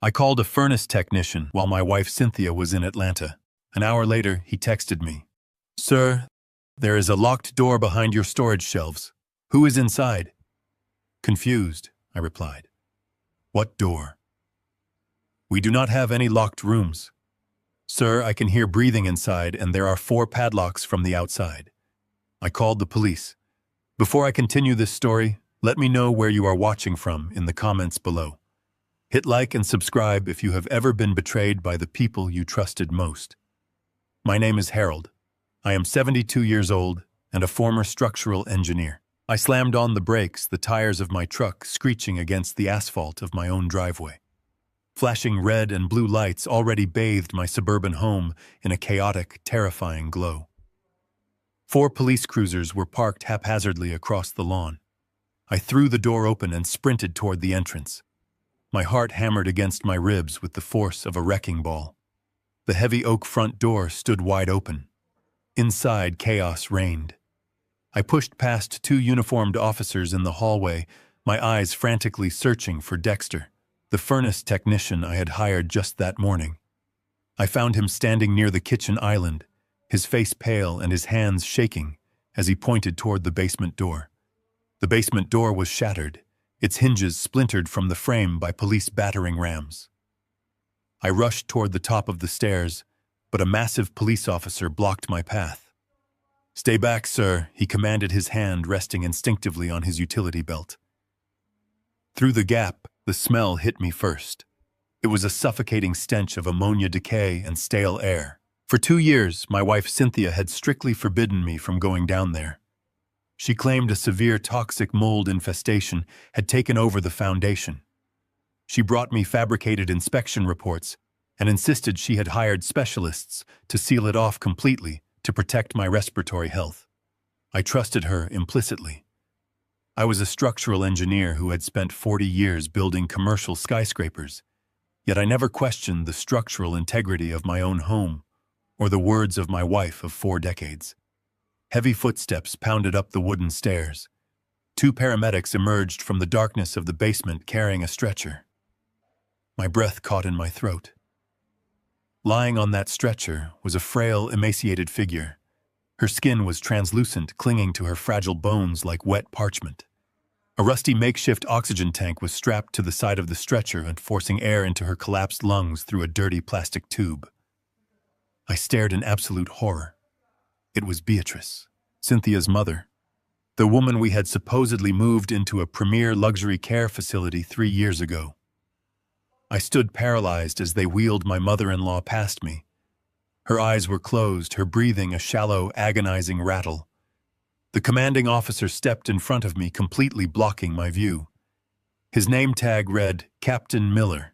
I called a furnace technician while my wife Cynthia was in Atlanta. An hour later, he texted me. "Sir, there is a locked door behind your storage shelves. Who is inside?" Confused, I replied. "What door?" "We do not have any locked rooms. Sir, I can hear breathing inside and there are 4 padlocks from the outside." I called the police. Before I continue this story, let me know where you are watching from in the comments below. Hit like and subscribe if you have ever been betrayed by the people you trusted most. My name is Harold. I am 72 years old and a former structural engineer. I slammed on the brakes, the tires of my truck screeching against the asphalt of my own driveway. Flashing red and blue lights already bathed my suburban home in a chaotic, terrifying glow. 4 police cruisers were parked haphazardly across the lawn. I threw the door open and sprinted toward the entrance. My heart hammered against my ribs with the force of a wrecking ball. The heavy oak front door stood wide open. Inside, chaos reigned. I pushed past 2 uniformed officers in the hallway, my eyes frantically searching for Dexter, the furnace technician I had hired just that morning. I found him standing near the kitchen island, his face pale and his hands shaking as he pointed toward the basement door. The basement door was shattered, its hinges splintered from the frame by police battering rams. I rushed toward the top of the stairs, but a massive police officer blocked my path. "Stay back, sir," he commanded, his hand resting instinctively on his utility belt. Through the gap, the smell hit me first. It was a suffocating stench of ammonia decay and stale air. For 2 years, my wife Cynthia had strictly forbidden me from going down there. She claimed a severe toxic mold infestation had taken over the foundation. She brought me fabricated inspection reports and insisted she had hired specialists to seal it off completely to protect my respiratory health. I trusted her implicitly. I was a structural engineer who had spent 40 years building commercial skyscrapers, yet I never questioned the structural integrity of my own home or the words of my wife of 4 decades. Heavy footsteps pounded up the wooden stairs. 2 paramedics emerged from the darkness of the basement carrying a stretcher. My breath caught in my throat. Lying on that stretcher was a frail, emaciated figure. Her skin was translucent, clinging to her fragile bones like wet parchment. A rusty makeshift oxygen tank was strapped to the side of the stretcher and forcing air into her collapsed lungs through a dirty plastic tube. I stared in absolute horror. It was Beatrice, Cynthia's mother, the woman we had supposedly moved into a premier luxury care facility 3 years ago. I stood paralyzed as they wheeled my mother-in-law past me. Her eyes were closed, her breathing a shallow, agonizing rattle. The commanding officer stepped in front of me, completely blocking my view. His name tag read Captain Miller.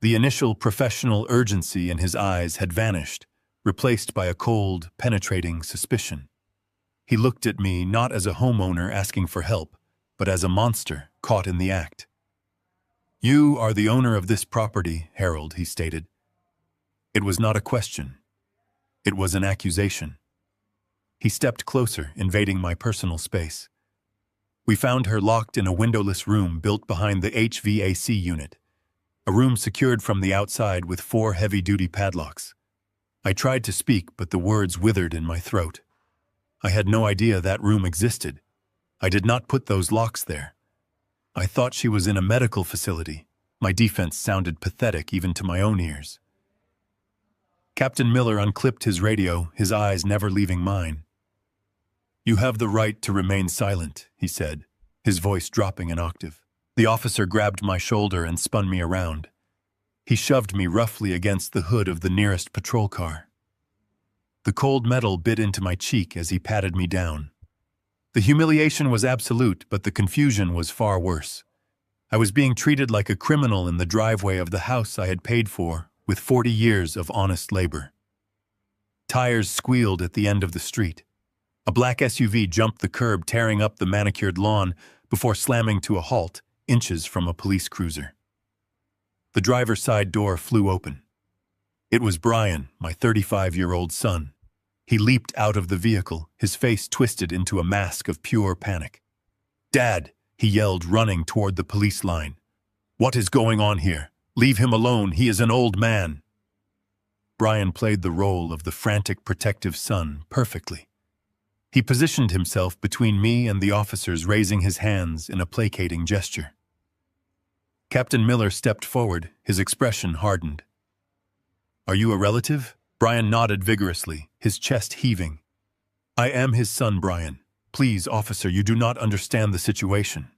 The initial professional urgency in his eyes had vanished, replaced by a cold, penetrating suspicion. He looked at me not as a homeowner asking for help, but as a monster caught in the act. "You are the owner of this property, Harold," he stated. It was not a question. It was an accusation. He stepped closer, invading my personal space. We found her locked in a windowless room built behind the HVAC unit, a room secured from the outside with 4 heavy-duty padlocks. I tried to speak, but the words withered in my throat. I had no idea that room existed. I did not put those locks there. I thought she was in a medical facility. My defense sounded pathetic even to my own ears. Captain Miller unclipped his radio, his eyes never leaving mine. "You have the right to remain silent," he said, his voice dropping an octave. The officer grabbed my shoulder and spun me around. He shoved me roughly against the hood of the nearest patrol car. The cold metal bit into my cheek as he patted me down. The humiliation was absolute, but the confusion was far worse. I was being treated like a criminal in the driveway of the house I had paid for with 40 years of honest labor. Tires squealed at the end of the street. A black SUV jumped the curb, tearing up the manicured lawn before slamming to a halt, inches from a police cruiser. The driver's side door flew open. It was Brian, my 35-year-old son. He leaped out of the vehicle, his face twisted into a mask of pure panic. "Dad," he yelled, running toward the police line. "What is going on here? Leave him alone, he is an old man. Brian played the role of the frantic protective son perfectly. He positioned himself between me and the officers, raising his hands in a placating gesture. Captain Miller stepped forward, his expression hardened. Are you a relative? Brian nodded vigorously, his chest heaving. I am his son, Brian. Please, officer, you do not understand the situation.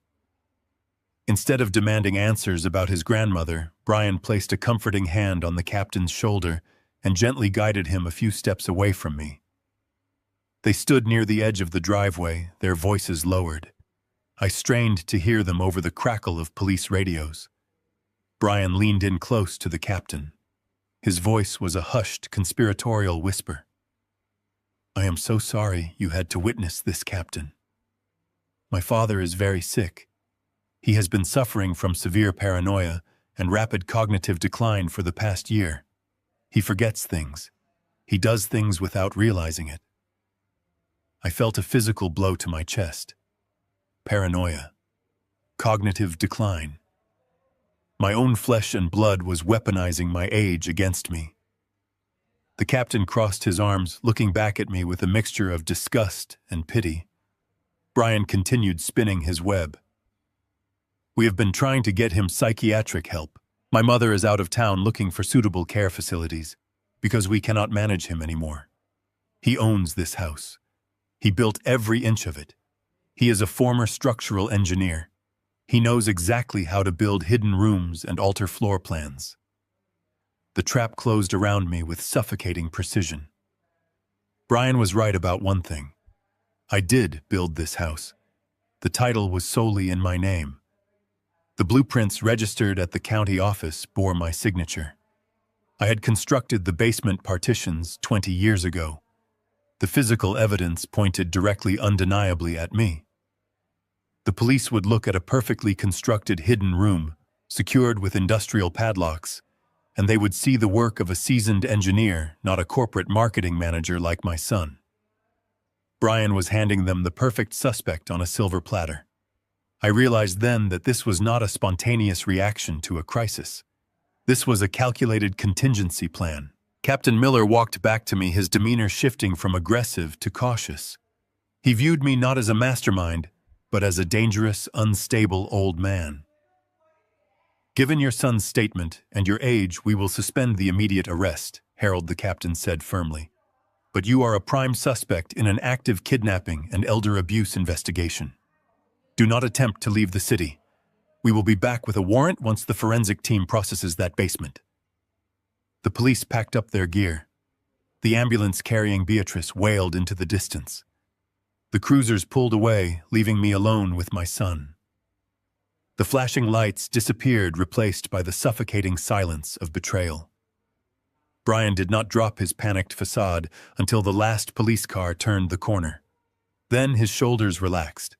Instead of demanding answers about his grandmother, Brian placed a comforting hand on the captain's shoulder and gently guided him a few steps away from me. They stood near the edge of the driveway, their voices lowered. I strained to hear them over the crackle of police radios. Brian leaned in close to the captain. His voice was a hushed, conspiratorial whisper. I am so sorry you had to witness this, Captain. My father is very sick. He has been suffering from severe paranoia and rapid cognitive decline for the past year. He forgets things. He does things without realizing it. I felt a physical blow to my chest. Paranoia. Cognitive decline. My own flesh and blood was weaponizing my age against me. The captain crossed his arms, looking back at me with a mixture of disgust and pity. Brian continued spinning his web. We have been trying to get him psychiatric help. My mother is out of town looking for suitable care facilities because we cannot manage him anymore. He owns this house. He built every inch of it. He is a former structural engineer. He knows exactly how to build hidden rooms and alter floor plans. The trap closed around me with suffocating precision. Brian was right about one thing. I did build this house. The title was solely in my name. The blueprints registered at the county office bore my signature. I had constructed the basement partitions 20 years ago. The physical evidence pointed directly undeniably at me. The police would look at a perfectly constructed hidden room, secured with industrial padlocks, and they would see the work of a seasoned engineer, not a corporate marketing manager like my son. Brian was handing them the perfect suspect on a silver platter. I realized then that this was not a spontaneous reaction to a crisis. This was a calculated contingency plan. Captain Miller walked back to me, his demeanor shifting from aggressive to cautious. He viewed me not as a mastermind, but as a dangerous, unstable old man. Given your son's statement and your age, we will suspend the immediate arrest, Harold the captain said firmly. But you are a prime suspect in an active kidnapping and elder abuse investigation. Do not attempt to leave the city. We will be back with a warrant once the forensic team processes that basement. The police packed up their gear. The ambulance carrying Beatrice wailed into the distance. The cruisers pulled away, leaving me alone with my son. The flashing lights disappeared, replaced by the suffocating silence of betrayal. Brian did not drop his panicked facade until the last police car turned the corner. Then his shoulders relaxed.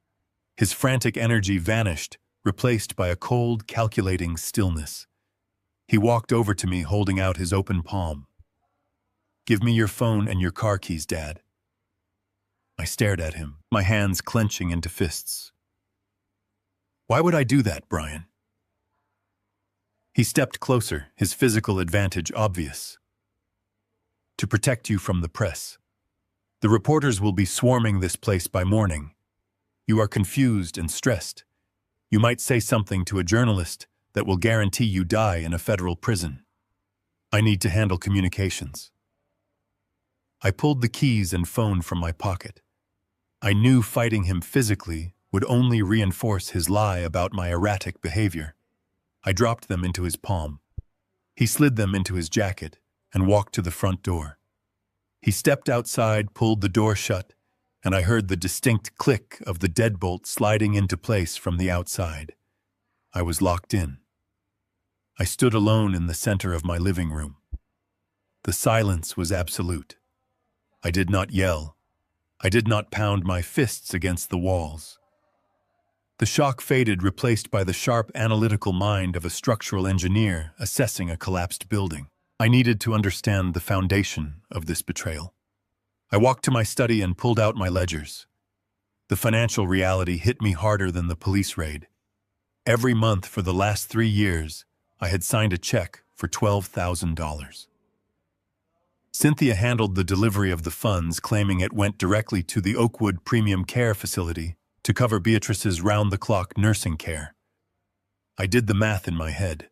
His frantic energy vanished, replaced by a cold, calculating stillness. He walked over to me, holding out his open palm. Give me your phone and your car keys, Dad. I stared at him, my hands clenching into fists. Why would I do that, Brian? He stepped closer, his physical advantage obvious. To protect you from the press. The reporters will be swarming this place by morning. You are confused and stressed. You might say something to a journalist that will guarantee you die in a federal prison. I need to handle communications. I pulled the keys and phone from my pocket. I knew fighting him physically would only reinforce his lie about my erratic behavior. I dropped them into his palm. He slid them into his jacket and walked to the front door. He stepped outside, pulled the door shut, and I heard the distinct click of the deadbolt sliding into place from the outside. I was locked in. I stood alone in the center of my living room. The silence was absolute. I did not yell. I did not pound my fists against the walls. The shock faded, replaced by the sharp, analytical mind of a structural engineer assessing a collapsed building. I needed to understand the foundation of this betrayal. I walked to my study and pulled out my ledgers. The financial reality hit me harder than the police raid. Every month for the last 3 years, I had signed a check for $12,000. Cynthia handled the delivery of the funds, claiming it went directly to the Oakwood Premium Care Facility to cover Beatrice's round-the-clock nursing care. I did the math in my head.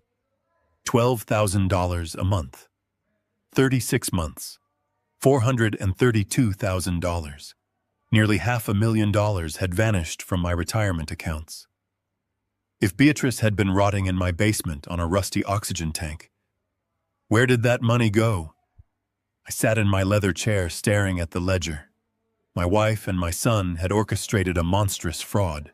$12,000 a month. 36 months. $432,000. Nearly $500,000 had vanished from my retirement accounts. If Beatrice had been rotting in my basement on a rusty oxygen tank, where did that money go? I sat in my leather chair staring at the ledger. My wife and my son had orchestrated a monstrous fraud.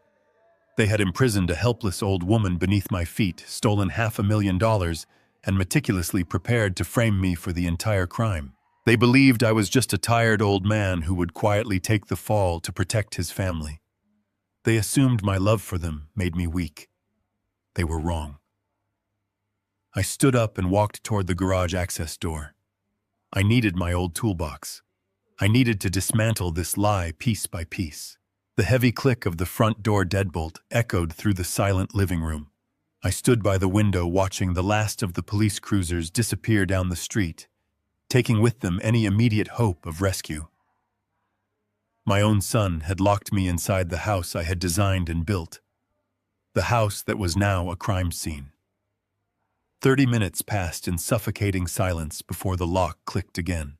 They had imprisoned a helpless old woman beneath my feet, stolen $500,000, and meticulously prepared to frame me for the entire crime. They believed I was just a tired old man who would quietly take the fall to protect his family. They assumed my love for them made me weak. They were wrong. I stood up and walked toward the garage access door. I needed my old toolbox. I needed to dismantle this lie piece by piece. The heavy click of the front door deadbolt echoed through the silent living room. I stood by the window watching the last of the police cruisers disappear down the street, taking with them any immediate hope of rescue. My own son had locked me inside the house I had designed and built, the house that was now a crime scene. 30 minutes passed in suffocating silence before the lock clicked again.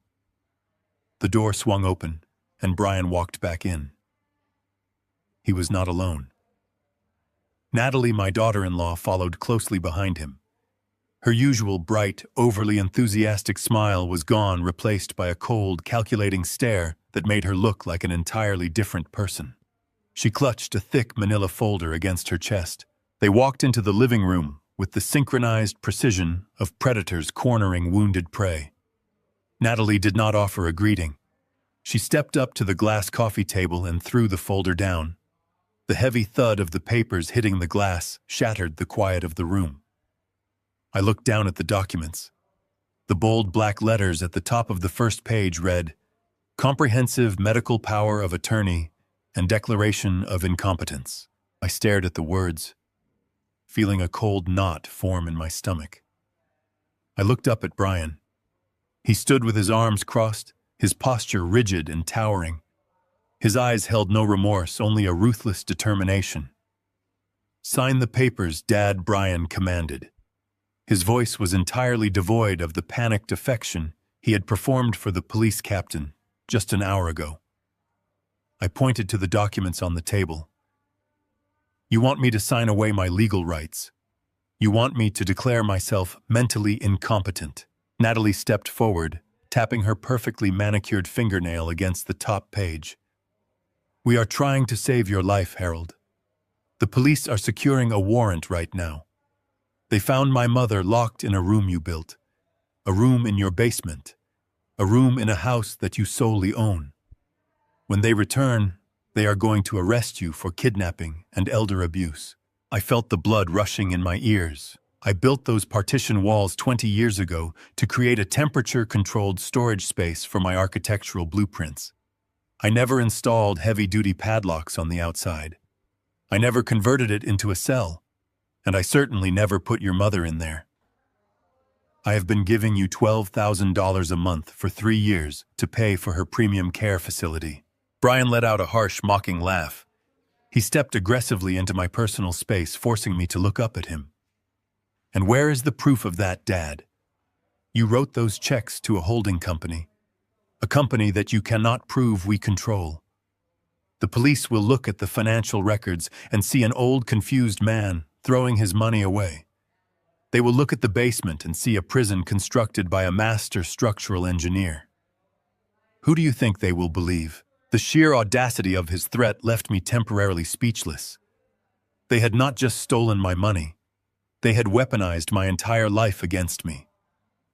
The door swung open, and Brian walked back in. He was not alone. Natalie, my daughter-in-law, followed closely behind him. Her usual bright, overly enthusiastic smile was gone, replaced by a cold, calculating stare that made her look like an entirely different person. She clutched a thick manila folder against her chest. They walked into the living room with the synchronized precision of predators cornering wounded prey. Natalie did not offer a greeting. She stepped up to the glass coffee table and threw the folder down. The heavy thud of the papers hitting the glass shattered the quiet of the room. I looked down at the documents. The bold black letters at the top of the first page read, "Comprehensive Medical Power of Attorney and Declaration of Incompetence." I stared at the words, feeling a cold knot form in my stomach. I looked up at Brian. He stood with his arms crossed, his posture rigid and towering. His eyes held no remorse, only a ruthless determination. "Sign the papers, Dad," Brian commanded. His voice was entirely devoid of the panicked affection he had performed for the police captain just an hour ago. I pointed to the documents on the table. "You want me to sign away my legal rights. You want me to declare myself mentally incompetent." Natalie stepped forward, tapping her perfectly manicured fingernail against the top page. "We are trying to save your life, Harold. The police are securing a warrant right now. They found my mother locked in a room you built, a room in your basement, a room in a house that you solely own. When they return, they are going to arrest you for kidnapping and elder abuse." I felt the blood rushing in my ears. I built those partition walls 20 years ago to create a temperature-controlled storage space for my architectural blueprints. I never installed heavy-duty padlocks on the outside. I never converted it into a cell, and I certainly never put your mother in there. I have been giving you $12,000 a month for 3 years to pay for her premium care facility. Brian let out a harsh, mocking laugh. He stepped aggressively into my personal space, forcing me to look up at him. "And where is the proof of that, Dad? You wrote those checks to a holding company, a company that you cannot prove we control. The police will look at the financial records and see an old, confused man throwing his money away. They will look at the basement and see a prison constructed by a master structural engineer. Who do you think they will believe?" The sheer audacity of his threat left me temporarily speechless. They had not just stolen my money. They had weaponized my entire life against me.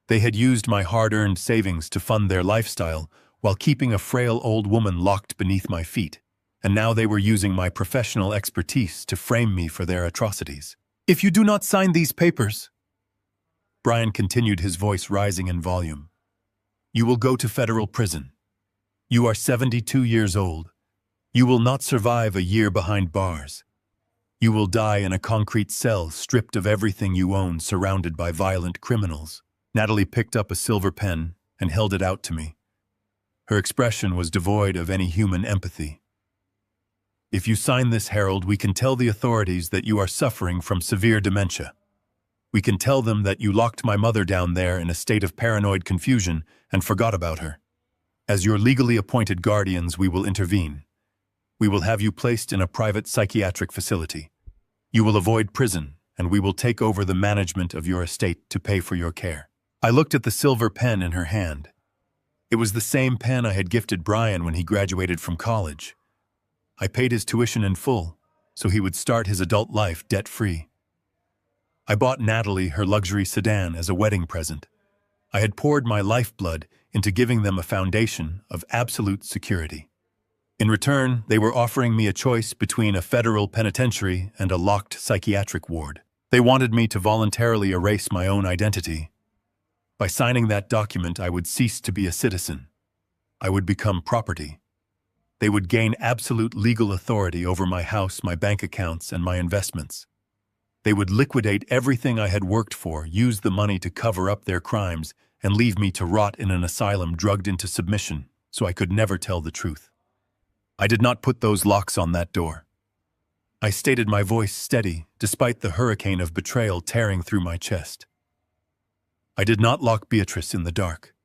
They had used my hard-earned savings to fund their lifestyle while keeping a frail old woman locked beneath my feet. And now they were using my professional expertise to frame me for their atrocities. "If you do not sign these papers," Brian continued, his voice rising in volume, "you will go to federal prison. You are 72 years old. You will not survive a year behind bars. You will die in a concrete cell, stripped of everything you own, surrounded by violent criminals. Natalie picked up a silver pen and held it out to me. Her expression was devoid of any human empathy. If you sign this, Harold, we can tell the authorities that you are suffering from severe dementia. We can tell them that you locked my mother down there in a state of paranoid confusion and forgot about her. As your legally appointed guardians, we will intervene. We will have you placed in a private psychiatric facility. You will avoid prison, and we will take over the management of your estate to pay for your care. I looked at the silver pen in her hand. It was the same pen I had gifted Brian when he graduated from college. I paid his tuition in full, so he would start his adult life debt-free. I bought Natalie her luxury sedan as a wedding present. I had poured my lifeblood into giving them a foundation of absolute security. In return, they were offering me a choice between a federal penitentiary and a locked psychiatric ward. They wanted me to voluntarily erase my own identity. By signing that document, I would cease to be a citizen. I would become property. They would gain absolute legal authority over my house, my bank accounts, and my investments. They would liquidate everything I had worked for, use the money to cover up their crimes, and leave me to rot in an asylum drugged into submission, so I could never tell the truth. I did not put those locks on that door. I stated my voice steady, despite the hurricane of betrayal tearing through my chest. I did not lock Beatrice in the dark.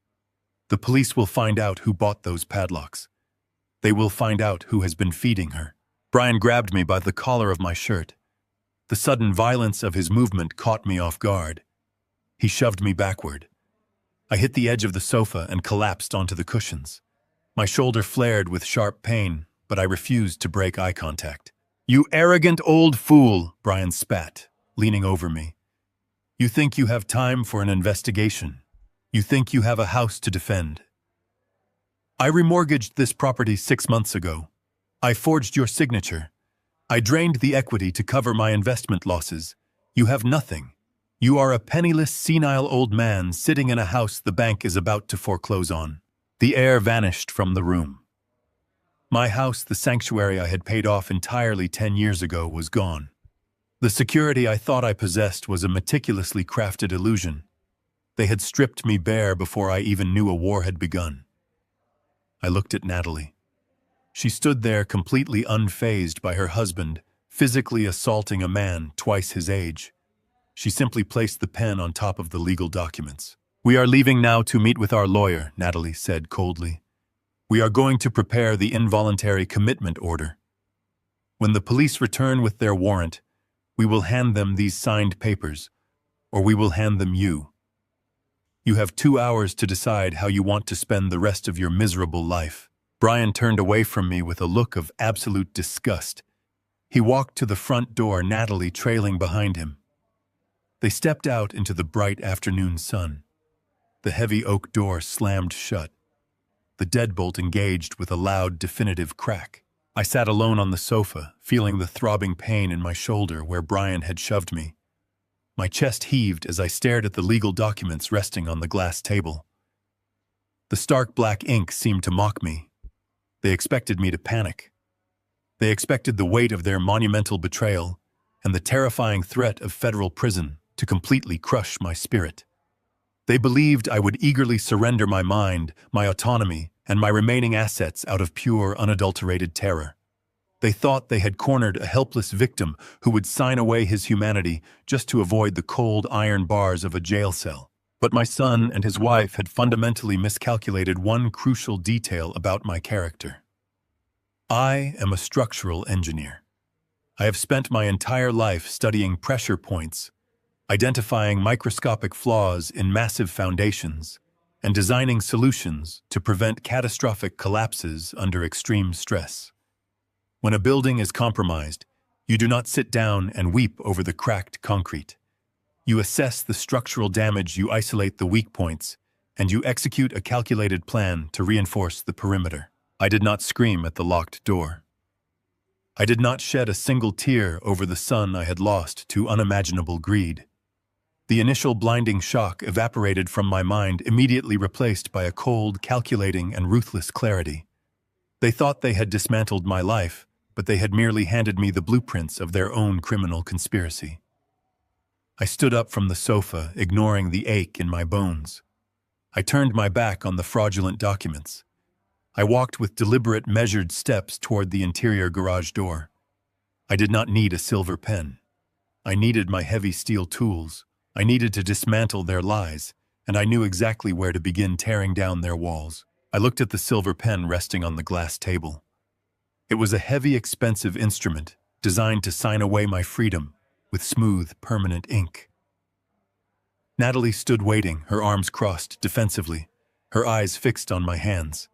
The police will find out who bought those padlocks. They will find out who has been feeding her. Brian grabbed me by the collar of my shirt. The sudden violence of his movement caught me off guard. He shoved me backward. I hit the edge of the sofa and collapsed onto the cushions. My shoulder flared with sharp pain, but I refused to break eye contact. "You arrogant old fool," Brian spat, leaning over me. "You think you have time for an investigation. You think you have a house to defend. I remortgaged this property 6 months ago. I forged your signature. I drained the equity to cover my investment losses. You have nothing. You are a penniless, senile old man sitting in a house the bank is about to foreclose on." The air vanished from the room. My house, the sanctuary I had paid off entirely 10 years ago, was gone. The security I thought I possessed was a meticulously crafted illusion. They had stripped me bare before I even knew a war had begun. I looked at Natalie. She stood there completely unfazed by her husband, physically assaulting a man twice his age. She simply placed the pen on top of the legal documents. "We are leaving now to meet with our lawyer," Natalie said coldly. "We are going to prepare the involuntary commitment order. When the police return with their warrant, we will hand them these signed papers, or we will hand them you. You have 2 hours to decide how you want to spend the rest of your miserable life." Brian turned away from me with a look of absolute disgust. He walked to the front door, Natalie trailing behind him. They stepped out into the bright afternoon sun. The heavy oak door slammed shut. The deadbolt engaged with a loud, definitive crack. I sat alone on the sofa, feeling the throbbing pain in my shoulder where Brian had shoved me. My chest heaved as I stared at the legal documents resting on the glass table. The stark black ink seemed to mock me. They expected me to panic. They expected the weight of their monumental betrayal and the terrifying threat of federal prison to completely crush my spirit. They believed I would eagerly surrender my mind, my autonomy, and my remaining assets out of pure, unadulterated terror. They thought they had cornered a helpless victim who would sign away his humanity just to avoid the cold iron bars of a jail cell. But my son and his wife had fundamentally miscalculated one crucial detail about my character. I am a structural engineer. I have spent my entire life studying pressure points, identifying microscopic flaws in massive foundations, and designing solutions to prevent catastrophic collapses under extreme stress. When a building is compromised, you do not sit down and weep over the cracked concrete. You assess the structural damage, you isolate the weak points, and you execute a calculated plan to reinforce the perimeter. I did not scream at the locked door. I did not shed a single tear over the son I had lost to unimaginable greed. The initial blinding shock evaporated from my mind, immediately replaced by a cold, calculating, and ruthless clarity. They thought they had dismantled my life, but they had merely handed me the blueprints of their own criminal conspiracy. I stood up from the sofa, ignoring the ache in my bones. I turned my back on the fraudulent documents. I walked with deliberate, measured steps toward the interior garage door. I did not need a silver pen. I needed my heavy steel tools. I needed to dismantle their lies, and I knew exactly where to begin tearing down their walls. I looked at the silver pen resting on the glass table. It was a heavy, expensive instrument designed to sign away my freedom with smooth, permanent ink. Natalie stood waiting, her arms crossed defensively, her eyes fixed on my hands.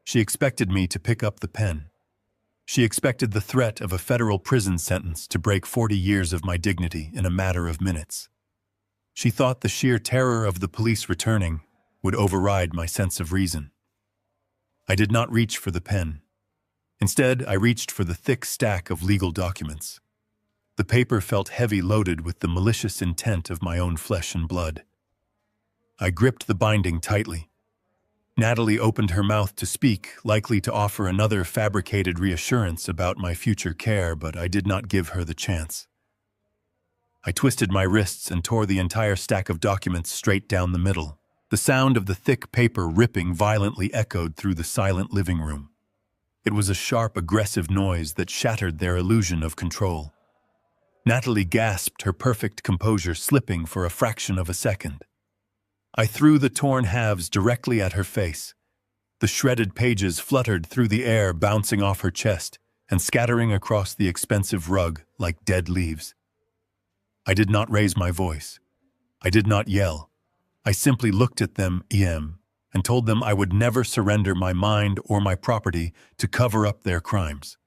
She expected me to pick up the pen. She expected the threat of a federal prison sentence to break 40 years of my dignity in a matter of minutes. She thought the sheer terror of the police returning would override my sense of reason. I did not reach for the pen. Instead, I reached for the thick stack of legal documents. The paper felt heavy, loaded with the malicious intent of my own flesh and blood. I gripped the binding tightly. Natalie opened her mouth to speak, likely to offer another fabricated reassurance about my future care, but I did not give her the chance. I twisted my wrists and tore the entire stack of documents straight down the middle. The sound of the thick paper ripping violently echoed through the silent living room. It was a sharp, aggressive noise that shattered their illusion of control. Natalie gasped, her perfect composure slipping for a fraction of a second. I threw the torn halves directly at her face. The shredded pages fluttered through the air, bouncing off her chest and scattering across the expensive rug like dead leaves. I did not raise my voice. I did not yell. I simply looked at them, and told them I would never surrender my mind or my property to cover up their crimes.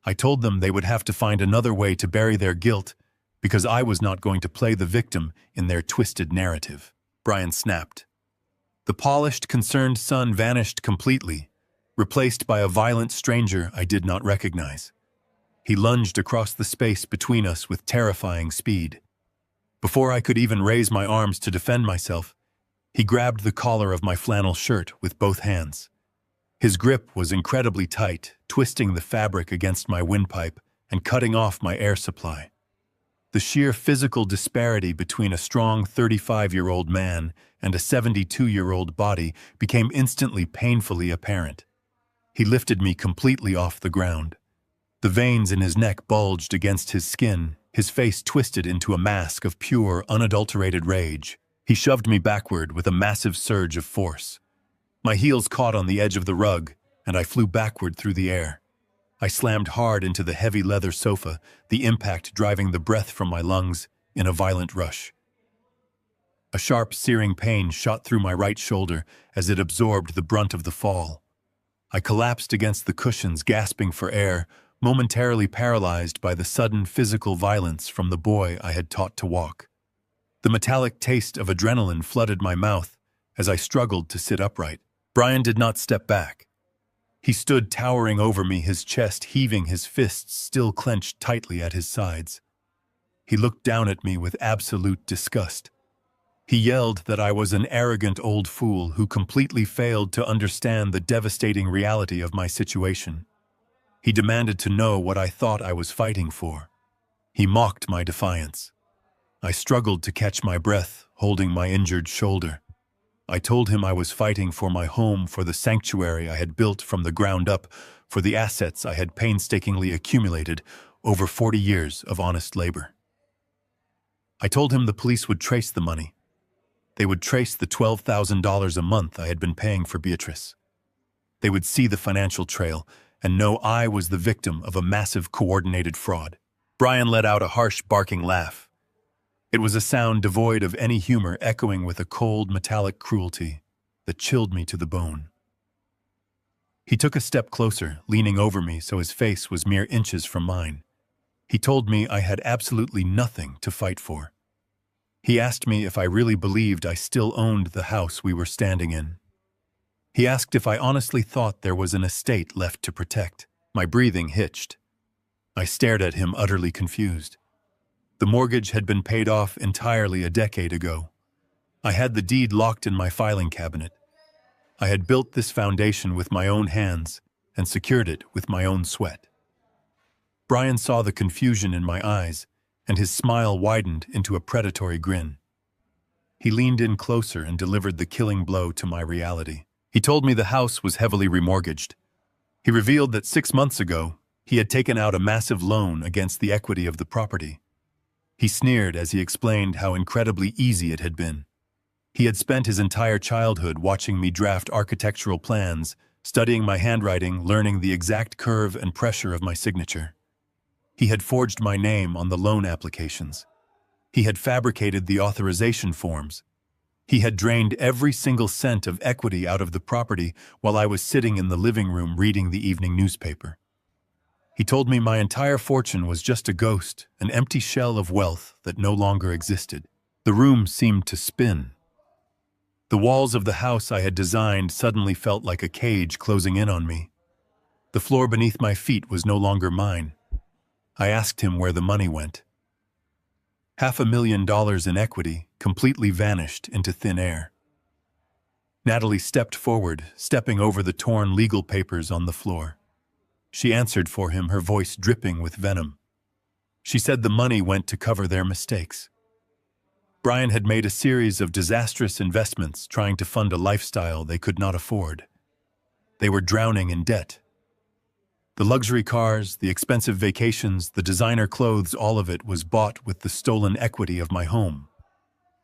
I told them they would have to find another way to bury their guilt because I was not going to play the victim in their twisted narrative. Brian snapped. The polished, concerned son vanished completely, replaced by a violent stranger I did not recognize. He lunged across the space between us with terrifying speed. Before I could even raise my arms to defend myself, he grabbed the collar of my flannel shirt with both hands. His grip was incredibly tight, twisting the fabric against my windpipe and cutting off my air supply. The sheer physical disparity between a strong 35-year-old man and a 72-year-old body became instantly painfully apparent. He lifted me completely off the ground. The veins in his neck bulged against his skin, his face twisted into a mask of pure, unadulterated rage. He shoved me backward with a massive surge of force. My heels caught on the edge of the rug, and I flew backward through the air. I slammed hard into the heavy leather sofa, the impact driving the breath from my lungs in a violent rush. A sharp, searing pain shot through my right shoulder as it absorbed the brunt of the fall. I collapsed against the cushions, gasping for air, momentarily paralyzed by the sudden physical violence from the boy I had taught to walk. The metallic taste of adrenaline flooded my mouth as I struggled to sit upright. Brian did not step back. He stood towering over me, his chest heaving, his fists still clenched tightly at his sides. He looked down at me with absolute disgust. He yelled that I was an arrogant old fool who completely failed to understand the devastating reality of my situation. He demanded to know what I thought I was fighting for. He mocked my defiance. I struggled to catch my breath, holding my injured shoulder. I told him I was fighting for my home, for the sanctuary I had built from the ground up, for the assets I had painstakingly accumulated over 40 years of honest labor. I told him the police would trace the money. They would trace the $12,000 a month I had been paying for Beatrice. They would see the financial trail and know I was the victim of a massive coordinated fraud. Brian let out a harsh, barking laugh. It was a sound devoid of any humor, echoing with a cold, metallic cruelty that chilled me to the bone. He took a step closer, leaning over me so his face was mere inches from mine. He told me I had absolutely nothing to fight for. He asked me if I really believed I still owned the house we were standing in. He asked if I honestly thought there was an estate left to protect. My breathing hitched. I stared at him, utterly confused. The mortgage had been paid off entirely a decade ago. I had the deed locked in my filing cabinet. I had built this foundation with my own hands and secured it with my own sweat. Brian saw the confusion in my eyes, and his smile widened into a predatory grin. He leaned in closer and delivered the killing blow to my reality. He told me the house was heavily remortgaged. He revealed that 6 months ago, he had taken out a massive loan against the equity of the property. He sneered as he explained how incredibly easy it had been. He had spent his entire childhood watching me draft architectural plans, studying my handwriting, learning the exact curve and pressure of my signature. He had forged my name on the loan applications. He had fabricated the authorization forms. He had drained every single cent of equity out of the property while I was sitting in the living room reading the evening newspaper. He told me my entire fortune was just a ghost, an empty shell of wealth that no longer existed. The room seemed to spin. The walls of the house I had designed suddenly felt like a cage closing in on me. The floor beneath my feet was no longer mine. I asked him where the money went. $500,000 in equity completely vanished into thin air. Natalie stepped forward, stepping over the torn legal papers on the floor. She answered for him, her voice dripping with venom. She said the money went to cover their mistakes. Brian had made a series of disastrous investments trying to fund a lifestyle they could not afford. They were drowning in debt. The luxury cars, the expensive vacations, the designer clothes, all of it was bought with the stolen equity of my home.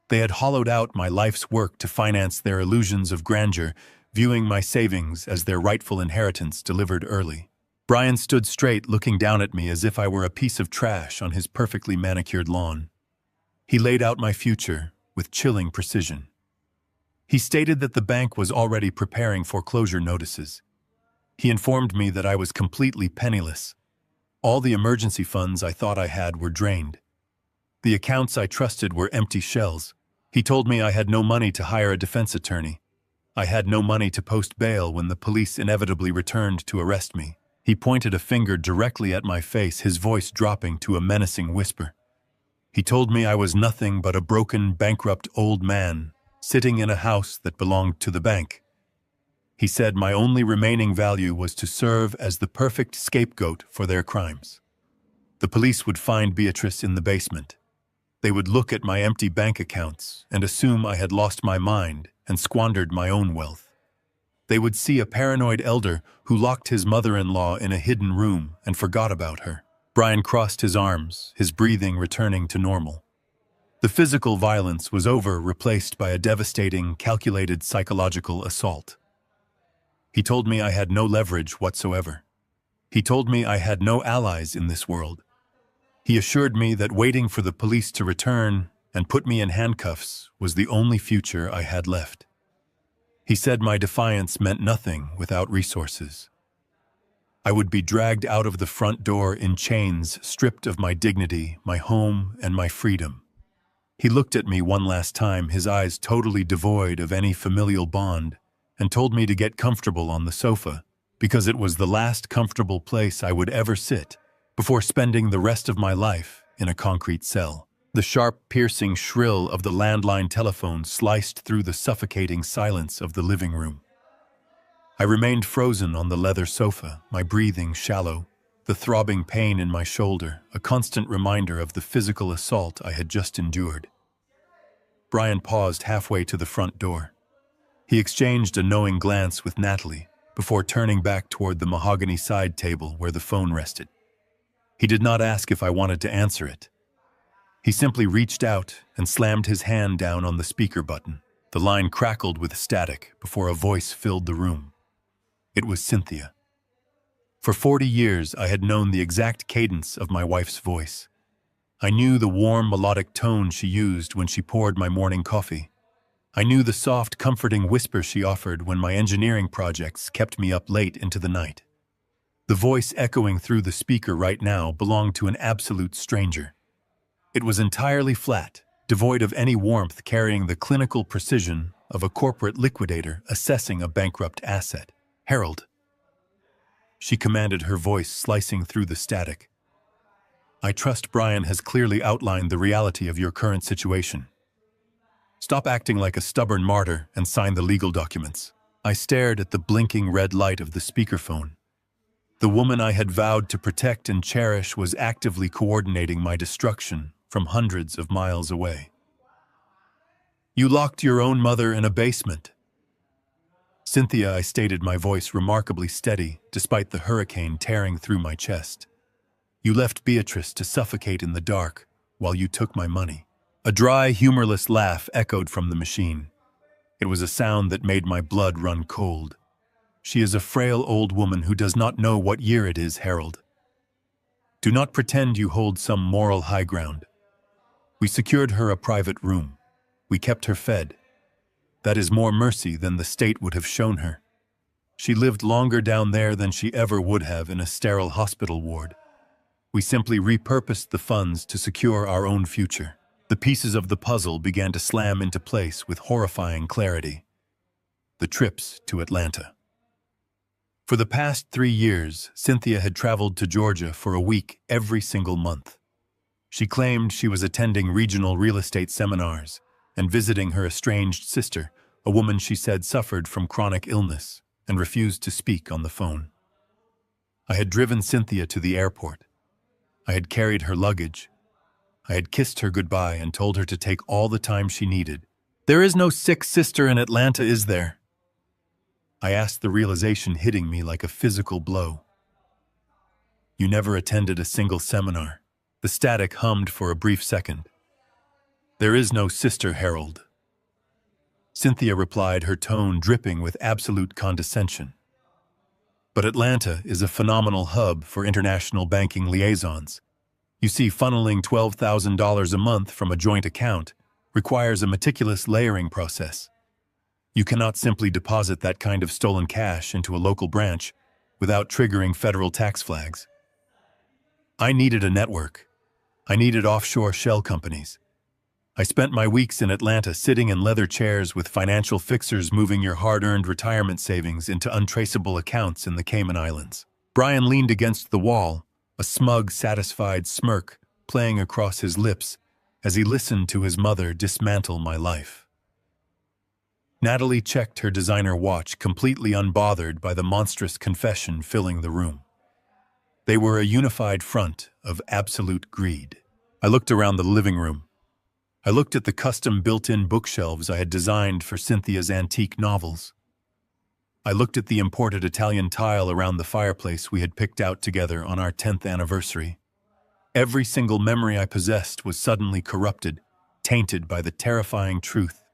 They had hollowed out my life's work to finance their illusions of grandeur, viewing my savings as their rightful inheritance delivered early. Brian stood straight, looking down at me as if I were a piece of trash on his perfectly manicured lawn. He laid out my future with chilling precision. He stated that the bank was already preparing foreclosure notices. He informed me that I was completely penniless. All the emergency funds I thought I had were drained. The accounts I trusted were empty shells. He told me I had no money to hire a defense attorney. I had no money to post bail when the police inevitably returned to arrest me. He pointed a finger directly at my face, his voice dropping to a menacing whisper. He told me I was nothing but a broken, bankrupt old man, sitting in a house that belonged to the bank. He said my only remaining value was to serve as the perfect scapegoat for their crimes. The police would find Beatrice in the basement. They would look at my empty bank accounts and assume I had lost my mind and squandered my own wealth. They would see a paranoid elder who locked his mother-in-law in a hidden room and forgot about her. Brian crossed his arms, his breathing returning to normal. The physical violence was over, replaced by a devastating, calculated psychological assault. He told me I had no leverage whatsoever. He told me I had no allies in this world. He assured me that waiting for the police to return and put me in handcuffs was the only future I had left. He said my defiance meant nothing without resources. I would be dragged out of the front door in chains, stripped of my dignity, my home, and my freedom. He looked at me one last time, his eyes totally devoid of any familial bond, and told me to get comfortable on the sofa, because it was the last comfortable place I would ever sit before spending the rest of my life in a concrete cell. The sharp, piercing shrill of the landline telephone sliced through the suffocating silence of the living room. I remained frozen on the leather sofa, my breathing shallow, the throbbing pain in my shoulder, a constant reminder of the physical assault I had just endured. Brian paused halfway to the front door. He exchanged a knowing glance with Natalie before turning back toward the mahogany side table where the phone rested. He did not ask if I wanted to answer it. He simply reached out and slammed his hand down on the speaker button. The line crackled with static before a voice filled the room. It was Cynthia. For 40 years, I had known the exact cadence of my wife's voice. I knew the warm, melodic tone she used when she poured my morning coffee. I knew the soft, comforting whisper she offered when my engineering projects kept me up late into the night. The voice echoing through the speaker right now belonged to an absolute stranger. It was entirely flat, devoid of any warmth, carrying the clinical precision of a corporate liquidator assessing a bankrupt asset. "Harold," she commanded, her voice slicing through the static. "I trust Brian has clearly outlined the reality of your current situation. Stop acting like a stubborn martyr and sign the legal documents." I stared at the blinking red light of the speakerphone. The woman I had vowed to protect and cherish was actively coordinating my destruction from hundreds of miles away. You locked your own mother in a basement. Cynthia, I stated, my voice remarkably steady despite the hurricane tearing through my chest. You left Beatrice to suffocate in the dark while you took my money. A dry, humorless laugh echoed from the machine. It was a sound that made my blood run cold. She is a frail old woman who does not know what year it is, Harold. Do not pretend you hold some moral high ground. We secured her a private room. We kept her fed. That is more mercy than the state would have shown her. She lived longer down there than she ever would have in a sterile hospital ward. We simply repurposed the funds to secure our own future. The pieces of the puzzle began to slam into place with horrifying clarity. The trips to Atlanta. For the past 3 years, Cynthia had traveled to Georgia for a week every single month. She claimed she was attending regional real estate seminars and visiting her estranged sister, a woman she said suffered from chronic illness and refused to speak on the phone. I had driven Cynthia to the airport. I had carried her luggage. I had kissed her goodbye and told her to take all the time she needed. There is no sick sister in Atlanta, is there? I asked, the realization hitting me like a physical blow. You never attended a single seminar. The static hummed for a brief second. There is no sister, Harold. Cynthia replied, her tone dripping with absolute condescension. But Atlanta is a phenomenal hub for international banking liaisons. You see, funneling $12,000 a month from a joint account requires a meticulous layering process. You cannot simply deposit that kind of stolen cash into a local branch without triggering federal tax flags. I needed a network. I needed offshore shell companies. I spent my weeks in Atlanta sitting in leather chairs with financial fixers moving your hard-earned retirement savings into untraceable accounts in the Cayman Islands. Brian leaned against the wall, a smug, satisfied smirk playing across his lips as he listened to his mother dismantle my life. Natalie checked her designer watch, completely unbothered by the monstrous confession filling the room. They were a unified front of absolute greed. I looked around the living room. I looked at the custom built-in bookshelves I had designed for Cynthia's antique novels. I looked at the imported Italian tile around the fireplace we had picked out together on our 10th anniversary. Every single memory I possessed was suddenly corrupted, tainted by the terrifying truth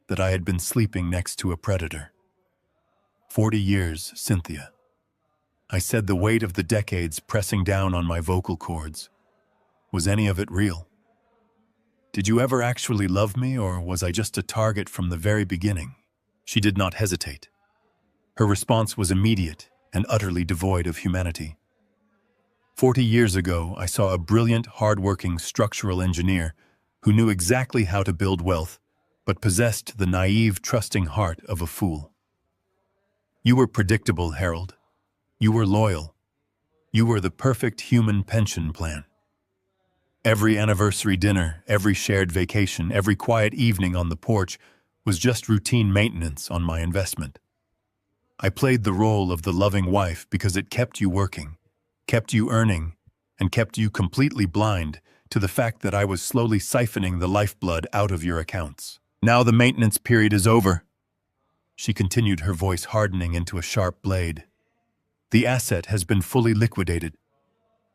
that I had been sleeping next to a predator. 40 years, Cynthia. I said, the weight of the decades pressing down on my vocal cords. Was any of it real? Did you ever actually love me, or was I just a target from the very beginning? She did not hesitate. Her response was immediate and utterly devoid of humanity. 40 years ago, I saw a brilliant, hard-working structural engineer who knew exactly how to build wealth, but possessed the naive, trusting heart of a fool. You were predictable, Harold. You were loyal. You were the perfect human pension plan. Every anniversary dinner, every shared vacation, every quiet evening on the porch was just routine maintenance on my investment. I played the role of the loving wife because it kept you working, kept you earning, and kept you completely blind to the fact that I was slowly siphoning the lifeblood out of your accounts. Now the maintenance period is over. She continued, her voice hardening into a sharp blade. The asset has been fully liquidated.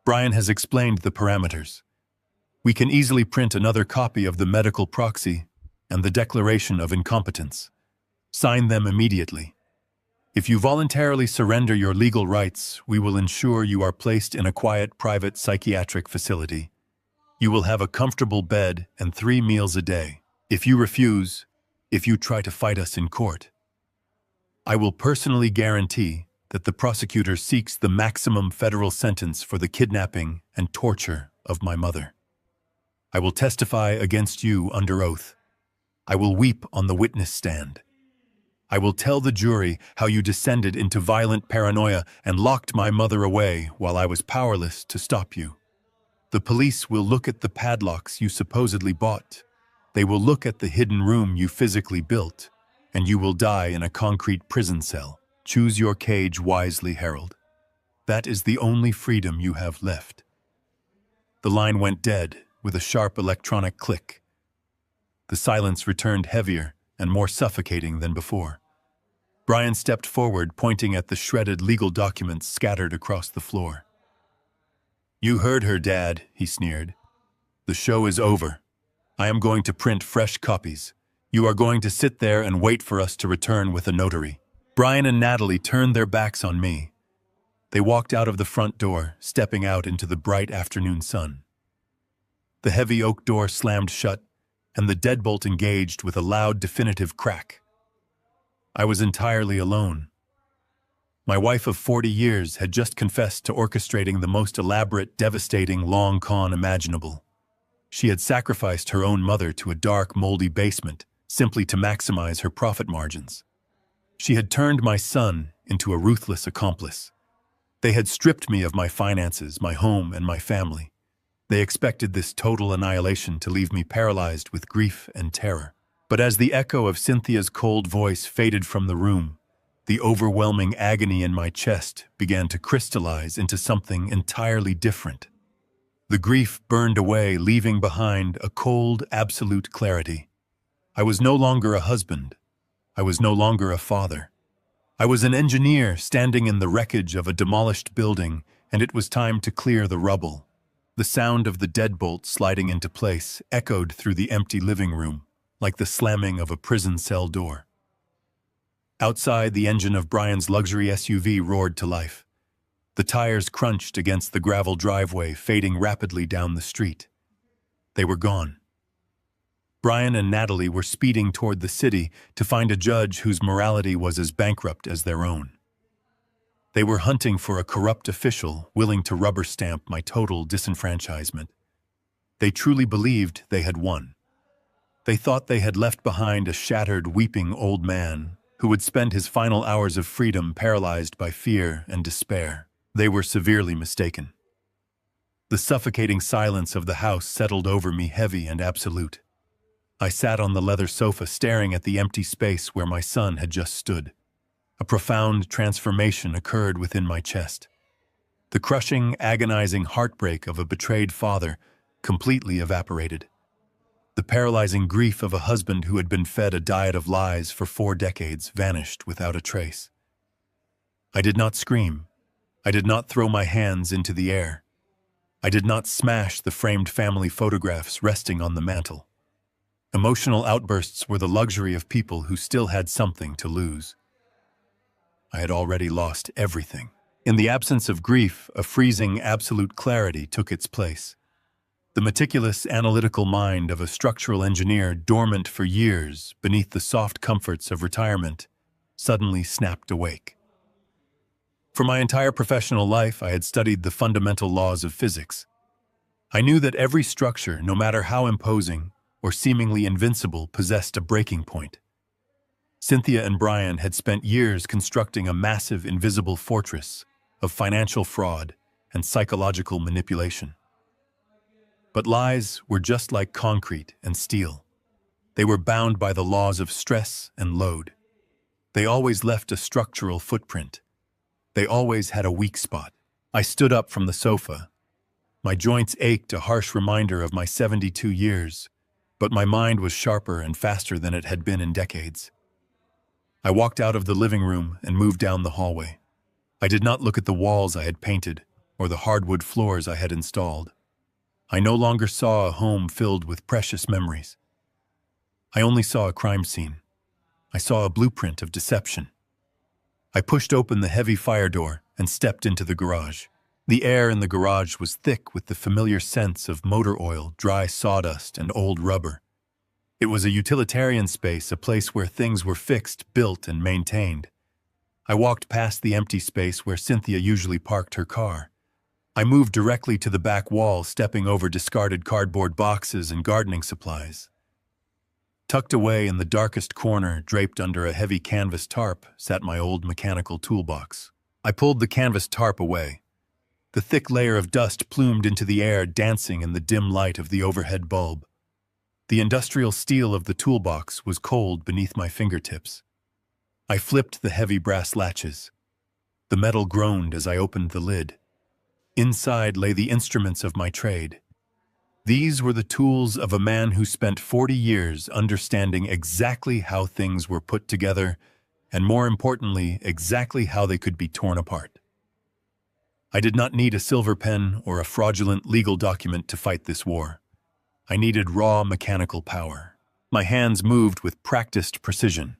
Brian has explained the parameters. We can easily print another copy of the medical proxy and the declaration of incompetence. Sign them immediately. If you voluntarily surrender your legal rights, we will ensure you are placed in a quiet, private psychiatric facility. You will have a comfortable bed and 3 meals a day. If you refuse, if you try to fight us in court, I will personally guarantee that the prosecutor seeks the maximum federal sentence for the kidnapping and torture of my mother. I will testify against you under oath. I will weep on the witness stand. I will tell the jury how you descended into violent paranoia and locked my mother away while I was powerless to stop you. The police will look at the padlocks you supposedly bought. They will look at the hidden room you physically built, and you will die in a concrete prison cell. Choose your cage wisely, Harold. That is the only freedom you have left." The line went dead with a sharp electronic click. The silence returned heavier and more suffocating than before. Brian stepped forward, pointing at the shredded legal documents scattered across the floor. "You heard her, Dad," he sneered. "The show is over. I am going to print fresh copies. You are going to sit there and wait for us to return with a notary." Brian and Natalie turned their backs on me. They walked out of the front door, stepping out into the bright afternoon sun. The heavy oak door slammed shut, and the deadbolt engaged with a loud, definitive crack. I was entirely alone. My wife of 40 years had just confessed to orchestrating the most elaborate, devastating long con imaginable. She had sacrificed her own mother to a dark, moldy basement simply to maximize her profit margins. She had turned my son into a ruthless accomplice. They had stripped me of my finances, my home, and my family. They expected this total annihilation to leave me paralyzed with grief and terror. But as the echo of Cynthia's cold voice faded from the room, the overwhelming agony in my chest began to crystallize into something entirely different. The grief burned away, leaving behind a cold, absolute clarity. I was no longer a husband. I was no longer a father. I was an engineer standing in the wreckage of a demolished building, and it was time to clear the rubble. The sound of the deadbolt sliding into place echoed through the empty living room, like the slamming of a prison cell door. Outside, the engine of Brian's luxury SUV roared to life. The tires crunched against the gravel driveway, fading rapidly down the street. They were gone. Brian and Natalie were speeding toward the city to find a judge whose morality was as bankrupt as their own. They were hunting for a corrupt official willing to rubber stamp my total disenfranchisement. They truly believed they had won. They thought they had left behind a shattered, weeping old man who would spend his final hours of freedom paralyzed by fear and despair. They were severely mistaken. The suffocating silence of the house settled over me, heavy and absolute. I sat on the leather sofa staring at the empty space where my son had just stood. A profound transformation occurred within my chest. The crushing, agonizing heartbreak of a betrayed father completely evaporated. The paralyzing grief of a husband who had been fed a diet of lies for 4 decades vanished without a trace. I did not scream. I did not throw my hands into the air. I did not smash the framed family photographs resting on the mantel. Emotional outbursts were the luxury of people who still had something to lose. I had already lost everything. In the absence of grief, a freezing, absolute clarity took its place. The meticulous, analytical mind of a structural engineer, dormant for years beneath the soft comforts of retirement, suddenly snapped awake. For my entire professional life, I had studied the fundamental laws of physics. I knew that every structure, no matter how imposing or seemingly invincible, possessed a breaking point. Cynthia and Brian had spent years constructing a massive, invisible fortress of financial fraud and psychological manipulation. But lies were just like concrete and steel. They were bound by the laws of stress and load. They always left a structural footprint. They always had a weak spot. I stood up from the sofa. My joints ached, a harsh reminder of my 72 years, but my mind was sharper and faster than it had been in decades. I walked out of the living room and moved down the hallway. I did not look at the walls I had painted or the hardwood floors I had installed. I no longer saw a home filled with precious memories. I only saw a crime scene. I saw a blueprint of deception. I pushed open the heavy fire door and stepped into the garage. The air in the garage was thick with the familiar scents of motor oil, dry sawdust, and old rubber. It was a utilitarian space, a place where things were fixed, built, and maintained. I walked past the empty space where Cynthia usually parked her car. I moved directly to the back wall, stepping over discarded cardboard boxes and gardening supplies. Tucked away in the darkest corner, draped under a heavy canvas tarp, sat my old mechanical toolbox. I pulled the canvas tarp away. The thick layer of dust plumed into the air, dancing in the dim light of the overhead bulb. The industrial steel of the toolbox was cold beneath my fingertips. I flipped the heavy brass latches. The metal groaned as I opened the lid. Inside lay the instruments of my trade. These were the tools of a man who spent 40 years understanding exactly how things were put together, and more importantly, exactly how they could be torn apart. I did not need a silver pen or a fraudulent legal document to fight this war. I needed raw mechanical power. My hands moved with practiced precision.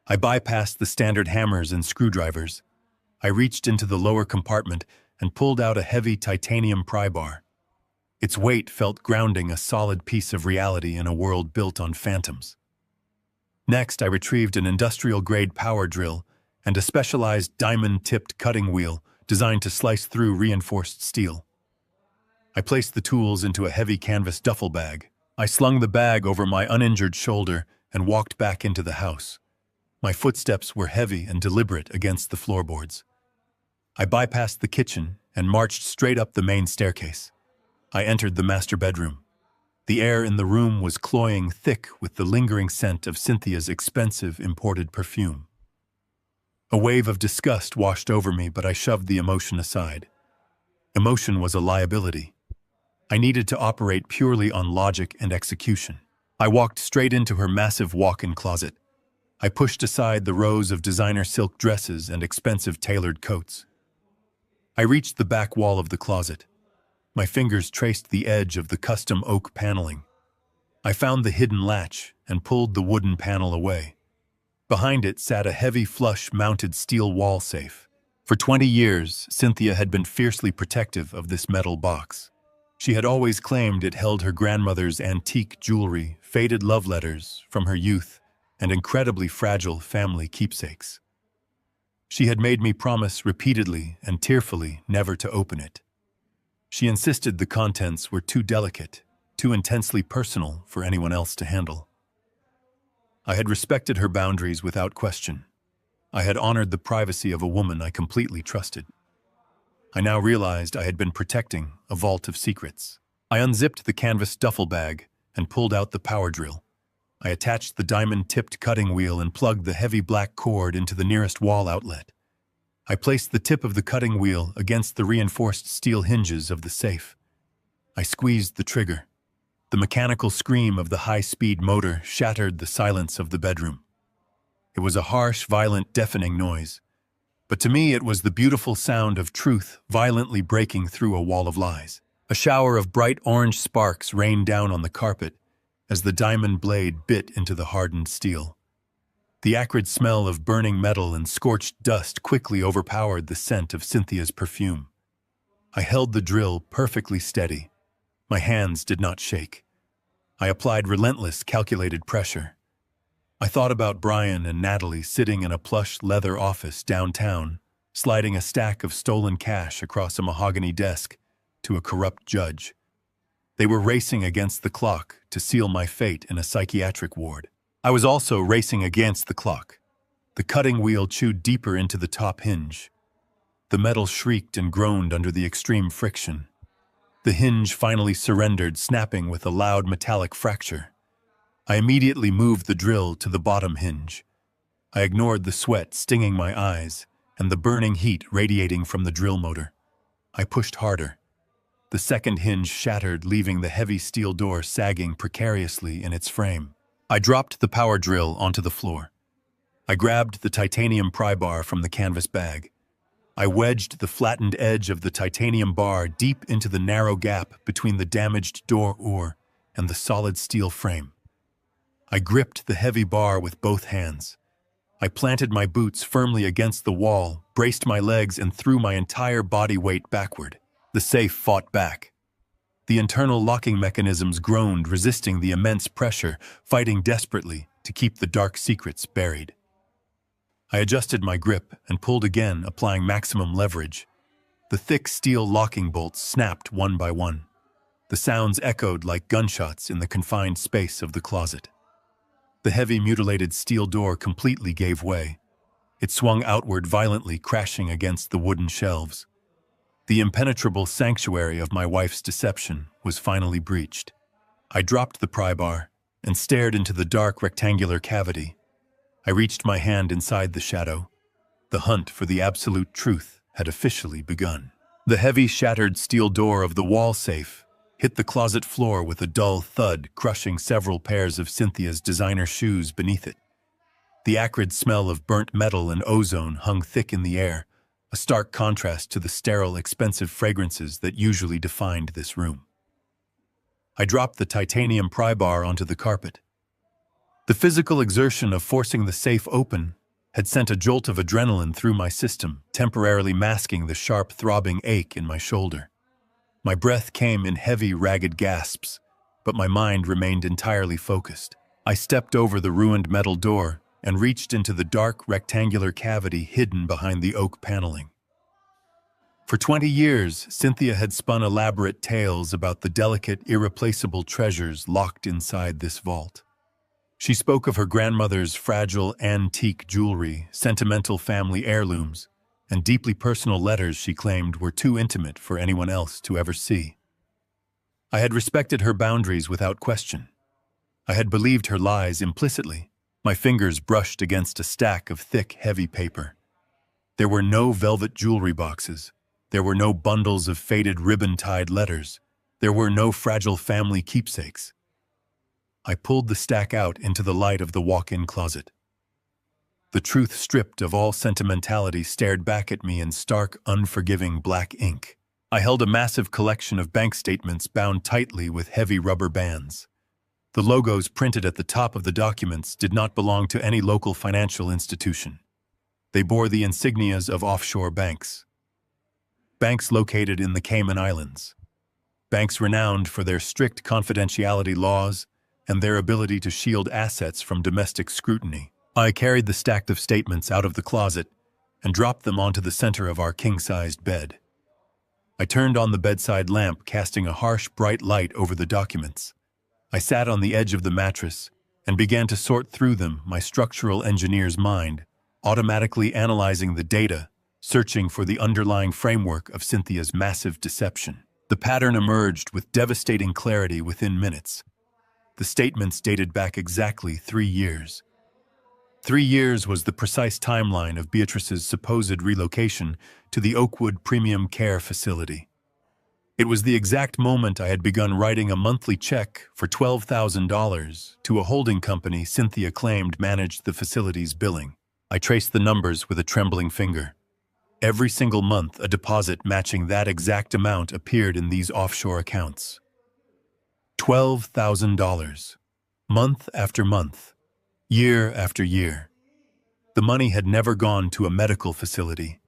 I bypassed the standard hammers and screwdrivers. I reached into the lower compartment and pulled out a heavy titanium pry bar. Its weight felt grounding, a solid piece of reality in a world built on phantoms. Next, I retrieved an industrial-grade power drill and a specialized diamond-tipped cutting wheel designed to slice through reinforced steel. I placed the tools into a heavy canvas duffel bag. I slung the bag over my uninjured shoulder and walked back into the house. My footsteps were heavy and deliberate against the floorboards. I bypassed the kitchen and marched straight up the main staircase. I entered the master bedroom. The air in the room was cloying thick with the lingering scent of Cynthia's expensive imported perfume. A wave of disgust washed over me, but I shoved the emotion aside. Emotion was a liability. I needed to operate purely on logic and execution. I walked straight into her massive walk-in closet. I pushed aside the rows of designer silk dresses and expensive tailored coats. I reached the back wall of the closet. My fingers traced the edge of the custom oak paneling. I found the hidden latch and pulled the wooden panel away. Behind it sat a heavy flush-mounted steel wall safe. For 20 years, Cynthia had been fiercely protective of this metal box. She had always claimed it held her grandmother's antique jewelry, faded love letters from her youth, and incredibly fragile family keepsakes. She had made me promise repeatedly and tearfully never to open it. She insisted the contents were too delicate, too intensely personal for anyone else to handle. I had respected her boundaries without question. I had honored the privacy of a woman I completely trusted. I now realized I had been protecting a vault of secrets. I unzipped the canvas duffel bag and pulled out the power drill. I attached the diamond-tipped cutting wheel and plugged the heavy black cord into the nearest wall outlet. I placed the tip of the cutting wheel against the reinforced steel hinges of the safe. I squeezed the trigger. The mechanical scream of the high-speed motor shattered the silence of the bedroom. It was a harsh, violent, deafening noise, but to me it was the beautiful sound of truth violently breaking through a wall of lies. A shower of bright orange sparks rained down on the carpet as the diamond blade bit into the hardened steel. The acrid smell of burning metal and scorched dust quickly overpowered the scent of Cynthia's perfume. I held the drill perfectly steady. My hands did not shake. I applied relentless, calculated pressure. I thought about Brian and Natalie sitting in a plush leather office downtown, sliding a stack of stolen cash across a mahogany desk to a corrupt judge. They were racing against the clock to seal my fate in a psychiatric ward. I was also racing against the clock. The cutting wheel chewed deeper into the top hinge. The metal shrieked and groaned under the extreme friction. The hinge finally surrendered, snapping with a loud metallic fracture. I immediately moved the drill to the bottom hinge. I ignored the sweat stinging my eyes and the burning heat radiating from the drill motor. I pushed harder. The second hinge shattered, leaving the heavy steel door sagging precariously in its frame. I dropped the power drill onto the floor. I grabbed the titanium pry bar from the canvas bag. I wedged the flattened edge of the titanium bar deep into the narrow gap between the damaged door and the solid steel frame. I gripped the heavy bar with both hands. I planted my boots firmly against the wall, braced my legs, and threw my entire body weight backward. The safe fought back. The internal locking mechanisms groaned, resisting the immense pressure, fighting desperately to keep the dark secrets buried. I adjusted my grip and pulled again, applying maximum leverage. The thick steel locking bolts snapped one by one. The sounds echoed like gunshots in the confined space of the closet. The heavy, mutilated steel door completely gave way. It swung outward violently, crashing against the wooden shelves. The impenetrable sanctuary of my wife's deception was finally breached. I dropped the pry bar and stared into the dark rectangular cavity. I reached my hand inside the shadow. The hunt for the absolute truth had officially begun. The heavy, shattered steel door of the wall safe hit the closet floor with a dull thud, crushing several pairs of Cynthia's designer shoes beneath it. The acrid smell of burnt metal and ozone hung thick in the air, a stark contrast to the sterile, expensive fragrances that usually defined this room. I dropped the titanium pry bar onto the carpet. The physical exertion of forcing the safe open had sent a jolt of adrenaline through my system, temporarily masking the sharp, throbbing ache in my shoulder. My breath came in heavy, ragged gasps, but my mind remained entirely focused. I stepped over the ruined metal door and reached into the dark, rectangular cavity hidden behind the oak paneling. For 20 years, Cynthia had spun elaborate tales about the delicate, irreplaceable treasures locked inside this vault. She spoke of her grandmother's fragile, antique jewelry, sentimental family heirlooms, and deeply personal letters she claimed were too intimate for anyone else to ever see. I had respected her boundaries without question. I had believed her lies implicitly. My fingers brushed against a stack of thick, heavy paper. There were no velvet jewelry boxes. There were no bundles of faded ribbon-tied letters. There were no fragile family keepsakes. I pulled the stack out into the light of the walk-in closet. The truth, stripped of all sentimentality, stared back at me in stark, unforgiving black ink. I held a massive collection of bank statements bound tightly with heavy rubber bands. The logos printed at the top of the documents did not belong to any local financial institution. They bore the insignias of offshore banks. Banks located in the Cayman Islands. Banks renowned for their strict confidentiality laws and their ability to shield assets from domestic scrutiny. I carried the stack of statements out of the closet and dropped them onto the center of our king-sized bed. I turned on the bedside lamp, casting a harsh, bright light over the documents. I sat on the edge of the mattress and began to sort through them, my structural engineer's mind, automatically analyzing the data, searching for the underlying framework of Cynthia's massive deception. The pattern emerged with devastating clarity within minutes. The statements dated back exactly 3 years. 3 years was the precise timeline of Beatrice's supposed relocation to the Oakwood Premium Care Facility. It was the exact moment I had begun writing a monthly check for $12,000 to a holding company Cynthia claimed managed the facility's billing. I traced the numbers with a trembling finger. Every single month, a deposit matching that exact amount appeared in these offshore accounts. $12,000. Month after month. Year after year. The money had never gone to a medical facility.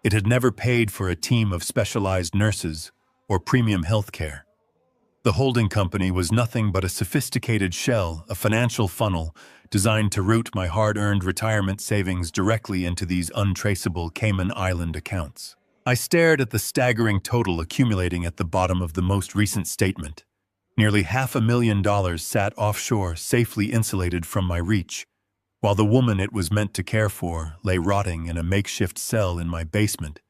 It had never paid for a team of specialized nurses or premium health care. The holding company was nothing but a sophisticated shell, a financial funnel designed to route my hard-earned retirement savings directly into these untraceable Cayman Island accounts. I stared at the staggering total accumulating at the bottom of the most recent statement. Nearly $500,000 sat offshore, safely insulated from my reach, while the woman it was meant to care for lay rotting in a makeshift cell in my basement,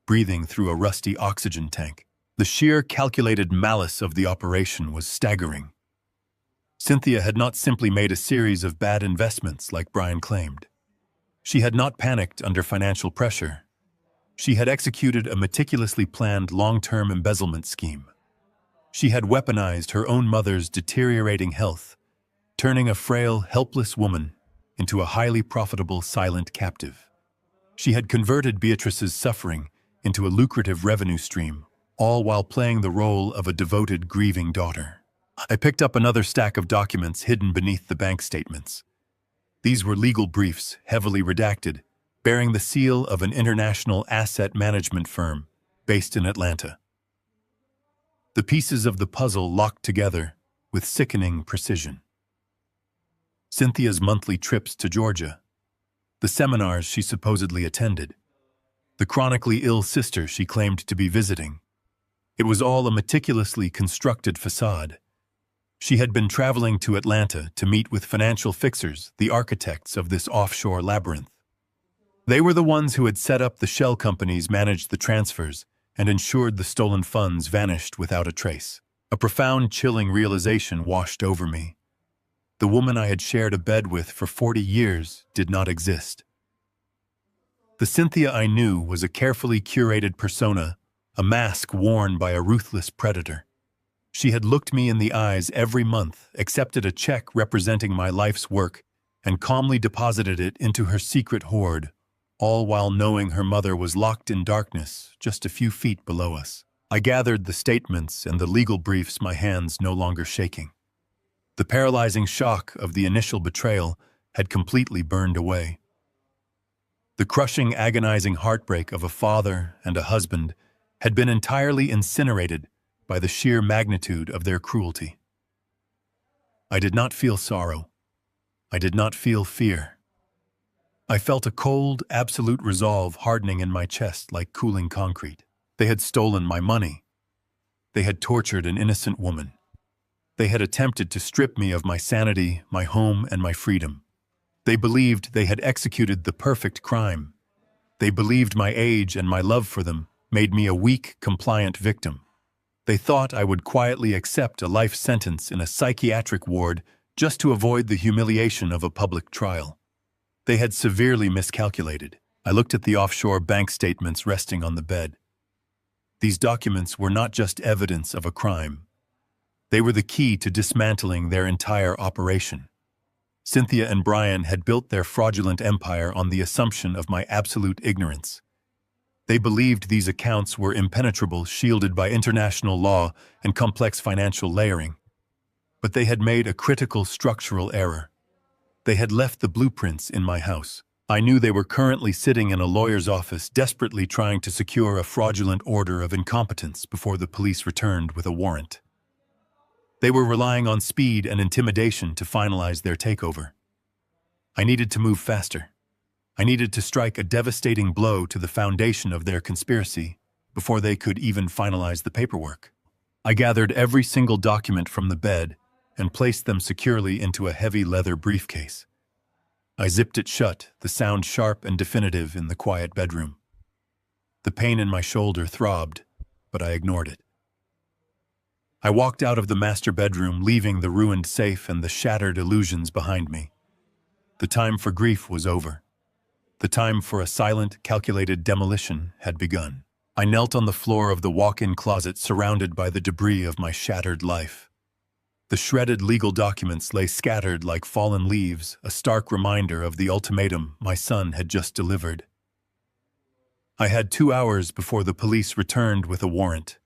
breathing through a rusty oxygen tank. The sheer calculated malice of the operation was staggering. Cynthia had not simply made a series of bad investments like Brian claimed. She had not panicked under financial pressure. She had executed a meticulously planned long-term embezzlement scheme. She had weaponized her own mother's deteriorating health, turning a frail, helpless woman into a highly profitable silent captive. She had converted Beatrice's suffering into a lucrative revenue stream, all while playing the role of a devoted, grieving daughter. I picked up another stack of documents hidden beneath the bank statements. These were legal briefs, heavily redacted, bearing the seal of an international asset management firm based in Atlanta. The pieces of the puzzle locked together with sickening precision. Cynthia's monthly trips to Georgia, the seminars she supposedly attended, the chronically ill sister she claimed to be visiting. It was all a meticulously constructed facade. She had been traveling to Atlanta to meet with financial fixers, the architects of this offshore labyrinth. They were the ones who had set up the shell companies, managed the transfers, and ensured the stolen funds vanished without a trace. A profound, chilling realization washed over me. The woman I had shared a bed with for 40 years did not exist. The Cynthia I knew was a carefully curated persona, a mask worn by a ruthless predator. She had looked me in the eyes every month, accepted a check representing my life's work, and calmly deposited it into her secret hoard, all while knowing her mother was locked in darkness just a few feet below us. I gathered the statements and the legal briefs, my hands no longer shaking. The paralyzing shock of the initial betrayal had completely burned away. The crushing, agonizing heartbreak of a father and a husband had been entirely incinerated by the sheer magnitude of their cruelty. I did not feel sorrow. I did not feel fear. I felt a cold, absolute resolve hardening in my chest like cooling concrete. They had stolen my money. They had tortured an innocent woman. They had attempted to strip me of my sanity, my home, and my freedom. They believed they had executed the perfect crime. They believed my age and my love for them made me a weak, compliant victim. They thought I would quietly accept a life sentence in a psychiatric ward just to avoid the humiliation of a public trial. They had severely miscalculated. I looked at the offshore bank statements resting on the bed. These documents were not just evidence of a crime. They were the key to dismantling their entire operation. Cynthia and Brian had built their fraudulent empire on the assumption of my absolute ignorance. They believed these accounts were impenetrable, shielded by international law and complex financial layering. But they had made a critical structural error. They had left the blueprints in my house. I knew they were currently sitting in a lawyer's office, desperately trying to secure a fraudulent order of incompetence before the police returned with a warrant. They were relying on speed and intimidation to finalize their takeover. I needed to move faster. I needed to strike a devastating blow to the foundation of their conspiracy before they could even finalize the paperwork. I gathered every single document from the bed and placed them securely into a heavy leather briefcase. I zipped it shut, the sound sharp and definitive in the quiet bedroom. The pain in my shoulder throbbed, but I ignored it. I walked out of the master bedroom, leaving the ruined safe and the shattered illusions behind me. The time for grief was over. The time for a silent, calculated demolition had begun. I knelt on the floor of the walk-in closet, surrounded by the debris of my shattered life. The shredded legal documents lay scattered like fallen leaves, a stark reminder of the ultimatum my son had just delivered. I had 2 hours before the police returned with a warrant.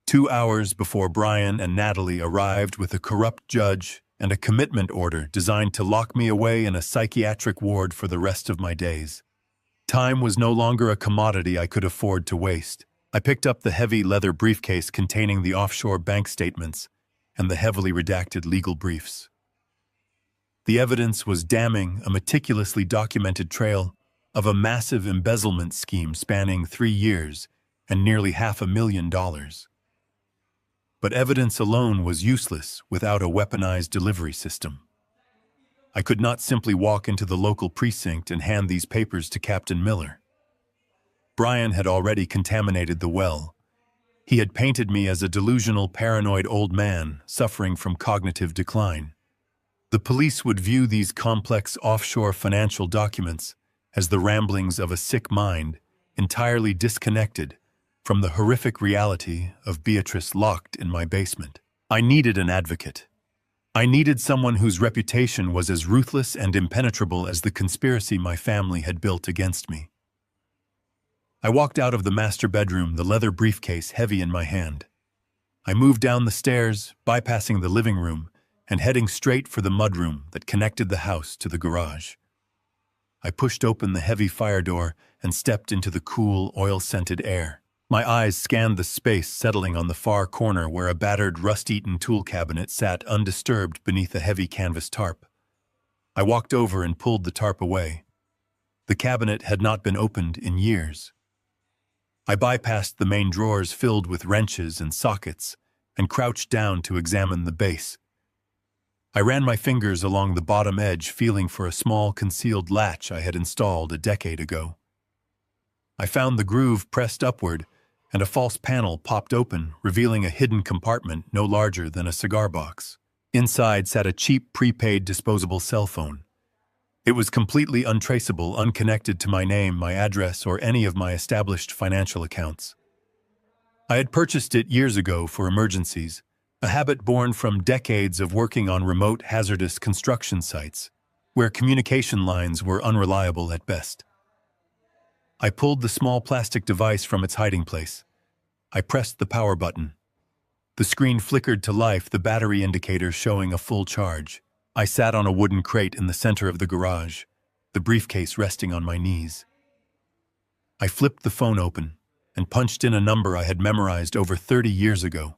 2 hours before Brian and Natalie arrived with a corrupt judge and a commitment order designed to lock me away in a psychiatric ward for the rest of my days. Time was no longer a commodity I could afford to waste. I picked up the heavy leather briefcase containing the offshore bank statements and the heavily redacted legal briefs. The evidence was damning, a meticulously documented trail of a massive embezzlement scheme spanning 3 years and nearly $500,000. But evidence alone was useless without a weaponized delivery system. I could not simply walk into the local precinct and hand these papers to Captain Miller. Brian had already contaminated the well. He had painted me as a delusional, paranoid old man suffering from cognitive decline. The police would view these complex offshore financial documents as the ramblings of a sick mind, entirely disconnected from the horrific reality of Beatrice locked in my basement. I needed an advocate. I needed someone whose reputation was as ruthless and impenetrable as the conspiracy my family had built against me. I walked out of the master bedroom, the leather briefcase heavy in my hand. I moved down the stairs, bypassing the living room, and heading straight for the mudroom that connected the house to the garage. I pushed open the heavy fire door and stepped into the cool, oil-scented air. My eyes scanned the space, settling on the far corner where a battered, rust-eaten tool cabinet sat undisturbed beneath a heavy canvas tarp. I walked over and pulled the tarp away. The cabinet had not been opened in years. I bypassed the main drawers filled with wrenches and sockets and crouched down to examine the base. I ran my fingers along the bottom edge, feeling for a small concealed latch I had installed a decade ago. I found the groove pressed upward, and a false panel popped open, revealing a hidden compartment no larger than a cigar box. Inside sat a cheap prepaid disposable cell phone. It was completely untraceable, unconnected to my name, my address, or any of my established financial accounts. I had purchased it years ago for emergencies, a habit born from decades of working on remote, hazardous construction sites, where communication lines were unreliable at best. I pulled the small plastic device from its hiding place. I pressed the power button. The screen flickered to life, the battery indicator showing a full charge. I sat on a wooden crate in the center of the garage, the briefcase resting on my knees. I flipped the phone open and punched in a number I had memorized over 30 years ago.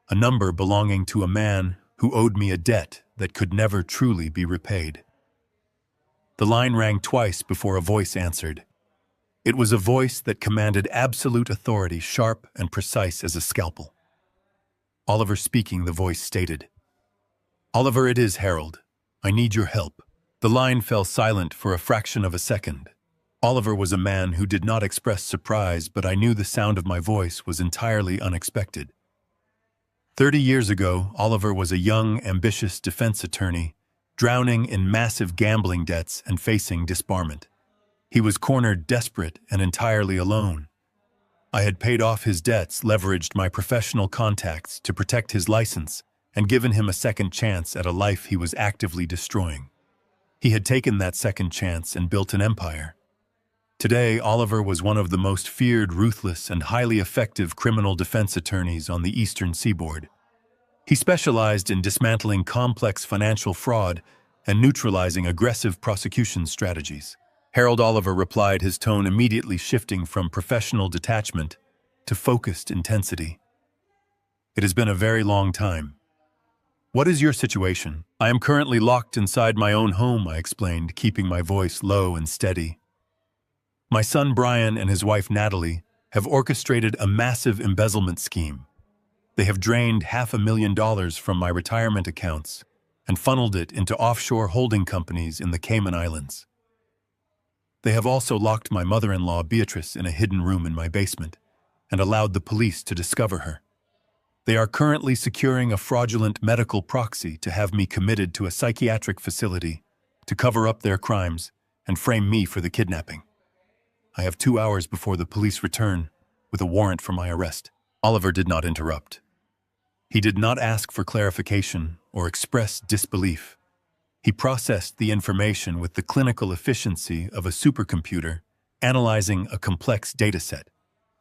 A number belonging to a man who owed me a debt that could never truly be repaid. The line rang twice before a voice answered. It was a voice that commanded absolute authority, sharp and precise as a scalpel. Oliver speaking, the voice stated. "Oliver, it is Harold. I need your help." The line fell silent for a fraction of a second. Oliver was a man who did not express surprise, but I knew the sound of my voice was entirely unexpected. 30 years ago, Oliver was a young, ambitious defense attorney, drowning in massive gambling debts and facing disbarment. He was cornered, desperate, and entirely alone. I had paid off his debts, leveraged my professional contacts to protect his license, and given him a second chance at a life he was actively destroying. He had taken that second chance and built an empire. Today, Oliver was one of the most feared, ruthless, and highly effective criminal defense attorneys on the Eastern Seaboard. He specialized in dismantling complex financial fraud and neutralizing aggressive prosecution strategies. Harold Oliver replied, his tone immediately shifting from professional detachment to focused intensity. "It has been a very long time. What is your situation?" "I am currently locked inside my own home," I explained, keeping my voice low and steady. "My son Brian and his wife Natalie have orchestrated a massive embezzlement scheme. They have drained $500,000 from my retirement accounts and funneled it into offshore holding companies in the Cayman Islands. They have also locked my mother-in-law Beatrice in a hidden room in my basement and allowed the police to discover her. They are currently securing a fraudulent medical proxy to have me committed to a psychiatric facility to cover up their crimes and frame me for the kidnapping. I have 2 hours before the police return with a warrant for my arrest." Oliver did not interrupt. He did not ask for clarification or express disbelief. He processed the information with the clinical efficiency of a supercomputer analyzing a complex dataset.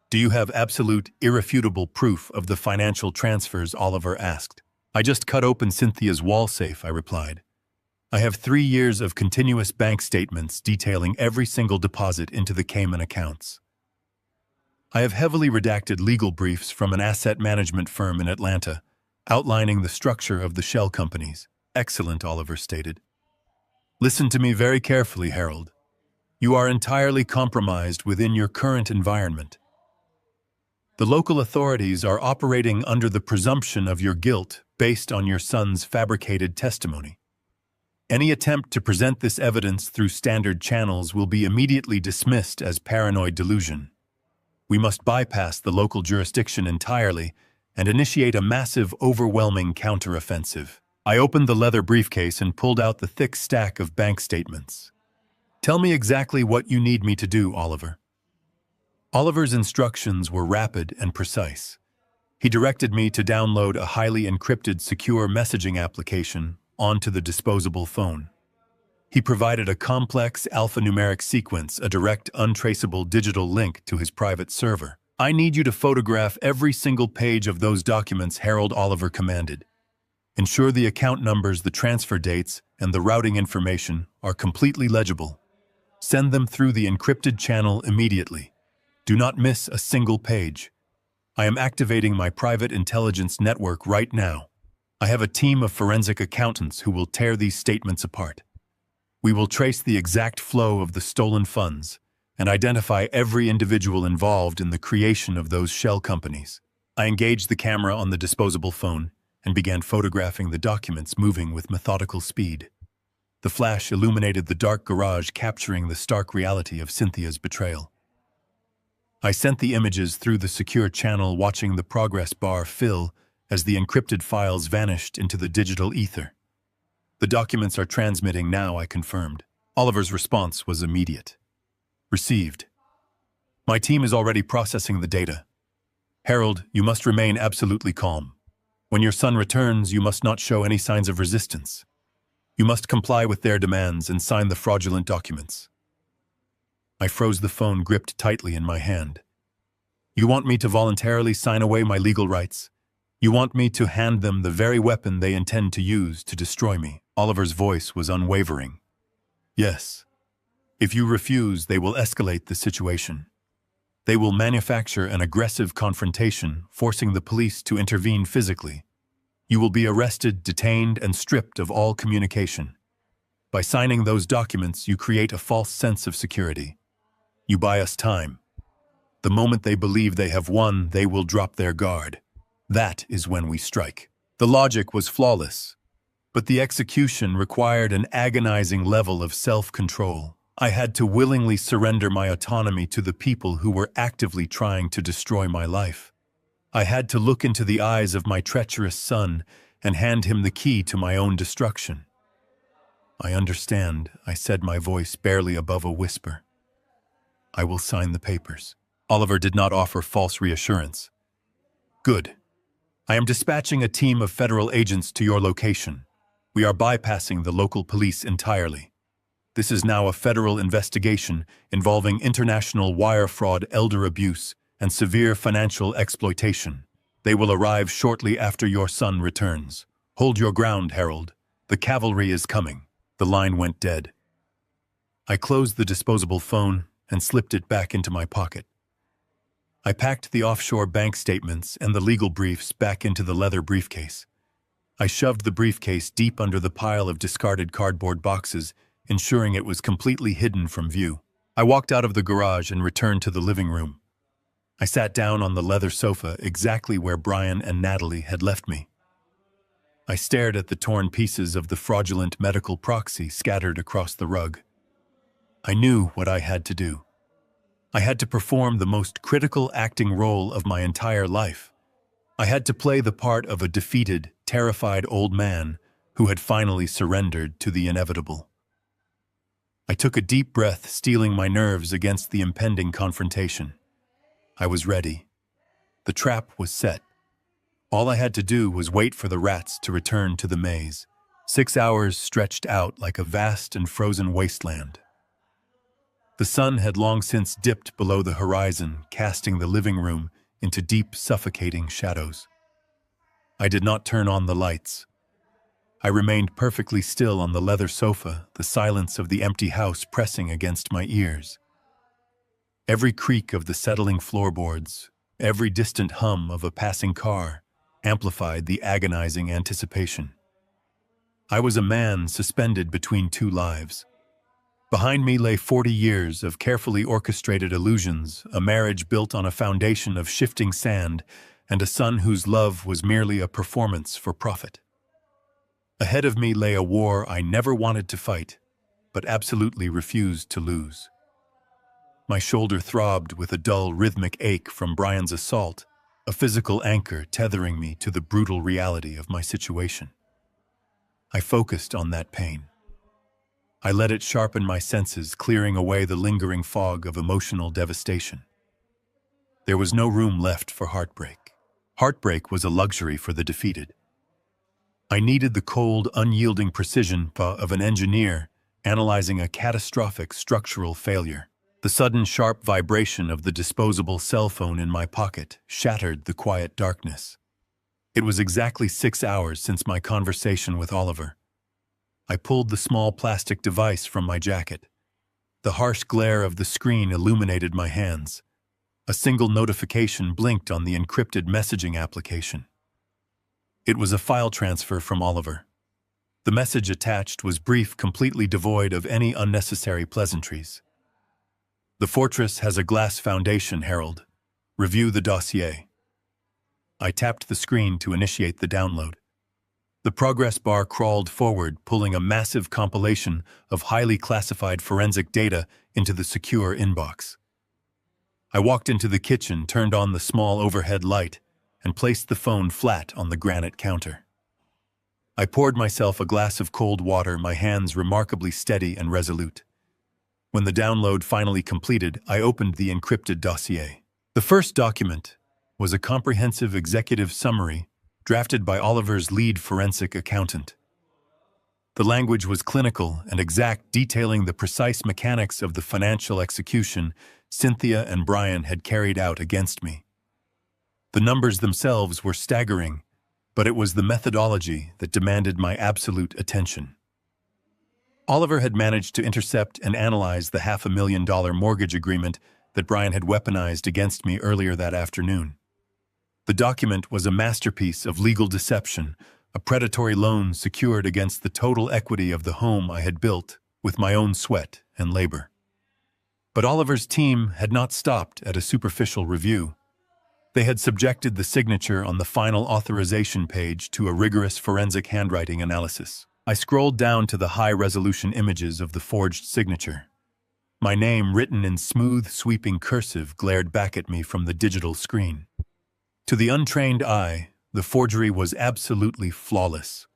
"Do you have absolute, irrefutable proof of the financial transfers?" Oliver asked. "I just cut open Cynthia's wall safe," I replied. "I have 3 years of continuous bank statements detailing every single deposit into the Cayman accounts. I have heavily redacted legal briefs from an asset management firm in Atlanta, outlining the structure of the shell companies." "Excellent," Oliver stated. "Listen to me very carefully, Harold. You are entirely compromised within your current environment. The local authorities are operating under the presumption of your guilt based on your son's fabricated testimony. Any attempt to present this evidence through standard channels will be immediately dismissed as paranoid delusion. We must bypass the local jurisdiction entirely and initiate a massive, overwhelming counteroffensive." I opened the leather briefcase and pulled out the thick stack of bank statements. "Tell me exactly what you need me to do, Oliver." Oliver's instructions were rapid and precise. He directed me to download a highly encrypted secure messaging application onto the disposable phone. He provided a complex alphanumeric sequence, a direct, untraceable digital link to his private server. "I need you to photograph every single page of those documents," Harold Oliver commanded. "Ensure the account numbers, the transfer dates, and the routing information are completely legible. Send them through the encrypted channel immediately. Do not miss a single page. I am activating my private intelligence network right now. I have a team of forensic accountants who will tear these statements apart. We will trace the exact flow of the stolen funds and identify every individual involved in the creation of those shell companies." I engaged the camera on the disposable phone and began photographing the documents, moving with methodical speed. The flash illuminated the dark garage, capturing the stark reality of Cynthia's betrayal. I sent the images through the secure channel, watching the progress bar fill as the encrypted files vanished into the digital ether. "The documents are transmitting now," I confirmed. Oliver's response was immediate. Received. My team is already processing the data. Harold, you must remain absolutely calm. When your son returns, you must not show any signs of resistance. You must comply with their demands and sign the fraudulent documents. I froze the phone gripped tightly in my hand. You want me to voluntarily sign away my legal rights? You want me to hand them the very weapon they intend to use to destroy me? Oliver's voice was unwavering. Yes. If you refuse, they will escalate the situation. They will manufacture an aggressive confrontation, forcing the police to intervene physically. You will be arrested, detained, and stripped of all communication. By signing those documents, you create a false sense of security. You buy us time. The moment they believe they have won, they will drop their guard. That is when we strike. The logic was flawless, but the execution required an agonizing level of self-control. I had to willingly surrender my autonomy to the people who were actively trying to destroy my life. I had to look into the eyes of my treacherous son and hand him the key to my own destruction. I understand, I said, my voice barely above a whisper. I will sign the papers. Oliver did not offer false reassurance. Good. I am dispatching a team of federal agents to your location. We are bypassing the local police entirely. This is now a federal investigation involving international wire fraud, elder abuse, and severe financial exploitation. They will arrive shortly after your son returns. Hold your ground, Harold. The cavalry is coming. The line went dead. I closed the disposable phone and slipped it back into my pocket. I packed the offshore bank statements and the legal briefs back into the leather briefcase. I shoved the briefcase deep under the pile of discarded cardboard boxes, ensuring it was completely hidden from view. I walked out of the garage and returned to the living room. I sat down on the leather sofa exactly where Brian and Natalie had left me. I stared at the torn pieces of the fraudulent medical proxy scattered across the rug. I knew what I had to do. I had to perform the most critical acting role of my entire life. I had to play the part of a defeated, terrified old man who had finally surrendered to the inevitable. I took a deep breath, steeling my nerves against the impending confrontation. I was ready. The trap was set. All I had to do was wait for the rats to return to the maze. 6 hours stretched out like a vast and frozen wasteland. The sun had long since dipped below the horizon, casting the living room into deep, suffocating shadows. I did not turn on the lights. I remained perfectly still on the leather sofa, the silence of the empty house pressing against my ears. Every creak of the settling floorboards, every distant hum of a passing car, amplified the agonizing anticipation. I was a man suspended between two lives. Behind me lay 40 years of carefully orchestrated illusions, a marriage built on a foundation of shifting sand, and a son whose love was merely a performance for profit. Ahead of me lay a war I never wanted to fight, but absolutely refused to lose. My shoulder throbbed with a dull, rhythmic ache from Brian's assault, a physical anchor tethering me to the brutal reality of my situation. I focused on that pain. I let it sharpen my senses, clearing away the lingering fog of emotional devastation. There was no room left for heartbreak. Heartbreak was a luxury for the defeated. I needed the cold, unyielding precision of an engineer analyzing a catastrophic structural failure. The sudden sharp vibration of the disposable cell phone in my pocket shattered the quiet darkness. It was exactly 6 hours since my conversation with Oliver. I pulled the small plastic device from my jacket. The harsh glare of the screen illuminated my hands. A single notification blinked on the encrypted messaging application. It was a file transfer from Oliver. The message attached was brief, completely devoid of any unnecessary pleasantries. The fortress has a glass foundation, Harold. Review the dossier. I tapped the screen to initiate the download. The progress bar crawled forward, pulling a massive compilation of highly classified forensic data into the secure inbox. I walked into the kitchen, turned on the small overhead light, and placed the phone flat on the granite counter. I poured myself a glass of cold water, my hands remarkably steady and resolute. When the download finally completed, I opened the encrypted dossier. The first document was a comprehensive executive summary drafted by Oliver's lead forensic accountant. The language was clinical and exact, detailing the precise mechanics of the financial execution Cynthia and Brian had carried out against me. The numbers themselves were staggering, but it was the methodology that demanded my absolute attention. Oliver had managed to intercept and analyze the $500,000 mortgage agreement that Brian had weaponized against me earlier that afternoon. The document was a masterpiece of legal deception, a predatory loan secured against the total equity of the home I had built with my own sweat and labor. But Oliver's team had not stopped at a superficial review. They had subjected the signature on the final authorization page to a rigorous forensic handwriting analysis. I scrolled down to the high-resolution images of the forged signature. My name, written in smooth, sweeping cursive, glared back at me from the digital screen. To the untrained eye, the forgery was absolutely flawless.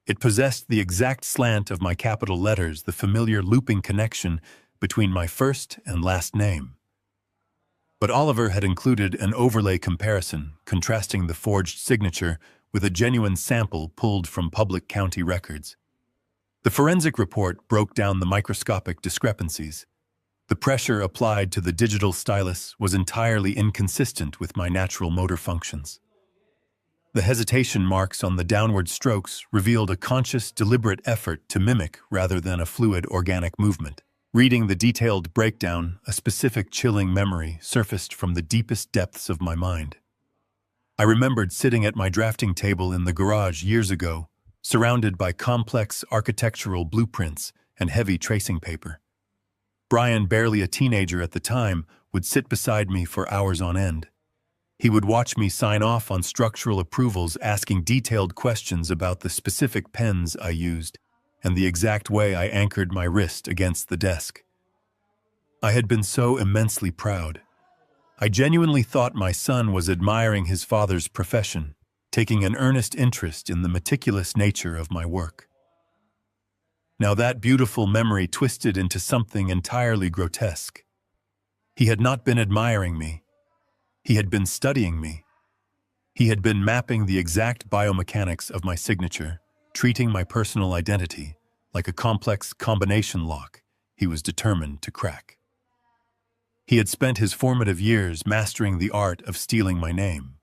It possessed the exact slant of my capital letters, the familiar looping connection between my first and last name. But Oliver had included an overlay comparison, contrasting the forged signature with a genuine sample pulled from public county records. The forensic report broke down the microscopic discrepancies. The pressure applied to the digital stylus was entirely inconsistent with my natural motor functions. The hesitation marks on the downward strokes revealed a conscious, deliberate effort to mimic rather than a fluid organic movement. Reading the detailed breakdown, a specific chilling memory surfaced from the deepest depths of my mind. I remembered sitting at my drafting table in the garage years ago, surrounded by complex architectural blueprints and heavy tracing paper. Brian, barely a teenager at the time, would sit beside me for hours on end. He would watch me sign off on structural approvals, asking detailed questions about the specific pens I used and the exact way I anchored my wrist against the desk. I had been so immensely proud. I genuinely thought my son was admiring his father's profession, taking an earnest interest in the meticulous nature of my work. Now that beautiful memory twisted into something entirely grotesque. He had not been admiring me. He had been studying me. He had been mapping the exact biomechanics of my signature, treating my personal identity like a complex combination lock he was determined to crack. He had spent his formative years mastering the art of stealing my name.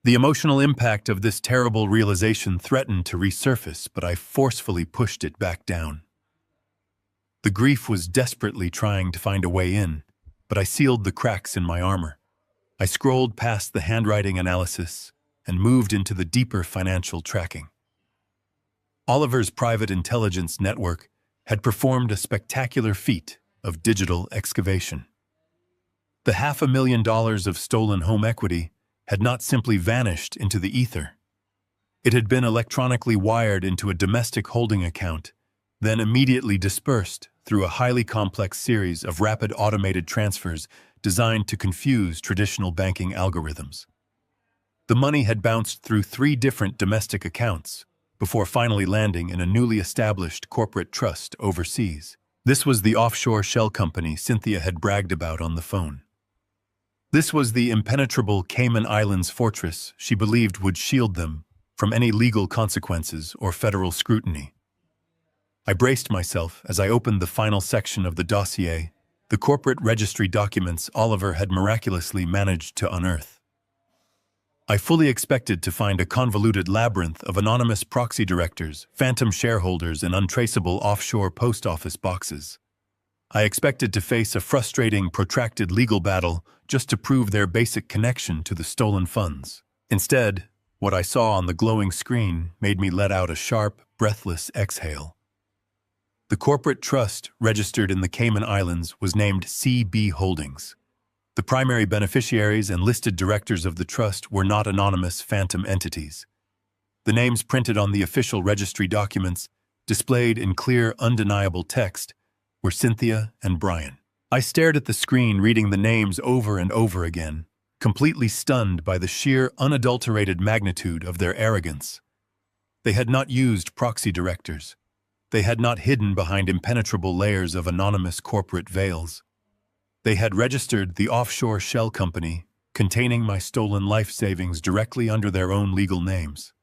The emotional impact of this terrible realization threatened to resurface, but I forcefully pushed it back down. The grief was desperately trying to find a way in, but I sealed the cracks in my armor. I scrolled past the handwriting analysis and moved into the deeper financial tracking. Oliver's private intelligence network had performed a spectacular feat of digital excavation. The $500,000 of stolen home equity had not simply vanished into the ether. It had been electronically wired into a domestic holding account, then immediately dispersed through a highly complex series of rapid automated transfers designed to confuse traditional banking algorithms. The money had bounced through 3 different domestic accounts before finally landing in a newly established corporate trust overseas. This was the offshore shell company Cynthia had bragged about on the phone. This was the impenetrable Cayman Islands fortress she believed would shield them from any legal consequences or federal scrutiny. I braced myself as I opened the final section of the dossier, the corporate registry documents Oliver had miraculously managed to unearth. I fully expected to find a convoluted labyrinth of anonymous proxy directors, phantom shareholders, and untraceable offshore post office boxes. I expected to face a frustrating, protracted legal battle just to prove their basic connection to the stolen funds. Instead, what I saw on the glowing screen made me let out a sharp, breathless exhale. The corporate trust registered in the Cayman Islands was named CB Holdings. The primary beneficiaries and listed directors of the trust were not anonymous phantom entities. The names printed on the official registry documents, displayed in clear, undeniable text, were Cynthia and Brian. I stared at the screen, reading the names over and over again, completely stunned by the sheer, unadulterated magnitude of their arrogance. They had not used proxy directors. They had not hidden behind impenetrable layers of anonymous corporate veils. They had registered the offshore shell company containing my stolen life savings directly under their own legal names.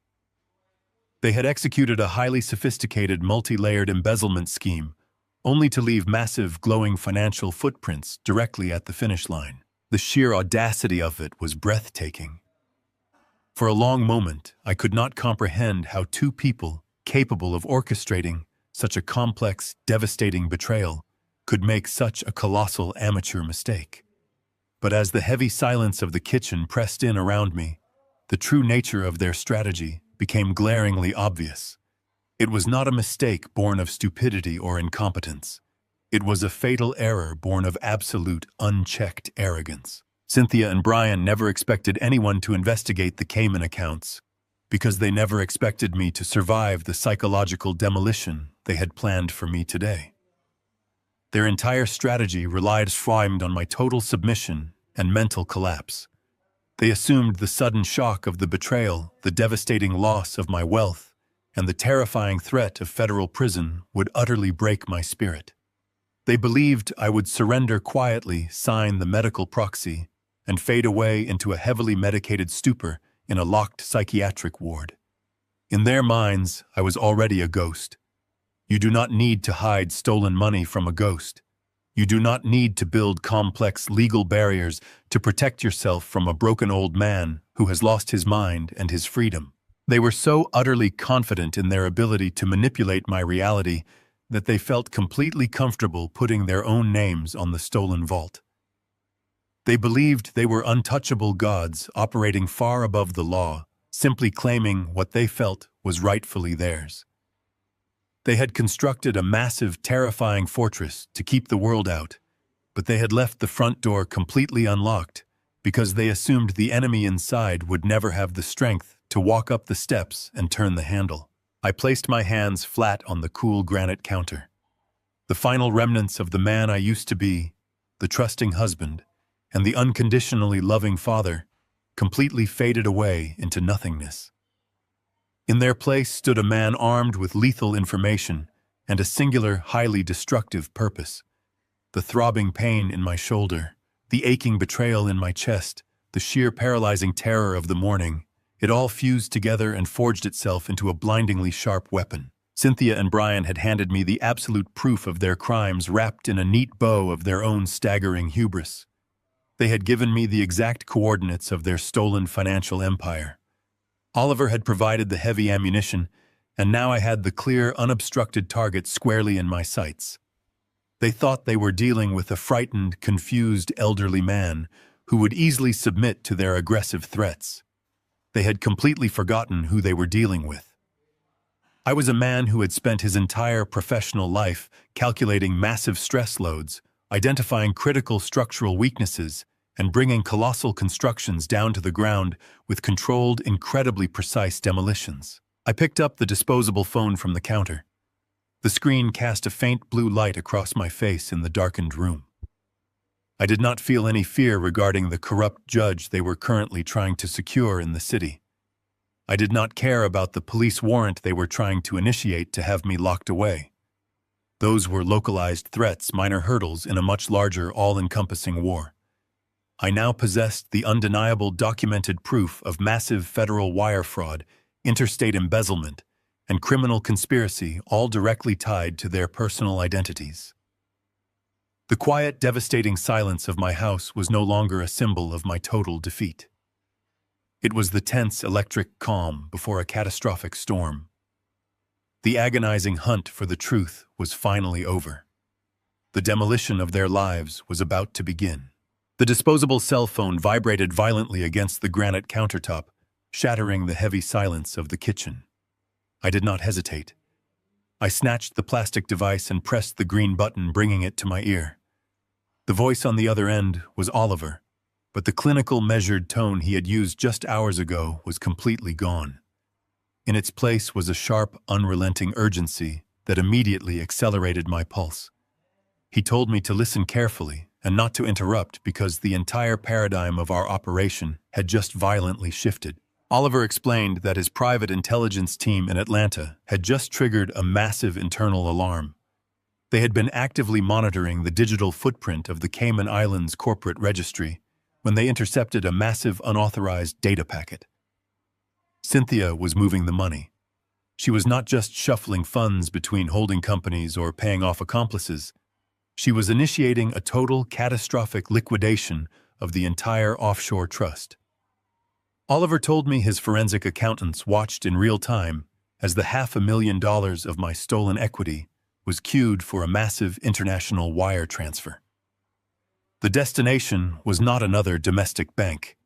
They had executed a highly sophisticated multi-layered embezzlement scheme, only to leave massive glowing financial footprints directly at the finish line. The sheer audacity of it was breathtaking. For a long moment, I could not comprehend how two people capable of orchestrating such a complex, devastating betrayal could make such a colossal amateur mistake. But as the heavy silence of the kitchen pressed in around me, the true nature of their strategy became glaringly obvious. It was not a mistake born of stupidity or incompetence. It was a fatal error born of absolute, unchecked arrogance. Cynthia and Brian never expected anyone to investigate the Cayman accounts because they never expected me to survive the psychological demolition they had planned for me today. Their entire strategy relied on my total submission and mental collapse. They assumed the sudden shock of the betrayal, the devastating loss of my wealth, and the terrifying threat of federal prison would utterly break my spirit. They believed I would surrender quietly, sign the medical proxy, and fade away into a heavily medicated stupor in a locked psychiatric ward. In their minds, I was already a ghost. You do not need to hide stolen money from a ghost. You do not need to build complex legal barriers to protect yourself from a broken old man who has lost his mind and his freedom. They were so utterly confident in their ability to manipulate my reality that they felt completely comfortable putting their own names on the stolen vault. They believed they were untouchable gods operating far above the law, simply claiming what they felt was rightfully theirs. They had constructed a massive, terrifying fortress to keep the world out, but they had left the front door completely unlocked because they assumed the enemy inside would never have the strength to walk up the steps and turn the handle. I placed my hands flat on the cool granite counter. The final remnants of the man I used to be, the trusting husband, and the unconditionally loving father, completely faded away into nothingness. In their place stood a man armed with lethal information and a singular, highly destructive purpose. The throbbing pain in my shoulder, the aching betrayal in my chest, the sheer paralyzing terror of the morning, it all fused together and forged itself into a blindingly sharp weapon. Cynthia and Brian had handed me the absolute proof of their crimes wrapped in a neat bow of their own staggering hubris. They had given me the exact coordinates of their stolen financial empire. Oliver had provided the heavy ammunition, and now I had the clear, unobstructed target squarely in my sights. They thought they were dealing with a frightened, confused elderly man who would easily submit to their aggressive threats. They had completely forgotten who they were dealing with. I was a man who had spent his entire professional life calculating massive stress loads, identifying critical structural weaknesses, and bringing colossal constructions down to the ground with controlled, incredibly precise demolitions. I picked up the disposable phone from the counter. The screen cast a faint blue light across my face in the darkened room. I did not feel any fear regarding the corrupt judge they were currently trying to secure in the city. I did not care about the police warrant they were trying to initiate to have me locked away. Those were localized threats, minor hurdles in a much larger, all-encompassing war. I now possessed the undeniable documented proof of massive federal wire fraud, interstate embezzlement, and criminal conspiracy, all directly tied to their personal identities. The quiet, devastating silence of my house was no longer a symbol of my total defeat. It was the tense, electric calm before a catastrophic storm. The agonizing hunt for the truth was finally over. The demolition of their lives was about to begin. The disposable cell phone vibrated violently against the granite countertop, shattering the heavy silence of the kitchen. I did not hesitate. I snatched the plastic device and pressed the green button, bringing it to my ear. The voice on the other end was Oliver, but the clinical, measured tone he had used just hours ago was completely gone. In its place was a sharp, unrelenting urgency that immediately accelerated my pulse. He told me to listen carefully and not to interrupt because the entire paradigm of our operation had just violently shifted. Oliver explained that his private intelligence team in Atlanta had just triggered a massive internal alarm. They had been actively monitoring the digital footprint of the Cayman Islands corporate registry when they intercepted a massive unauthorized data packet. Cynthia was moving the money. She was not just shuffling funds between holding companies or paying off accomplices. She was initiating a total catastrophic liquidation of the entire offshore trust. Oliver told me his forensic accountants watched in real time as the $500,000 of my stolen equity was queued for a massive international wire transfer. The destination was not another domestic bank.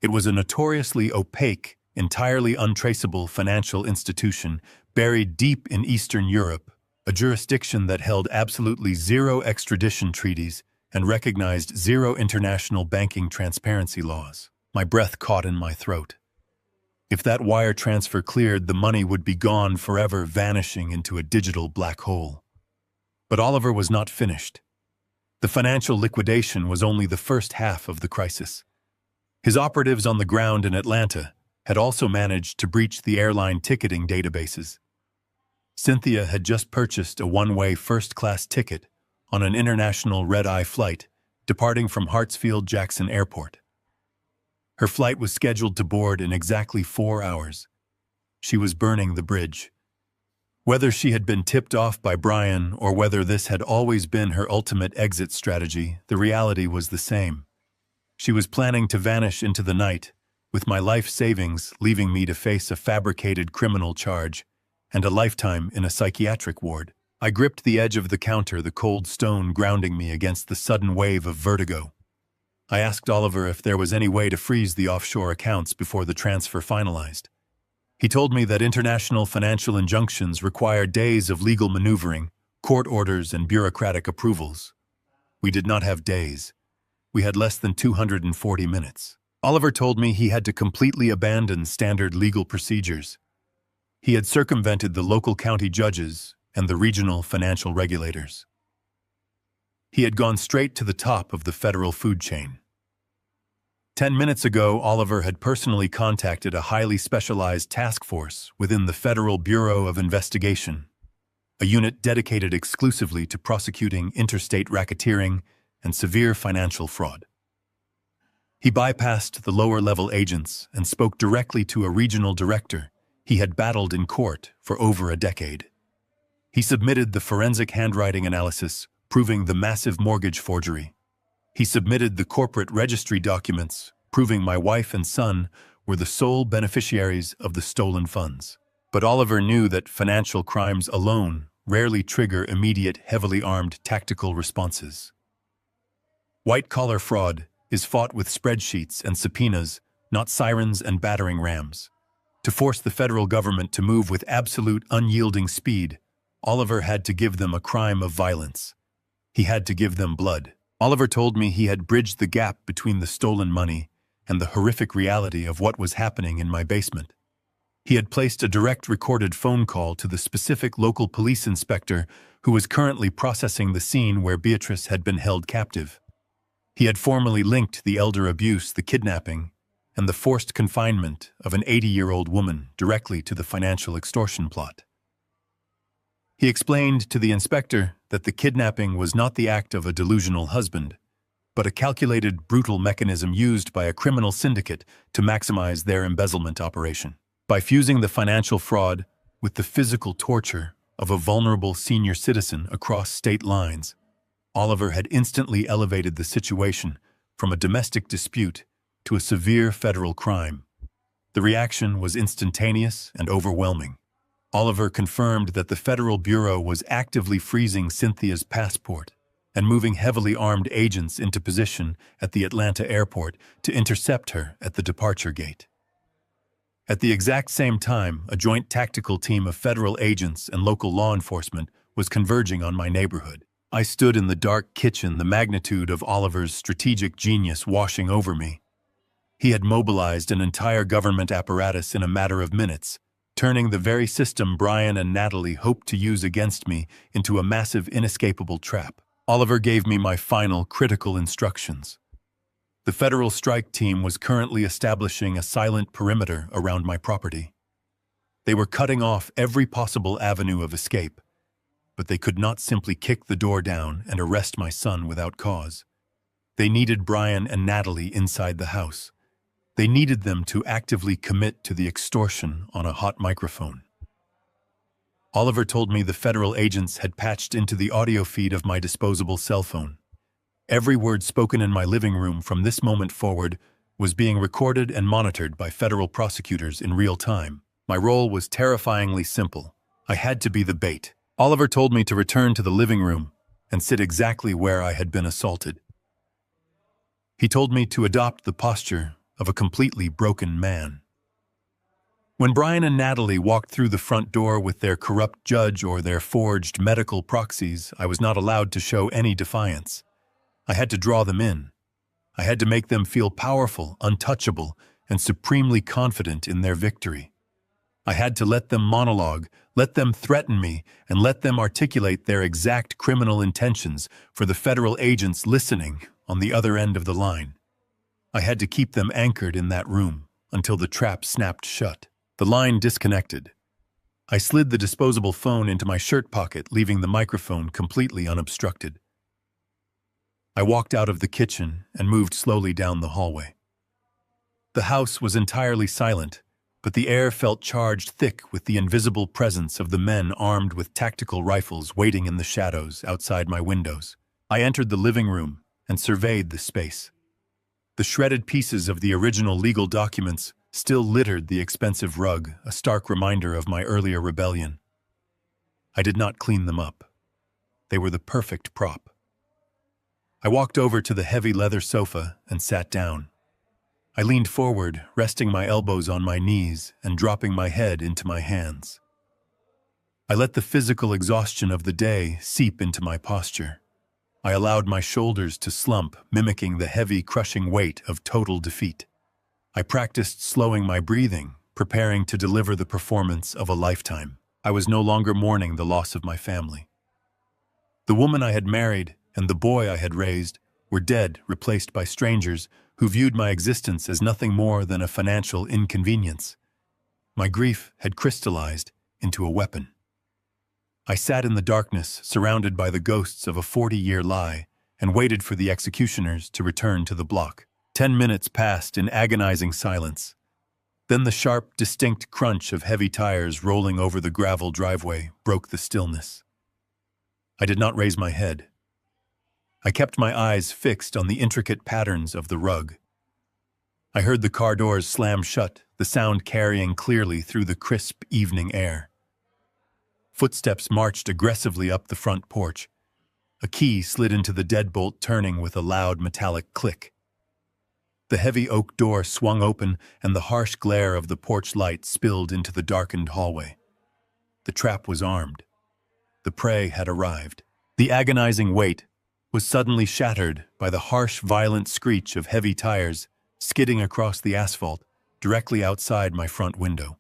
It was a notoriously opaque, entirely untraceable financial institution buried deep in Eastern Europe, a jurisdiction that held absolutely zero extradition treaties and recognized zero international banking transparency laws. My breath caught in my throat. If that wire transfer cleared, the money would be gone forever, vanishing into a digital black hole. But Oliver was not finished. The financial liquidation was only the first half of the crisis. His operatives on the ground in Atlanta had also managed to breach the airline ticketing databases. Cynthia had just purchased a one-way first-class ticket on an international red-eye flight departing from Hartsfield-Jackson Airport. Her flight was scheduled to board in exactly 4 hours. She was burning the bridge. Whether she had been tipped off by Brian or whether this had always been her ultimate exit strategy, the reality was the same. She was planning to vanish into the night, with my life savings leaving me to face a fabricated criminal charge and a lifetime in a psychiatric ward. I gripped the edge of the counter, the cold stone grounding me against the sudden wave of vertigo. I asked Oliver if there was any way to freeze the offshore accounts before the transfer finalized. He told me that international financial injunctions require days of legal maneuvering, court orders, and bureaucratic approvals. We did not have days. We had less than 240 minutes. Oliver told me he had to completely abandon standard legal procedures. He had circumvented the local county judges and the regional financial regulators. He had gone straight to the top of the federal food chain. 10 minutes ago, Oliver had personally contacted a highly specialized task force within the Federal Bureau of Investigation, a unit dedicated exclusively to prosecuting interstate racketeering and severe financial fraud. He bypassed the lower-level agents and spoke directly to a regional director he had battled in court for over a decade. He submitted the forensic handwriting analysis proving the massive mortgage forgery. He submitted the corporate registry documents proving my wife and son were the sole beneficiaries of the stolen funds. But Oliver knew that financial crimes alone rarely trigger immediate, heavily armed tactical responses. White-collar fraud is fought with spreadsheets and subpoenas, not sirens and battering rams. To force the federal government to move with absolute unyielding speed, Oliver had to give them a crime of violence. He had to give them blood. Oliver told me he had bridged the gap between the stolen money and the horrific reality of what was happening in my basement. He had placed a direct recorded phone call to the specific local police inspector who was currently processing the scene where Beatrice had been held captive. He had formally linked the elder abuse, the kidnapping, and the forced confinement of an 80-year-old woman directly to the financial extortion plot. He explained to the inspector that the kidnapping was not the act of a delusional husband, but a calculated, brutal mechanism used by a criminal syndicate to maximize their embezzlement operation. By fusing the financial fraud with the physical torture of a vulnerable senior citizen across state lines, Oliver had instantly elevated the situation from a domestic dispute to a severe federal crime. The reaction was instantaneous and overwhelming. Oliver confirmed that the Federal Bureau was actively freezing Cynthia's passport and moving heavily armed agents into position at the Atlanta airport to intercept her at the departure gate. At the exact same time, a joint tactical team of federal agents and local law enforcement was converging on my neighborhood. I stood in the dark kitchen, the magnitude of Oliver's strategic genius washing over me. He had mobilized an entire government apparatus in a matter of minutes, turning the very system Brian and Natalie hoped to use against me into a massive, inescapable trap. Oliver gave me my final, critical instructions. The federal strike team was currently establishing a silent perimeter around my property. They were cutting off every possible avenue of escape, but they could not simply kick the door down and arrest my son without cause. They needed Brian and Natalie inside the house. They needed them to actively commit to the extortion on a hot microphone. Oliver told me the federal agents had patched into the audio feed of my disposable cell phone. Every word spoken in my living room from this moment forward was being recorded and monitored by federal prosecutors in real time. My role was terrifyingly simple. I had to be the bait. Oliver told me to return to the living room and sit exactly where I had been assaulted. He told me to adopt the posture of a completely broken man. When Brian and Natalie walked through the front door with their corrupt judge or their forged medical proxies, I was not allowed to show any defiance. I had to draw them in. I had to make them feel powerful, untouchable, and supremely confident in their victory. I had to let them monologue, let them threaten me, and let them articulate their exact criminal intentions for the federal agents listening on the other end of the line. I had to keep them anchored in that room until the trap snapped shut. The line disconnected. I slid the disposable phone into my shirt pocket, leaving the microphone completely unobstructed. I walked out of the kitchen and moved slowly down the hallway. The house was entirely silent, but the air felt charged thick with the invisible presence of the men armed with tactical rifles waiting in the shadows outside my windows. I entered the living room and surveyed the space. The shredded pieces of the original legal documents still littered the expensive rug, a stark reminder of my earlier rebellion. I did not clean them up. They were the perfect prop. I walked over to the heavy leather sofa and sat down. I leaned forward, resting my elbows on my knees and dropping my head into my hands. I let the physical exhaustion of the day seep into my posture. I allowed my shoulders to slump, mimicking the heavy, crushing weight of total defeat. I practiced slowing my breathing, preparing to deliver the performance of a lifetime. I was no longer mourning the loss of my family. The woman I had married and the boy I had raised were dead, replaced by strangers who viewed my existence as nothing more than a financial inconvenience. My grief had crystallized into a weapon. I sat in the darkness, surrounded by the ghosts of a 40-year lie, and waited for the executioners to return to the block. 10 minutes passed in agonizing silence. Then the sharp, distinct crunch of heavy tires rolling over the gravel driveway broke the stillness. I did not raise my head. I kept my eyes fixed on the intricate patterns of the rug. I heard the car doors slam shut, the sound carrying clearly through the crisp evening air. Footsteps marched aggressively up the front porch. A key slid into the deadbolt, turning with a loud metallic click. The heavy oak door swung open, and the harsh glare of the porch light spilled into the darkened hallway. The trap was armed. The prey had arrived. The agonizing wait was suddenly shattered by the harsh, violent screech of heavy tires skidding across the asphalt directly outside my front window.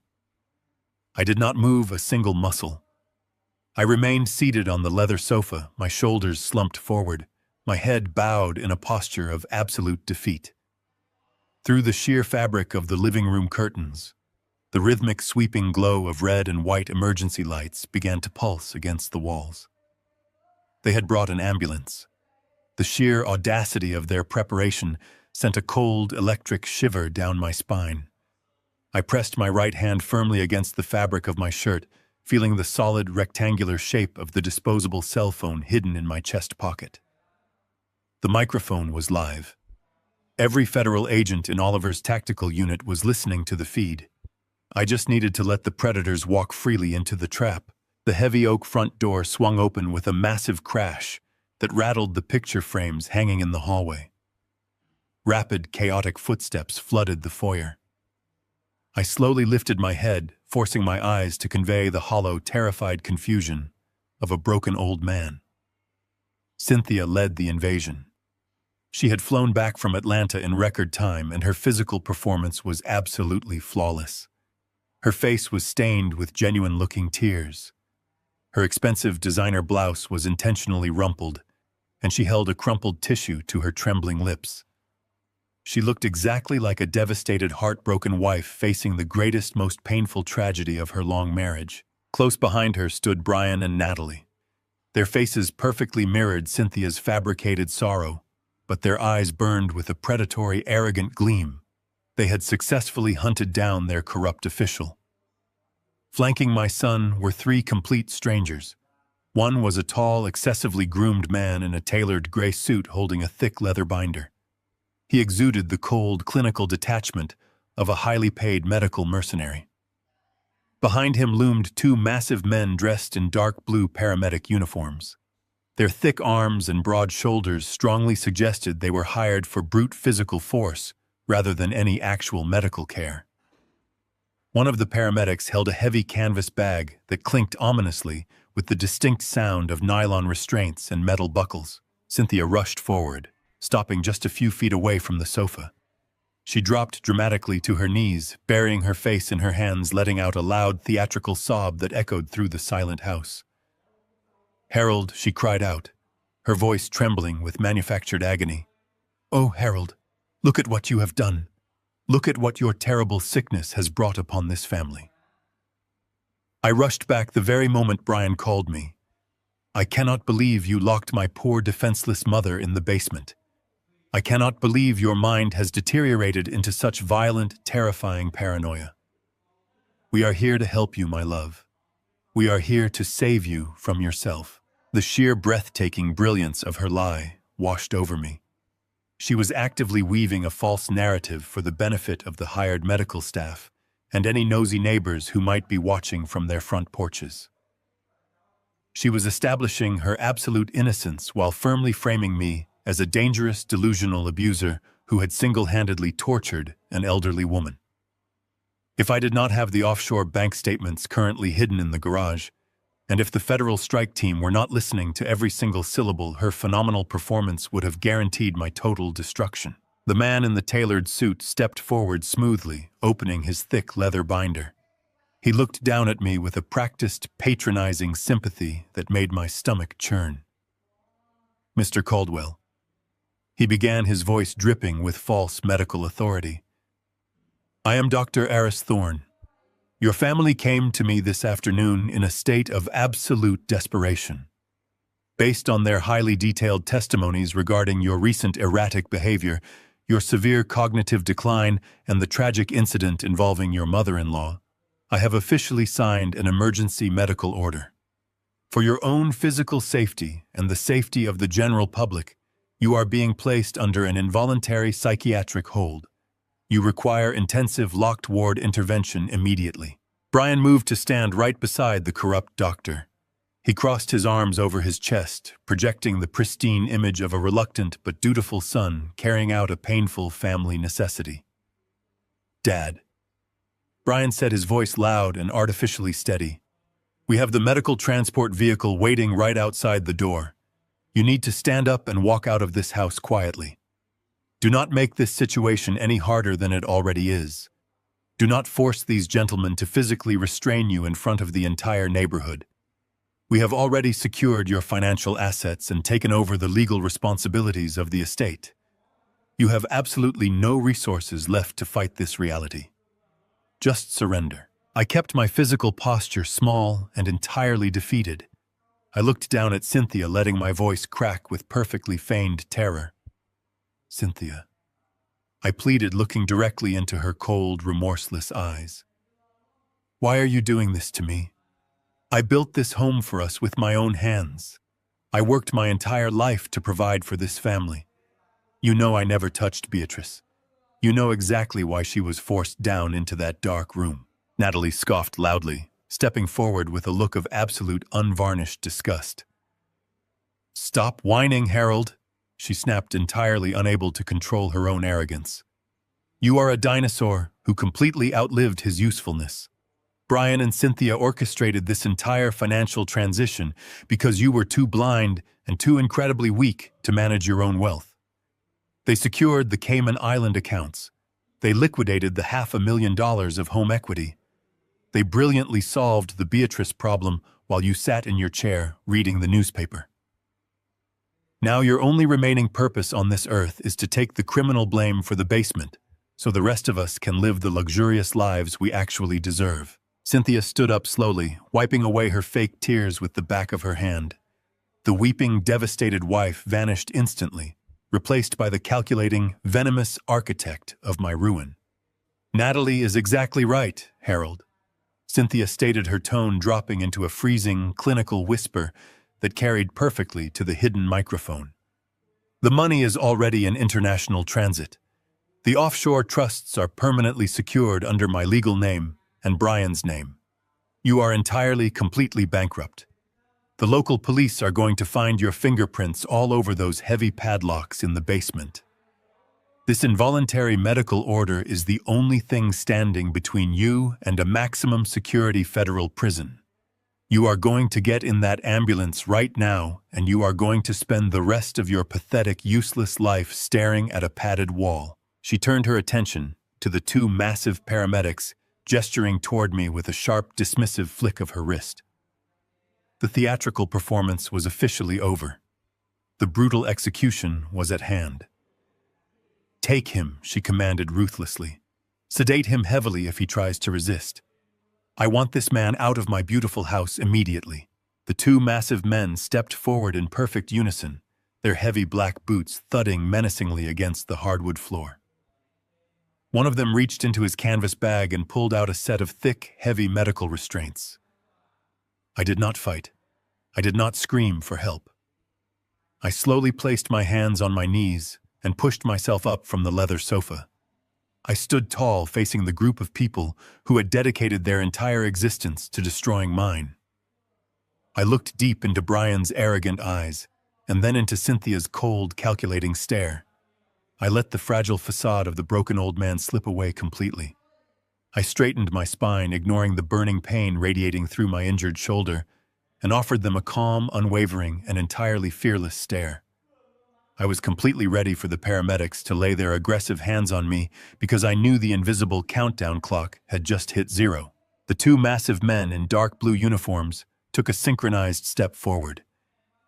I did not move a single muscle. I remained seated on the leather sofa, my shoulders slumped forward, my head bowed in a posture of absolute defeat. Through the sheer fabric of the living room curtains, the rhythmic sweeping glow of red and white emergency lights began to pulse against the walls. They had brought an ambulance. The sheer audacity of their preparation sent a cold, electric shiver down my spine. I pressed my right hand firmly against the fabric of my shirt, feeling the solid, rectangular shape of the disposable cell phone hidden in my chest pocket. The microphone was live. Every federal agent in Oliver's tactical unit was listening to the feed. I just needed to let the predators walk freely into the trap. The heavy oak front door swung open with a massive crash that rattled the picture frames hanging in the hallway. Rapid, chaotic footsteps flooded the foyer. I slowly lifted my head, forcing my eyes to convey the hollow, terrified confusion of a broken old man. Cynthia led the invasion. She had flown back from Atlanta in record time, and her physical performance was absolutely flawless. Her face was stained with genuine-looking tears. Her expensive designer blouse was intentionally rumpled, and she held a crumpled tissue to her trembling lips. She looked exactly like a devastated, heartbroken wife facing the greatest, most painful tragedy of her long marriage. Close behind her stood Brian and Natalie. Their faces perfectly mirrored Cynthia's fabricated sorrow, but their eyes burned with a predatory, arrogant gleam. They had successfully hunted down their corrupt official. Flanking my son were three complete strangers. One was a tall, excessively groomed man in a tailored gray suit holding a thick leather binder. He exuded the cold, clinical detachment of a highly paid medical mercenary. Behind him loomed two massive men dressed in dark blue paramedic uniforms. Their thick arms and broad shoulders strongly suggested they were hired for brute physical force rather than any actual medical care. One of the paramedics held a heavy canvas bag that clinked ominously with the distinct sound of nylon restraints and metal buckles. Cynthia rushed forward, stopping just a few feet away from the sofa. She dropped dramatically to her knees, burying her face in her hands, letting out a loud theatrical sob that echoed through the silent house. "Harold," she cried out, her voice trembling with manufactured agony. "Oh, Harold, look at what you have done. Look at what your terrible sickness has brought upon this family." I rushed back the very moment Brian called me. "I cannot believe you locked my poor defenseless mother in the basement. I cannot believe your mind has deteriorated into such violent, terrifying paranoia. We are here to help you, my love. We are here to save you from yourself." The sheer breathtaking brilliance of her lie washed over me. She was actively weaving a false narrative for the benefit of the hired medical staff and any nosy neighbors who might be watching from their front porches. She was establishing her absolute innocence while firmly framing me as a dangerous, delusional abuser who had single-handedly tortured an elderly woman. If I did not have the offshore bank statements currently hidden in the garage, and if the federal strike team were not listening to every single syllable, her phenomenal performance would have guaranteed my total destruction. The man in the tailored suit stepped forward smoothly, opening his thick leather binder. He looked down at me with a practiced, patronizing sympathy that made my stomach churn. "Mr. Caldwell." He began, his voice dripping with false medical authority. "I am Dr. Aris Thorne. Your family came to me this afternoon in a state of absolute desperation. Based on their highly detailed testimonies regarding your recent erratic behavior, your severe cognitive decline, and the tragic incident involving your mother-in-law, I have officially signed an emergency medical order. For your own physical safety and the safety of the general public, you are being placed under an involuntary psychiatric hold. You require intensive locked ward intervention immediately." Brian moved to stand right beside the corrupt doctor. He crossed his arms over his chest, projecting the pristine image of a reluctant but dutiful son carrying out a painful family necessity. "Dad." Brian said, his voice loud and artificially steady. "We have the medical transport vehicle waiting right outside the door. You need to stand up and walk out of this house quietly. Do not make this situation any harder than it already is. Do not force these gentlemen to physically restrain you in front of the entire neighborhood. We have already secured your financial assets and taken over the legal responsibilities of the estate. You have absolutely no resources left to fight this reality. Just surrender." I kept my physical posture small and entirely defeated. I looked down at Cynthia, letting my voice crack with perfectly feigned terror. "Cynthia," I pleaded, looking directly into her cold, remorseless eyes. "Why are you doing this to me? I built this home for us with my own hands. I worked my entire life to provide for this family. You know I never touched Beatrice. You know exactly why she was forced down into that dark room." Natalie scoffed loudly, stepping forward with a look of absolute unvarnished disgust. "Stop whining, Harold," she snapped, entirely unable to control her own arrogance. "You are a dinosaur who completely outlived his usefulness. Brian and Cynthia orchestrated this entire financial transition because you were too blind and too incredibly weak to manage your own wealth. They secured the Cayman Island accounts. They liquidated the $500,000 of home equity. They brilliantly solved the Beatrice problem while you sat in your chair reading the newspaper. Now your only remaining purpose on this earth is to take the criminal blame for the basement, so the rest of us can live the luxurious lives we actually deserve. Cynthia stood up slowly, wiping away her fake tears with the back of her hand. The weeping, devastated wife vanished instantly, replaced by the calculating, venomous architect of my ruin. Natalie is exactly right, Harold. Cynthia stated, her tone dropping into a freezing, clinical whisper that carried perfectly to the hidden microphone. The money is already in international transit. The offshore trusts are permanently secured under my legal name and Brian's name. You are entirely, completely bankrupt. The local police are going to find your fingerprints all over those heavy padlocks in the basement. This involuntary medical order is the only thing standing between you and a maximum security federal prison. You are going to get in that ambulance right now, and you are going to spend the rest of your pathetic, useless life staring at a padded wall. She turned her attention to the two massive paramedics, gesturing toward me with a sharp, dismissive flick of her wrist. The theatrical performance was officially over. The brutal execution was at hand. Take him, she commanded ruthlessly. Sedate him heavily if he tries to resist. I want this man out of my beautiful house immediately. The two massive men stepped forward in perfect unison, their heavy black boots thudding menacingly against the hardwood floor. One of them reached into his canvas bag and pulled out a set of thick, heavy medical restraints. I did not fight. I did not scream for help. I slowly placed my hands on my knees and pushed myself up from the leather sofa. I stood tall, facing the group of people who had dedicated their entire existence to destroying mine. I looked deep into Brian's arrogant eyes, and then into Cynthia's cold, calculating stare. I let the fragile facade of the broken old man slip away completely. I straightened my spine, ignoring the burning pain radiating through my injured shoulder, and offered them a calm, unwavering, and entirely fearless stare. I was completely ready for the paramedics to lay their aggressive hands on me because I knew the invisible countdown clock had just hit 0. The two massive men in dark blue uniforms took a synchronized step forward.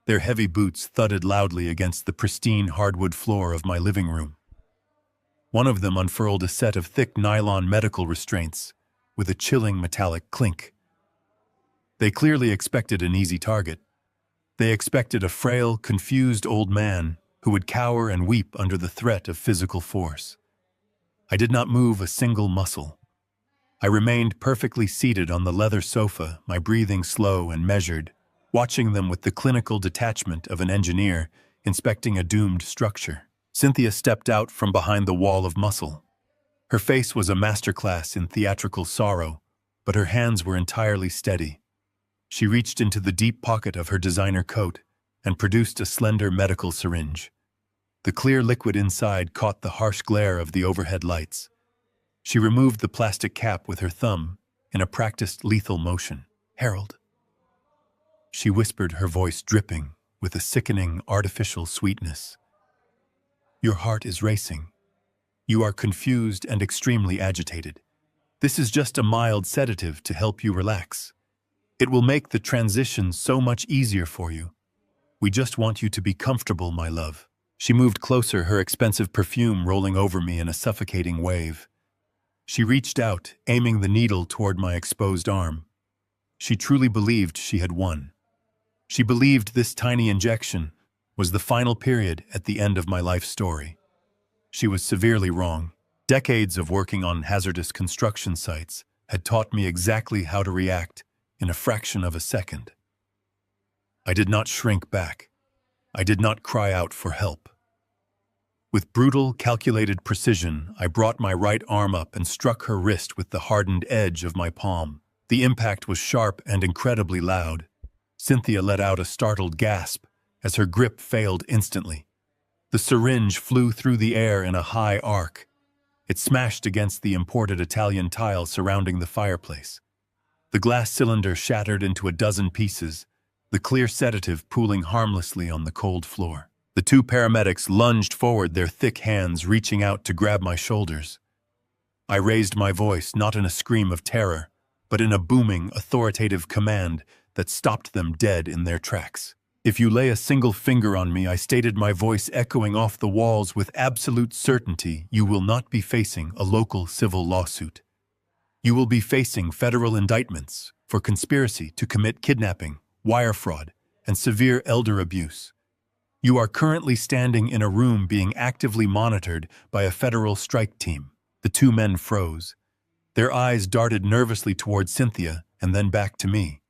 Their heavy boots thudded loudly against the pristine hardwood floor of my living room. One of them unfurled a set of thick nylon medical restraints with a chilling metallic clink. They clearly expected an easy target. They expected a frail, confused old man who would cower and weep under the threat of physical force. I did not move a single muscle. I remained perfectly seated on the leather sofa, my breathing slow and measured, watching them with the clinical detachment of an engineer inspecting a doomed structure. Cynthia stepped out from behind the wall of muscle. Her face was a masterclass in theatrical sorrow, but her hands were entirely steady. She reached into the deep pocket of her designer coat and produced a slender medical syringe. The clear liquid inside caught the harsh glare of the overhead lights. She removed the plastic cap with her thumb in a practiced lethal motion. "Harold," she whispered, her voice dripping with a sickening, artificial sweetness. "Your heart is racing. You are confused and extremely agitated. This is just a mild sedative to help you relax. It will make the transition so much easier for you. We just want you to be comfortable, my love." She moved closer, her expensive perfume rolling over me in a suffocating wave. She reached out, aiming the needle toward my exposed arm. She truly believed she had won. She believed this tiny injection was the final period at the end of my life story. She was severely wrong. Decades of working on hazardous construction sites had taught me exactly how to react in a fraction of a second. I did not shrink back. I did not cry out for help. With brutal, calculated precision, I brought my right arm up and struck her wrist with the hardened edge of my palm. The impact was sharp and incredibly loud. Cynthia let out a startled gasp as her grip failed instantly. The syringe flew through the air in a high arc. It smashed against the imported Italian tile surrounding the fireplace. The glass cylinder shattered into a dozen pieces, the clear sedative pooling harmlessly on the cold floor. The two paramedics lunged forward, their thick hands reaching out to grab my shoulders. I raised my voice, not in a scream of terror, but in a booming, authoritative command that stopped them dead in their tracks. If you lay a single finger on me, I stated, my voice echoing off the walls with absolute certainty, you will not be facing a local civil lawsuit. You will be facing federal indictments for conspiracy to commit kidnapping, wire fraud, and severe elder abuse. You are currently standing in a room being actively monitored by a federal strike team. The two men froze. Their eyes darted nervously toward Cynthia and then back to me.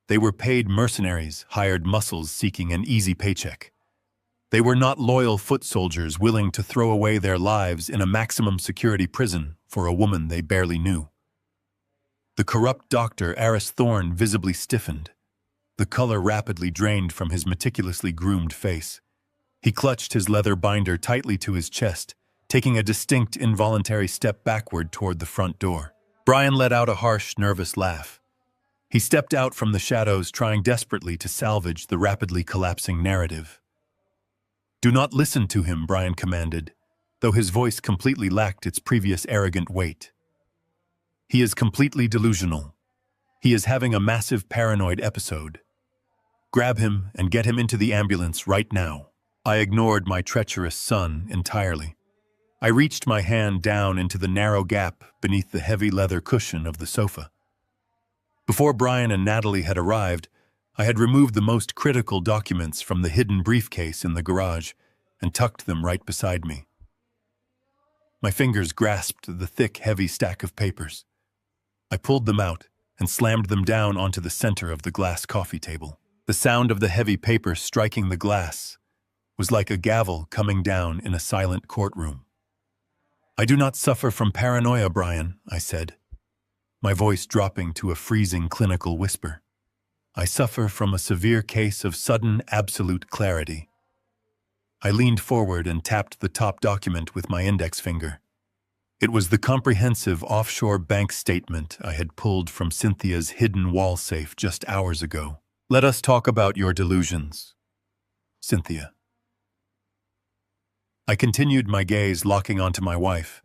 They were paid mercenaries, hired muscles seeking an easy paycheck. They were not loyal foot soldiers willing to throw away their lives in a maximum security prison for a woman they barely knew. The corrupt Dr. Aris Thorne visibly stiffened. The color rapidly drained from his meticulously groomed face. He clutched his leather binder tightly to his chest, taking a distinct involuntary step backward toward the front door. Brian let out a harsh, nervous laugh. He stepped out from the shadows, trying desperately to salvage the rapidly collapsing narrative. "Do not listen to him," Brian commanded, though his voice completely lacked its previous arrogant weight. "He is completely delusional. He is having a massive paranoid episode. Grab him and get him into the ambulance right now." I ignored my treacherous son entirely. I reached my hand down into the narrow gap beneath the heavy leather cushion of the sofa. Before Brian and Natalie had arrived, I had removed the most critical documents from the hidden briefcase in the garage and tucked them right beside me. My fingers grasped the thick, heavy stack of papers. I pulled them out and slammed them down onto the center of the glass coffee table. The sound of the heavy paper striking the glass was like a gavel coming down in a silent courtroom. "I do not suffer from paranoia, Brian," I said, my voice dropping to a freezing clinical whisper. "I suffer from a severe case of sudden absolute clarity." I leaned forward and tapped the top document with my index finger. It was the comprehensive offshore bank statement I had pulled from Cynthia's hidden wall safe just hours ago. "Let us talk about your delusions, Cynthia." I continued, my gaze locking onto my wife.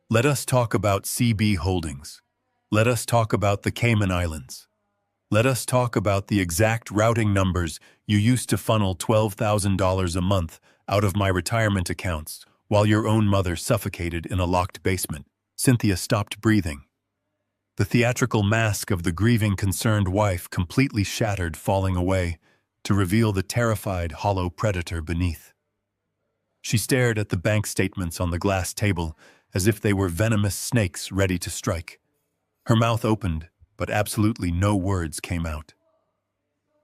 "Let us talk about CB Holdings. Let us talk about the Cayman Islands. Let us talk about the exact routing numbers you used to funnel $12,000 a month out of my retirement accounts while your own mother suffocated in a locked basement." Cynthia stopped breathing. The theatrical mask of the grieving, concerned wife completely shattered, falling away to reveal the terrified, hollow predator beneath. She stared at the bank statements on the glass table as if they were venomous snakes ready to strike. Her mouth opened, but absolutely no words came out.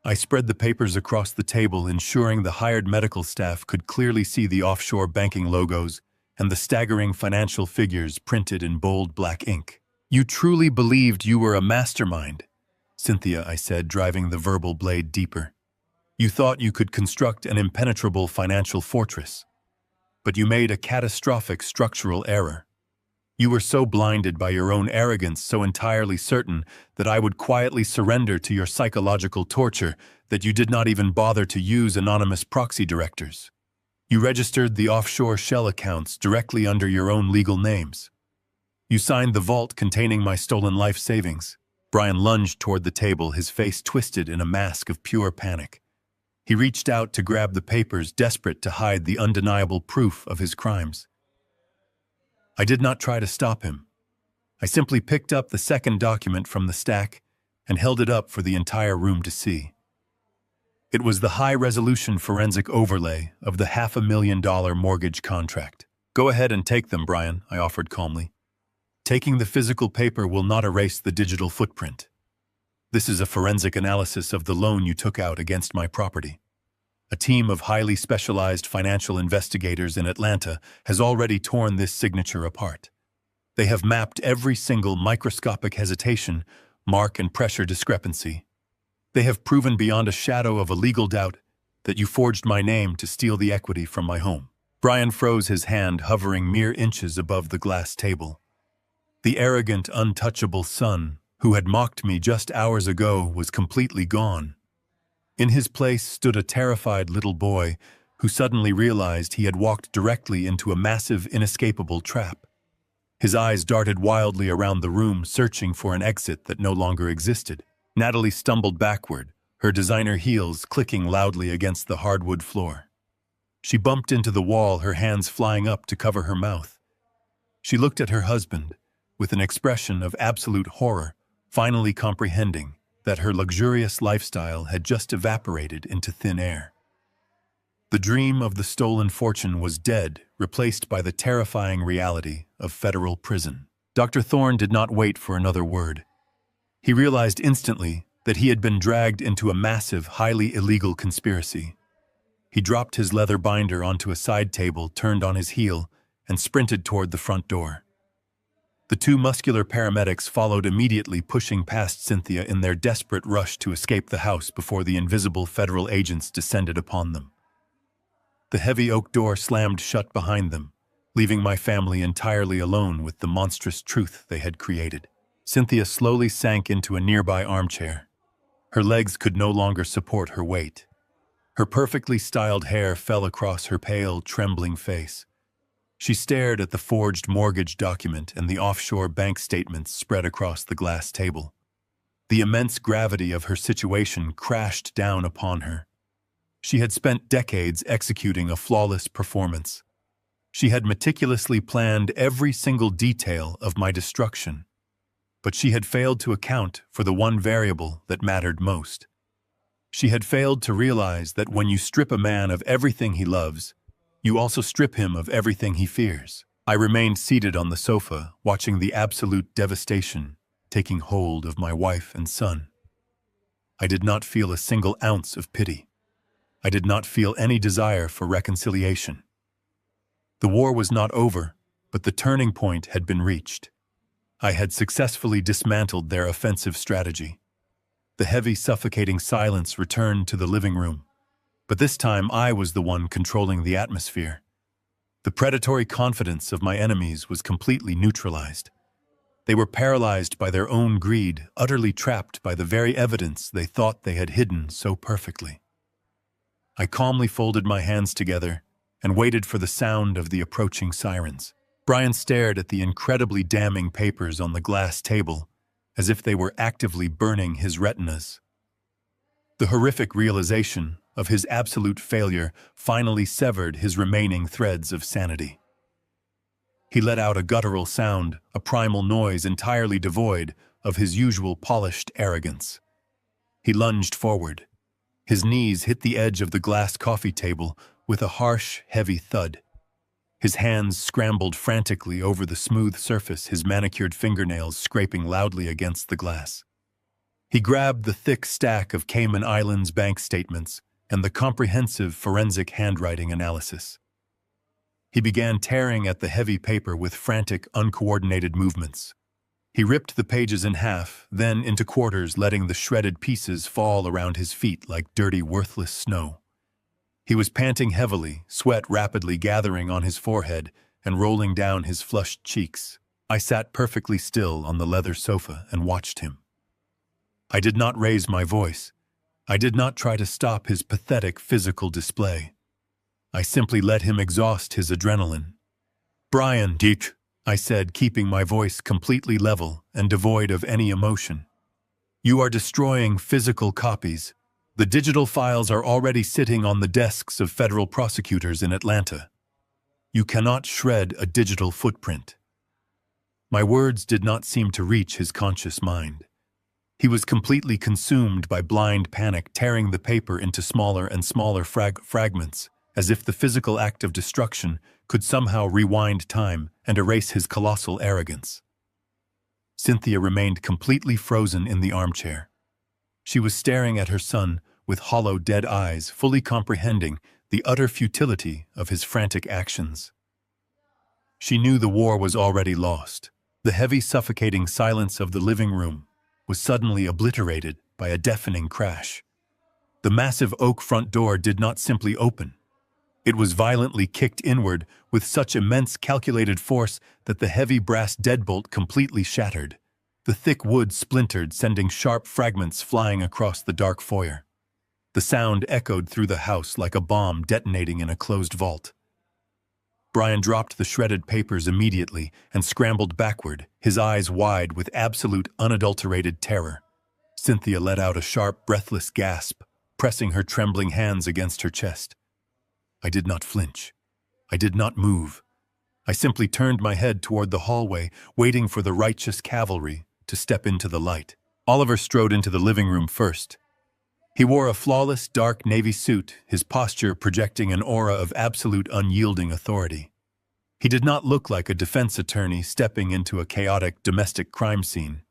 I spread the papers across the table, ensuring the hired medical staff could clearly see the offshore banking logos and the staggering financial figures printed in bold black ink. "You truly believed you were a mastermind, Cynthia," I said, driving the verbal blade deeper. "You thought you could construct an impenetrable financial fortress. But you made a catastrophic structural error. You were so blinded by your own arrogance, so entirely certain that I would quietly surrender to your psychological torture, that you did not even bother to use anonymous proxy directors. You registered the offshore shell accounts directly under your own legal names. You signed the vault containing my stolen life savings." Brian lunged toward the table, his face twisted in a mask of pure panic. He reached out to grab the papers, desperate to hide the undeniable proof of his crimes. I did not try to stop him. I simply picked up the second document from the stack and held it up for the entire room to see. It was the high-resolution forensic overlay of the $500,000 mortgage contract. "Go ahead and take them, Brian," I offered calmly. "Taking the physical paper will not erase the digital footprint. This is a forensic analysis of the loan you took out against my property. A team of highly specialized financial investigators in Atlanta has already torn this signature apart. They have mapped every single microscopic hesitation, mark, and pressure discrepancy. They have proven beyond a shadow of a legal doubt that you forged my name to steal the equity from my home." Brian froze, his hand hovering mere inches above the glass table. The arrogant, untouchable son who had mocked me just hours ago was completely gone. In his place stood a terrified little boy who suddenly realized he had walked directly into a massive, inescapable trap. His eyes darted wildly around the room, searching for an exit that no longer existed. Natalie stumbled backward, her designer heels clicking loudly against the hardwood floor. She bumped into the wall, her hands flying up to cover her mouth. She looked at her husband with an expression of absolute horror, finally comprehending that her luxurious lifestyle had just evaporated into thin air. The dream of the stolen fortune was dead, replaced by the terrifying reality of federal prison. Dr. Thorne did not wait for another word. He realized instantly that he had been dragged into a massive, highly illegal conspiracy. He dropped his leather binder onto a side table, turned on his heel, and sprinted toward the front door. The two muscular paramedics followed immediately, pushing past Cynthia in their desperate rush to escape the house before the invisible federal agents descended upon them. The heavy oak door slammed shut behind them, leaving my family entirely alone with the monstrous truth they had created. Cynthia slowly sank into a nearby armchair. Her legs could no longer support her weight. Her perfectly styled hair fell across her pale, trembling face. She stared at the forged mortgage document and the offshore bank statements spread across the glass table. The immense gravity of her situation crashed down upon her. She had spent decades executing a flawless performance. She had meticulously planned every single detail of my destruction, but she had failed to account for the one variable that mattered most. She had failed to realize that when you strip a man of everything he loves, you also strip him of everything he fears. I remained seated on the sofa, watching the absolute devastation taking hold of my wife and son. I did not feel a single ounce of pity. I did not feel any desire for reconciliation. The war was not over, but the turning point had been reached. I had successfully dismantled their offensive strategy. The heavy, suffocating silence returned to the living room, but this time I was the one controlling the atmosphere. The predatory confidence of my enemies was completely neutralized. They were paralyzed by their own greed, utterly trapped by the very evidence they thought they had hidden so perfectly. I calmly folded my hands together and waited for the sound of the approaching sirens. Brian stared at the incredibly damning papers on the glass table, as if they were actively burning his retinas. The horrific realization of his absolute failure finally severed his remaining threads of sanity. He let out a guttural sound, a primal noise entirely devoid of his usual polished arrogance. He lunged forward. His knees hit the edge of the glass coffee table with a harsh, heavy thud. His hands scrambled frantically over the smooth surface, his manicured fingernails scraping loudly against the glass. He grabbed the thick stack of Cayman Islands bank statements and the comprehensive forensic handwriting analysis. He began tearing at the heavy paper with frantic, uncoordinated movements. He ripped the pages in half, then into quarters, letting the shredded pieces fall around his feet like dirty, worthless snow. He was panting heavily, sweat rapidly gathering on his forehead and rolling down his flushed cheeks. I sat perfectly still on the leather sofa and watched him. I did not raise my voice. I did not try to stop his pathetic physical display. I simply let him exhaust his adrenaline. "Brian, Dick," I said, keeping my voice completely level and devoid of any emotion. "You are destroying physical copies. The digital files are already sitting on the desks of federal prosecutors in Atlanta. You cannot shred a digital footprint." My words did not seem to reach his conscious mind. He was completely consumed by blind panic, tearing the paper into smaller and smaller fragments, as if the physical act of destruction could somehow rewind time and erase his colossal arrogance. Cynthia remained completely frozen in the armchair. She was staring at her son with hollow, dead eyes, fully comprehending the utter futility of his frantic actions. She knew the war was already lost. The heavy, suffocating silence of the living room was suddenly obliterated by a deafening crash. The massive oak front door did not simply open. It was violently kicked inward with such immense calculated force that the heavy brass deadbolt completely shattered. The thick wood splintered, sending sharp fragments flying across the dark foyer. The sound echoed through the house like a bomb detonating in a closed vault. Brian dropped the shredded papers immediately and scrambled backward, his eyes wide with absolute, unadulterated terror. Cynthia let out a sharp, breathless gasp, pressing her trembling hands against her chest. I did not flinch. I did not move. I simply turned my head toward the hallway, waiting for the righteous cavalry to step into the light. Oliver strode into the living room first. He wore a flawless, dark navy suit, his posture projecting an aura of absolute unyielding authority. He did not look like a defense attorney stepping into a chaotic domestic crime scene.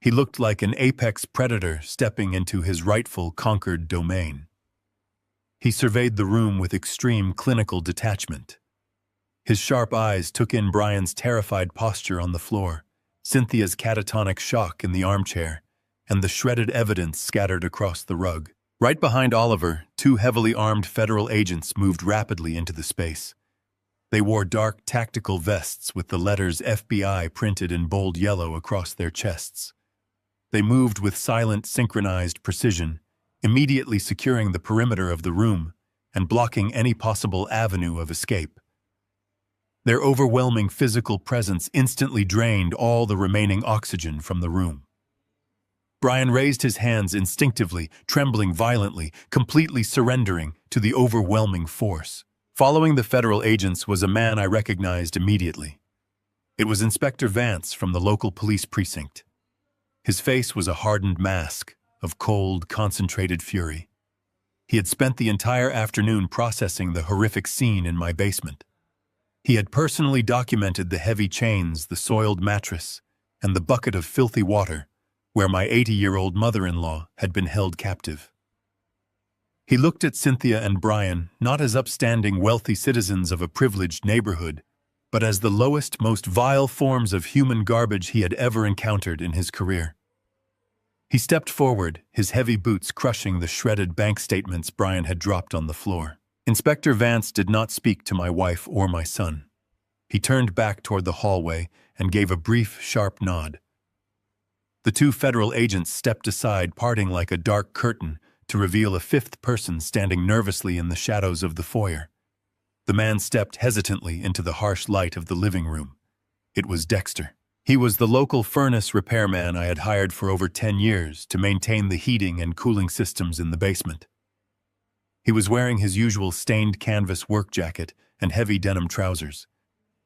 He looked like an apex predator stepping into his rightful conquered domain. He surveyed the room with extreme clinical detachment. His sharp eyes took in Brian's terrified posture on the floor, Cynthia's catatonic shock in the armchair, and the shredded evidence scattered across the rug. Right behind Oliver, two heavily armed federal agents moved rapidly into the space. They wore dark tactical vests with the letters FBI printed in bold yellow across their chests. They moved with silent, synchronized precision, immediately securing the perimeter of the room and blocking any possible avenue of escape. Their overwhelming physical presence instantly drained all the remaining oxygen from the room. Brian raised his hands instinctively, trembling violently, completely surrendering to the overwhelming force. Following the federal agents was a man I recognized immediately. It was Inspector Vance from the local police precinct. His face was a hardened mask of cold, concentrated fury. He had spent the entire afternoon processing the horrific scene in my basement. He had personally documented the heavy chains, the soiled mattress, and the bucket of filthy water where my 80-year-old mother-in-law had been held captive. He looked at Cynthia and Brian not as upstanding, wealthy citizens of a privileged neighborhood, but as the lowest, most vile forms of human garbage he had ever encountered in his career. He stepped forward, his heavy boots crushing the shredded bank statements Brian had dropped on the floor. Inspector Vance did not speak to my wife or my son. He turned back toward the hallway and gave a brief, sharp nod. The two federal agents stepped aside, parting like a dark curtain, to reveal a fifth person standing nervously in the shadows of the foyer. The man stepped hesitantly into the harsh light of the living room. It was Dexter. He was the local furnace repairman I had hired for over 10 years to maintain the heating and cooling systems in the basement. He was wearing his usual stained canvas work jacket and heavy denim trousers.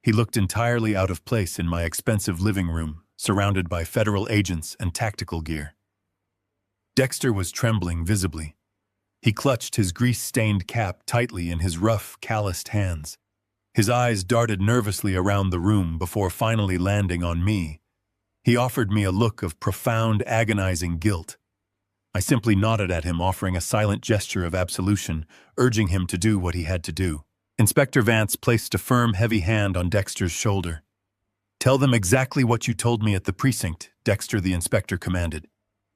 He looked entirely out of place in my expensive living room, surrounded by federal agents and tactical gear. Dexter was trembling visibly. He clutched his grease-stained cap tightly in his rough, calloused hands. His eyes darted nervously around the room before finally landing on me. He offered me a look of profound, agonizing guilt. I simply nodded at him, offering a silent gesture of absolution, urging him to do what he had to do. Inspector Vance placed a firm, heavy hand on Dexter's shoulder. "Tell them exactly what you told me at the precinct," Dexter the inspector commanded.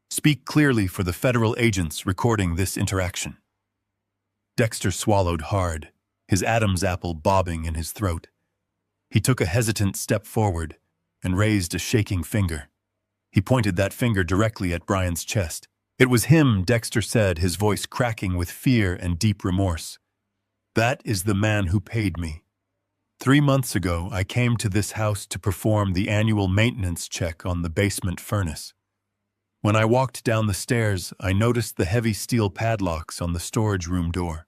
"Speak clearly for the federal agents recording this interaction." Dexter swallowed hard, his Adam's apple bobbing in his throat. He took a hesitant step forward and raised a shaking finger. He pointed that finger directly at Brian's chest. "It was him," Dexter said, his voice cracking with fear and deep remorse. "That is the man who paid me. 3 months ago, I came to this house to perform the annual maintenance check on the basement furnace. When I walked down the stairs, I noticed the heavy steel padlocks on the storage room door.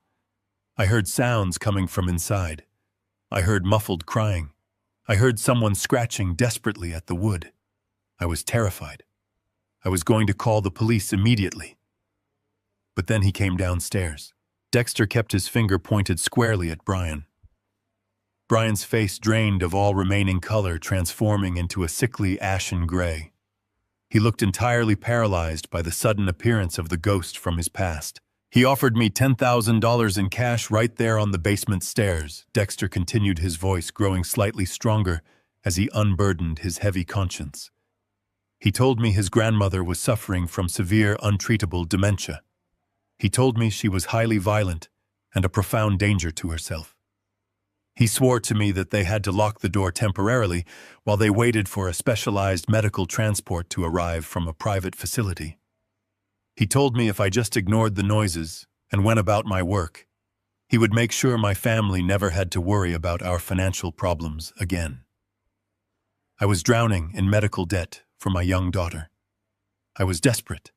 I heard sounds coming from inside. I heard muffled crying. I heard someone scratching desperately at the wood. I was terrified. I was going to call the police immediately. But then he came downstairs." Dexter kept his finger pointed squarely at Brian. Brian's face drained of all remaining color, transforming into a sickly ashen gray. He looked entirely paralyzed by the sudden appearance of the ghost from his past. "He offered me $10,000 in cash right there on the basement stairs," Dexter continued, his voice growing slightly stronger as he unburdened his heavy conscience. "He told me his grandmother was suffering from severe, untreatable dementia. He told me she was highly violent and a profound danger to herself. He swore to me that they had to lock the door temporarily while they waited for a specialized medical transport to arrive from a private facility. He told me if I just ignored the noises and went about my work, he would make sure my family never had to worry about our financial problems again. I was drowning in medical debt for my young daughter. I was desperate,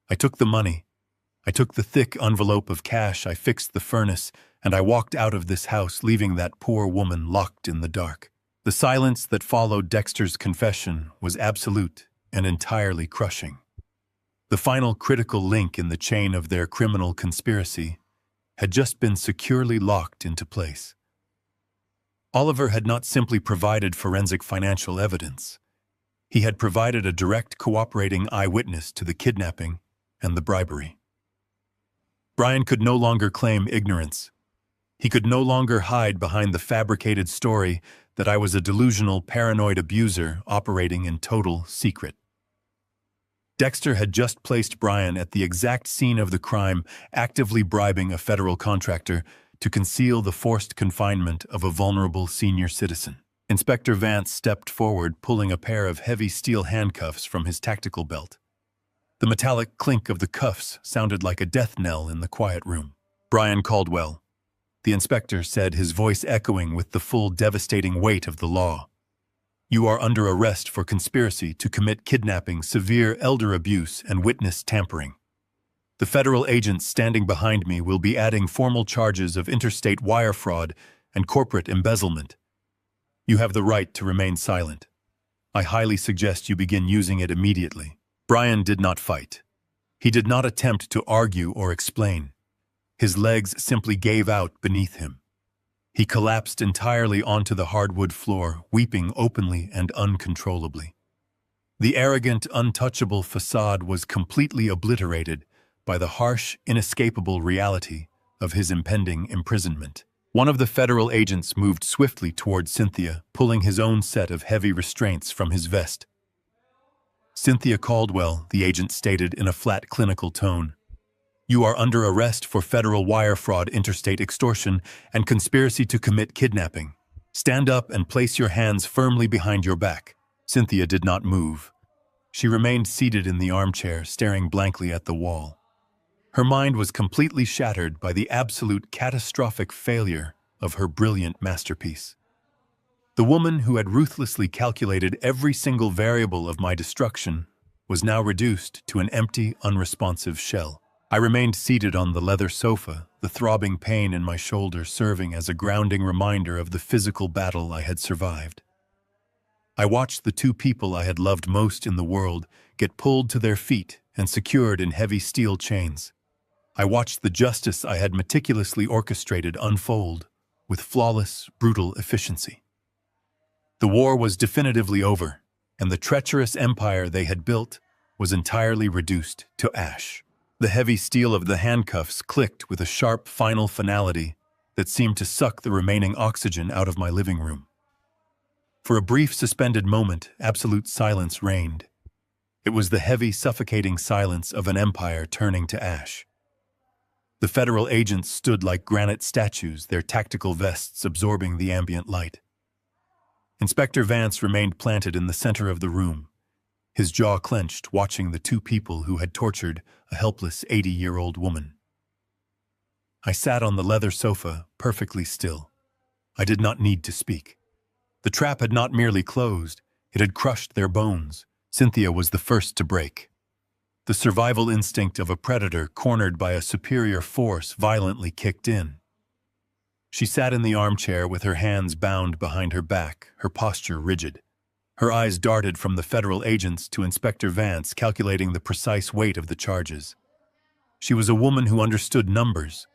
I took the money. I took the thick envelope of cash, I fixed the furnace, and I walked out of this house, leaving that poor woman locked in the dark. The silence that followed Dexter's confession was absolute and entirely crushing. The final critical link in the chain of their criminal conspiracy had just been securely locked into place. Oliver had not simply provided forensic financial evidence. He had provided a direct cooperating eyewitness to the kidnapping and the bribery. Brian could no longer claim ignorance. He could no longer hide behind the fabricated story that I was a delusional, paranoid abuser operating in total secret. Dexter had just placed Brian at the exact scene of the crime, actively bribing a federal contractor to conceal the forced confinement of a vulnerable senior citizen. Inspector Vance stepped forward, pulling a pair of heavy steel handcuffs from his tactical belt. The metallic clink of the cuffs sounded like a death knell in the quiet room. "Brian Caldwell," the inspector said, his voice echoing with the full, devastating weight of the law. "You are under arrest for conspiracy to commit kidnapping, severe elder abuse, and witness tampering. The federal agents standing behind me will be adding formal charges of interstate wire fraud and corporate embezzlement. You have the right to remain silent. I highly suggest you begin using it immediately." Brian did not fight. He did not attempt to argue or explain. His legs simply gave out beneath him. He collapsed entirely onto the hardwood floor, weeping openly and uncontrollably. The arrogant, untouchable facade was completely obliterated by the harsh, inescapable reality of his impending imprisonment. One of the federal agents moved swiftly toward Cynthia, pulling his own set of heavy restraints from his vest. "Cynthia Caldwell," the agent stated in a flat, clinical tone, "you are under arrest for federal wire fraud, interstate extortion, and conspiracy to commit kidnapping. Stand up and place your hands firmly behind your back." Cynthia did not move. She remained seated in the armchair, staring blankly at the wall. Her mind was completely shattered by the absolute catastrophic failure of her brilliant masterpiece. The woman who had ruthlessly calculated every single variable of my destruction was now reduced to an empty, unresponsive shell. I remained seated on the leather sofa, the throbbing pain in my shoulder serving as a grounding reminder of the physical battle I had survived. I watched the two people I had loved most in the world get pulled to their feet and secured in heavy steel chains. I watched the justice I had meticulously orchestrated unfold with flawless, brutal efficiency. The war was definitively over, and the treacherous empire they had built was entirely reduced to ash. The heavy steel of the handcuffs clicked with a sharp final finality that seemed to suck the remaining oxygen out of my living room. For a brief suspended moment, absolute silence reigned. It was the heavy, suffocating silence of an empire turning to ash. The federal agents stood like granite statues, their tactical vests absorbing the ambient light. Inspector Vance remained planted in the center of the room, his jaw clenched, watching the two people who had tortured a helpless 80-year-old woman. I sat on the leather sofa, perfectly still. I did not need to speak. The trap had not merely closed, it had crushed their bones. Cynthia was the first to break. The survival instinct of a predator cornered by a superior force violently kicked in. She sat in the armchair with her hands bound behind her back, her posture rigid. Her eyes darted from the federal agents to Inspector Vance, calculating the precise weight of the charges. She was a woman who understood numbers.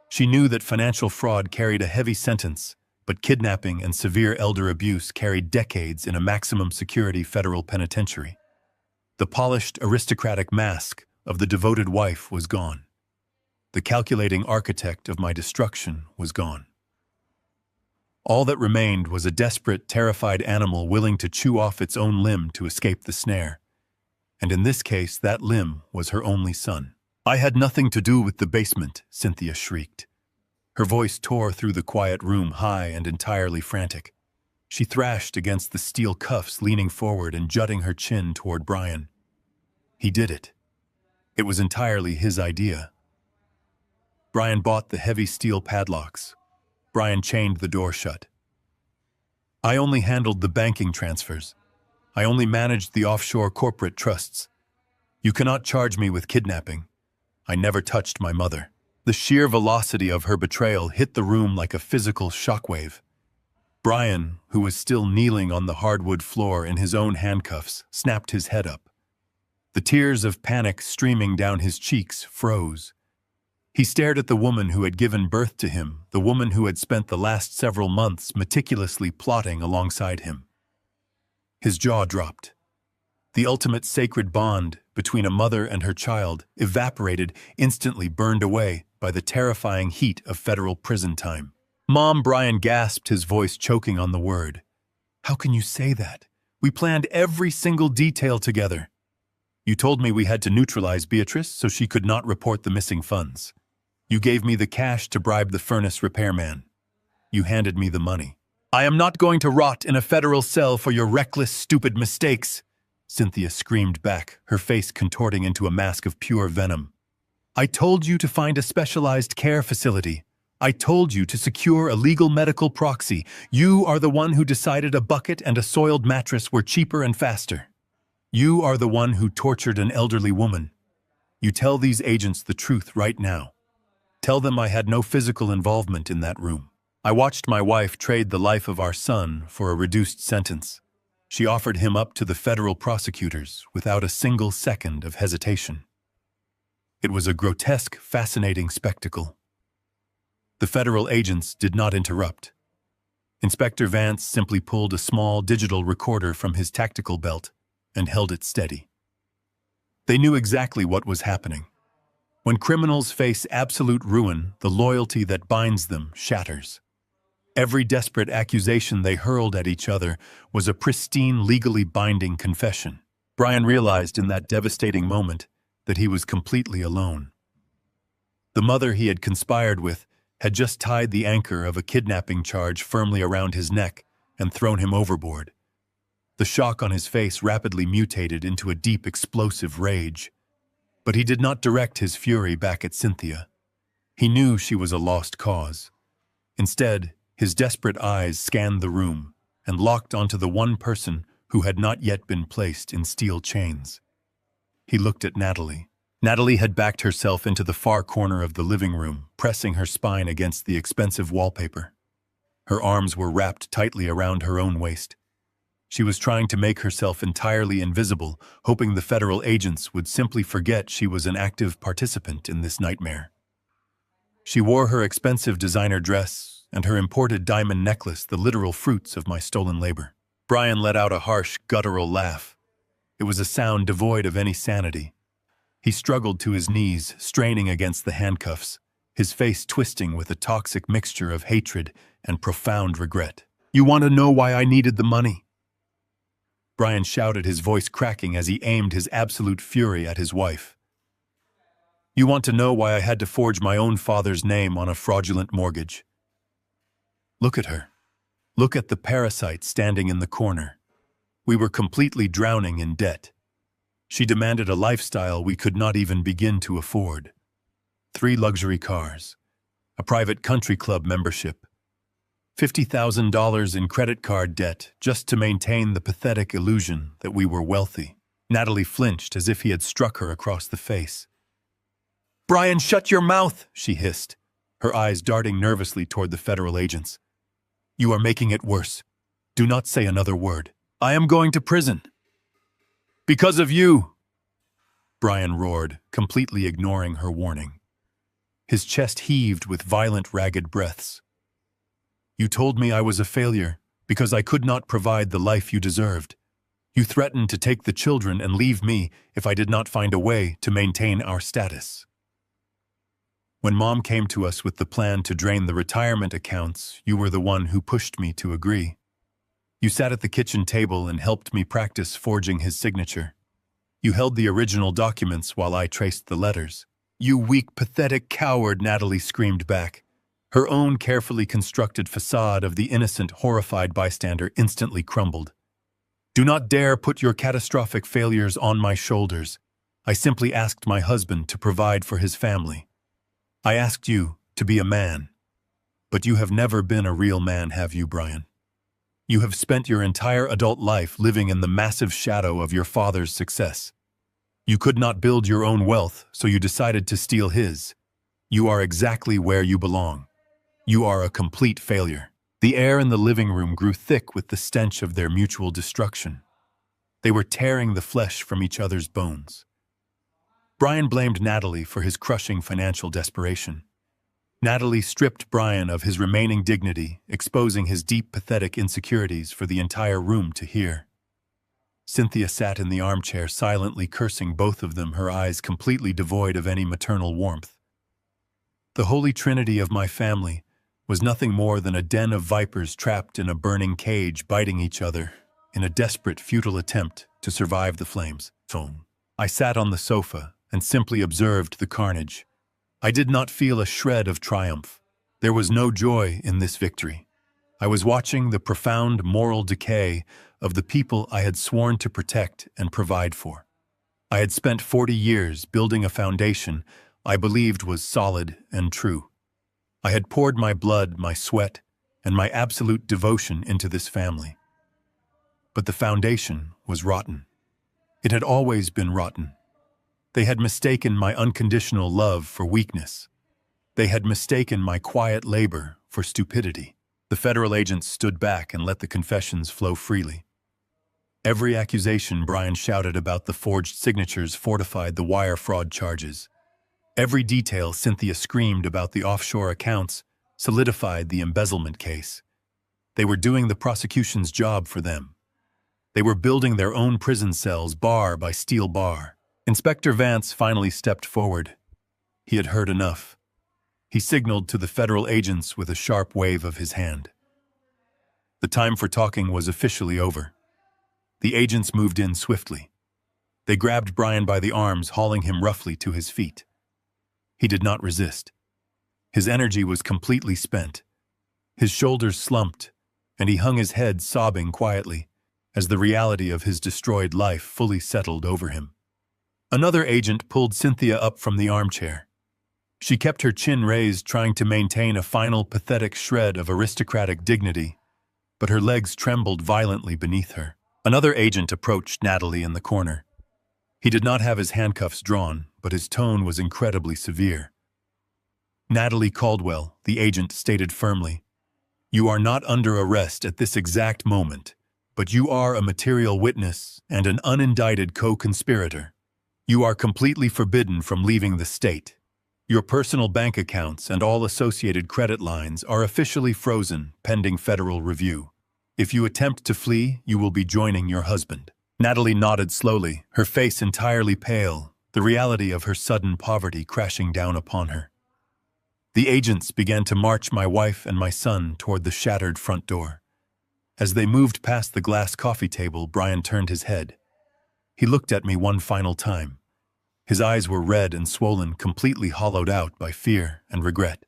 She knew that financial fraud carried a heavy sentence, but kidnapping and severe elder abuse carried decades in a maximum security federal penitentiary. The polished, aristocratic mask of the devoted wife was gone. The calculating architect of my destruction was gone. All that remained was a desperate, terrified animal willing to chew off its own limb to escape the snare. And in this case, that limb was her only son. "I had nothing to do with the basement," Cynthia shrieked. Her voice tore through the quiet room, high and entirely frantic. She thrashed against the steel cuffs, leaning forward and jutting her chin toward Brian. "He did it. It was entirely his idea. Brian bought the heavy steel padlocks. Brian chained the door shut. I only handled the banking transfers. I only managed the offshore corporate trusts. You cannot charge me with kidnapping. I never touched my mother. The sheer velocity of her betrayal hit the room like a physical shockwave. Brian, who was still kneeling on the hardwood floor in his own handcuffs, snapped his head up. The tears of panic streaming down his cheeks froze. He stared at the woman who had given birth to him, the woman who had spent the last several months meticulously plotting alongside him. His jaw dropped. The ultimate sacred bond between a mother and her child evaporated, instantly burned away by the terrifying heat of federal prison time. "Mom," Brian gasped, his voice choking on the word. "How can you say that? We planned every single detail together. You told me we had to neutralize Beatrice so she could not report the missing funds. You gave me the cash to bribe the furnace repairman. You handed me the money. I am not going to rot in a federal cell for your reckless, stupid mistakes," Cynthia screamed back, her face contorting into a mask of pure venom. "I told you to find a specialized care facility. I told you to secure a legal medical proxy. You are the one who decided a bucket and a soiled mattress were cheaper and faster. You are the one who tortured an elderly woman. You tell these agents the truth right now. Tell them I had no physical involvement in that room. I watched my wife trade the life of our son for a reduced sentence. She offered him up to the federal prosecutors without a single second of hesitation. It was a grotesque, fascinating spectacle." The federal agents did not interrupt. Inspector Vance simply pulled a small digital recorder from his tactical belt and held it steady. They knew exactly what was happening. When criminals face absolute ruin, the loyalty that binds them shatters. Every desperate accusation they hurled at each other was a pristine, legally binding confession. Brian realized in that devastating moment that he was completely alone. The mother he had conspired with had just tied the anchor of a kidnapping charge firmly around his neck and thrown him overboard. The shock on his face rapidly mutated into a deep, explosive rage. But he did not direct his fury back at Cynthia. He knew she was a lost cause. Instead, his desperate eyes scanned the room and locked onto the one person who had not yet been placed in steel chains. He looked at Natalie. Natalie had backed herself into the far corner of the living room, pressing her spine against the expensive wallpaper. Her arms were wrapped tightly around her own waist. She was trying to make herself entirely invisible, hoping the federal agents would simply forget she was an active participant in this nightmare. She wore her expensive designer dress and her imported diamond necklace, the literal fruits of my stolen labor. Brian let out a harsh, guttural laugh. It was a sound devoid of any sanity. He struggled to his knees, straining against the handcuffs, his face twisting with a toxic mixture of hatred and profound regret. "You want to know why I needed the money?" Brian shouted, his voice cracking as he aimed his absolute fury at his wife. "You want to know why I had to forge my own father's name on a fraudulent mortgage? Look at her. Look at the parasite standing in the corner. We were completely drowning in debt. She demanded a lifestyle we could not even begin to afford. 3 luxury cars, a private country club membership, $50,000 in credit card debt just to maintain the pathetic illusion that we were wealthy." Natalie flinched as if he had struck her across the face. "Brian, shut your mouth," she hissed, her eyes darting nervously toward the federal agents. "You are making it worse. Do not say another word. I am going to prison." "Because of you," Brian roared, completely ignoring her warning. His chest heaved with violent, ragged breaths. "You told me I was a failure because I could not provide the life you deserved. You threatened to take the children and leave me if I did not find a way to maintain our status. When Mom came to us with the plan to drain the retirement accounts, you were the one who pushed me to agree. You sat at the kitchen table and helped me practice forging his signature. You held the original documents while I traced the letters." "You weak, pathetic coward," Natalie screamed back. Her own carefully constructed facade of the innocent, horrified bystander instantly crumbled. "Do not dare put your catastrophic failures on my shoulders. I simply asked my husband to provide for his family. I asked you to be a man. But you have never been a real man, have you, Brian? You have spent your entire adult life living in the massive shadow of your father's success. You could not build your own wealth, so you decided to steal his. You are exactly where you belong. You are a complete failure. The air in the living room grew thick with the stench of their mutual destruction. They were tearing the flesh from each other's bones. Brian blamed Natalie for his crushing financial desperation. Natalie stripped Brian of his remaining dignity, exposing his deep, pathetic insecurities for the entire room to hear. Cynthia sat in the armchair silently cursing both of them, her eyes completely devoid of any maternal warmth. The holy trinity of my family was nothing more than a den of vipers trapped in a burning cage, biting each other in a desperate, futile attempt to survive the flames. I sat on the sofa and simply observed the carnage. I did not feel a shred of triumph. There was no joy in this victory. I was watching the profound moral decay of the people I had sworn to protect and provide for. I had spent 40 years building a foundation I believed was solid and true. I had poured my blood, my sweat, and my absolute devotion into this family. But the foundation was rotten. It had always been rotten. They had mistaken my unconditional love for weakness. They had mistaken my quiet labor for stupidity. The federal agents stood back and let the confessions flow freely. Every accusation Brian shouted about the forged signatures fortified the wire fraud charges. Every detail Cynthia screamed about the offshore accounts solidified the embezzlement case. They were doing the prosecution's job for them. They were building their own prison cells, bar by steel bar. Inspector Vance finally stepped forward. He had heard enough. He signaled to the federal agents with a sharp wave of his hand. The time for talking was officially over. The agents moved in swiftly. They grabbed Brian by the arms, hauling him roughly to his feet. He did not resist. His energy was completely spent. His shoulders slumped, and he hung his head sobbing quietly as the reality of his destroyed life fully settled over him. Another agent pulled Cynthia up from the armchair. She kept her chin raised, trying to maintain a final pathetic shred of aristocratic dignity, but her legs trembled violently beneath her. Another agent approached Natalie in the corner. He did not have his handcuffs drawn, but his tone was incredibly severe. Natalie Caldwell, the agent stated firmly, "You are not under arrest at this exact moment, but you are a material witness and an unindicted co-conspirator. You are completely forbidden from leaving the state. Your personal bank accounts and all associated credit lines are officially frozen pending federal review. If you attempt to flee, you will be joining your husband." Natalie nodded slowly, her face entirely pale, the reality of her sudden poverty crashing down upon her. The agents began to march my wife and my son toward the shattered front door. As they moved past the glass coffee table, Brian turned his head. He looked at me one final time. His eyes were red and swollen, completely hollowed out by fear and regret.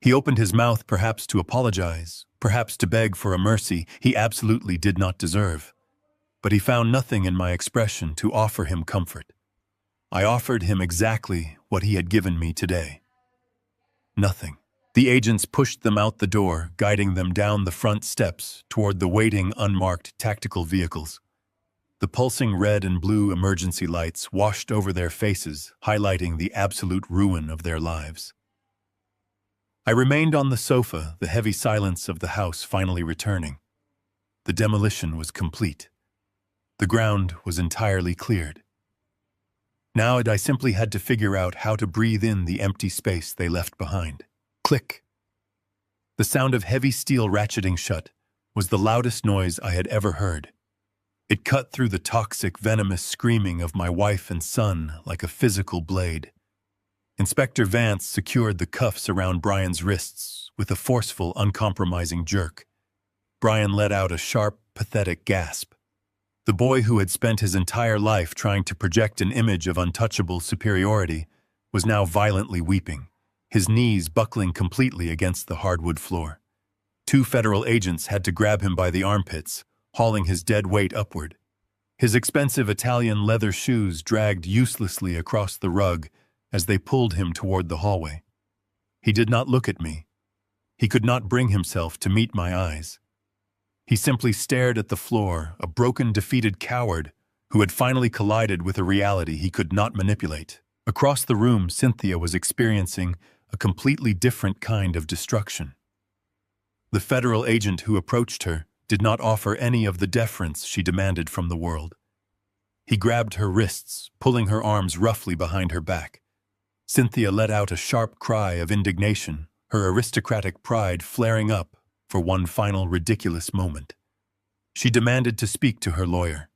He opened his mouth, perhaps to apologize, perhaps to beg for a mercy he absolutely did not deserve. But he found nothing in my expression to offer him comfort. I offered him exactly what he had given me today. Nothing. The agents pushed them out the door, guiding them down the front steps toward the waiting, unmarked tactical vehicles. The pulsing red and blue emergency lights washed over their faces, highlighting the absolute ruin of their lives. I remained on the sofa, the heavy silence of the house finally returning. The demolition was complete. The ground was entirely cleared. Now I simply had to figure out how to breathe in the empty space they left behind. Click. The sound of heavy steel ratcheting shut was the loudest noise I had ever heard. It cut through the toxic, venomous screaming of my wife and son like a physical blade. Inspector Vance secured the cuffs around Brian's wrists with a forceful, uncompromising jerk. Brian let out a sharp, pathetic gasp. The boy who had spent his entire life trying to project an image of untouchable superiority was now violently weeping, his knees buckling completely against the hardwood floor. 2 federal agents had to grab him by the armpits, hauling his dead weight upward. His expensive Italian leather shoes dragged uselessly across the rug as they pulled him toward the hallway. He did not look at me. He could not bring himself to meet my eyes. He simply stared at the floor, a broken, defeated coward who had finally collided with a reality he could not manipulate. Across the room, Cynthia was experiencing a completely different kind of destruction. The federal agent who approached her did not offer any of the deference she demanded from the world. He grabbed her wrists, pulling her arms roughly behind her back. Cynthia let out a sharp cry of indignation, her aristocratic pride flaring up for one final ridiculous moment. She demanded to speak to her lawyer.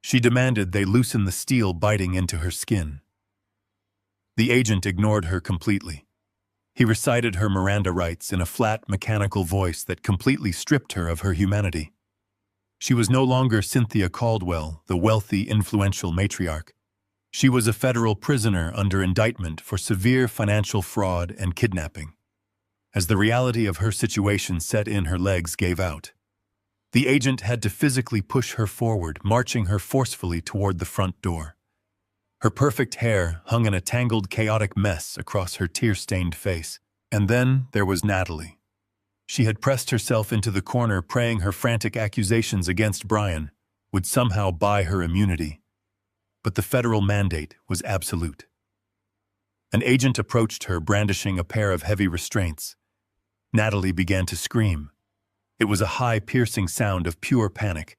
She demanded they loosen the steel biting into her skin. The agent ignored her completely. He recited her Miranda rights in a flat, mechanical voice that completely stripped her of her humanity. She was no longer Cynthia Caldwell, the wealthy, influential matriarch. She was a federal prisoner under indictment for severe financial fraud and kidnapping. As the reality of her situation set in, her legs gave out. The agent had to physically push her forward, marching her forcefully toward the front door. Her perfect hair hung in a tangled, chaotic mess across her tear-stained face. And then there was Natalie. She had pressed herself into the corner, praying her frantic accusations against Brian would somehow buy her immunity. But the federal mandate was absolute. An agent approached her, brandishing a pair of heavy restraints. Natalie began to scream. It was a high, piercing sound of pure panic.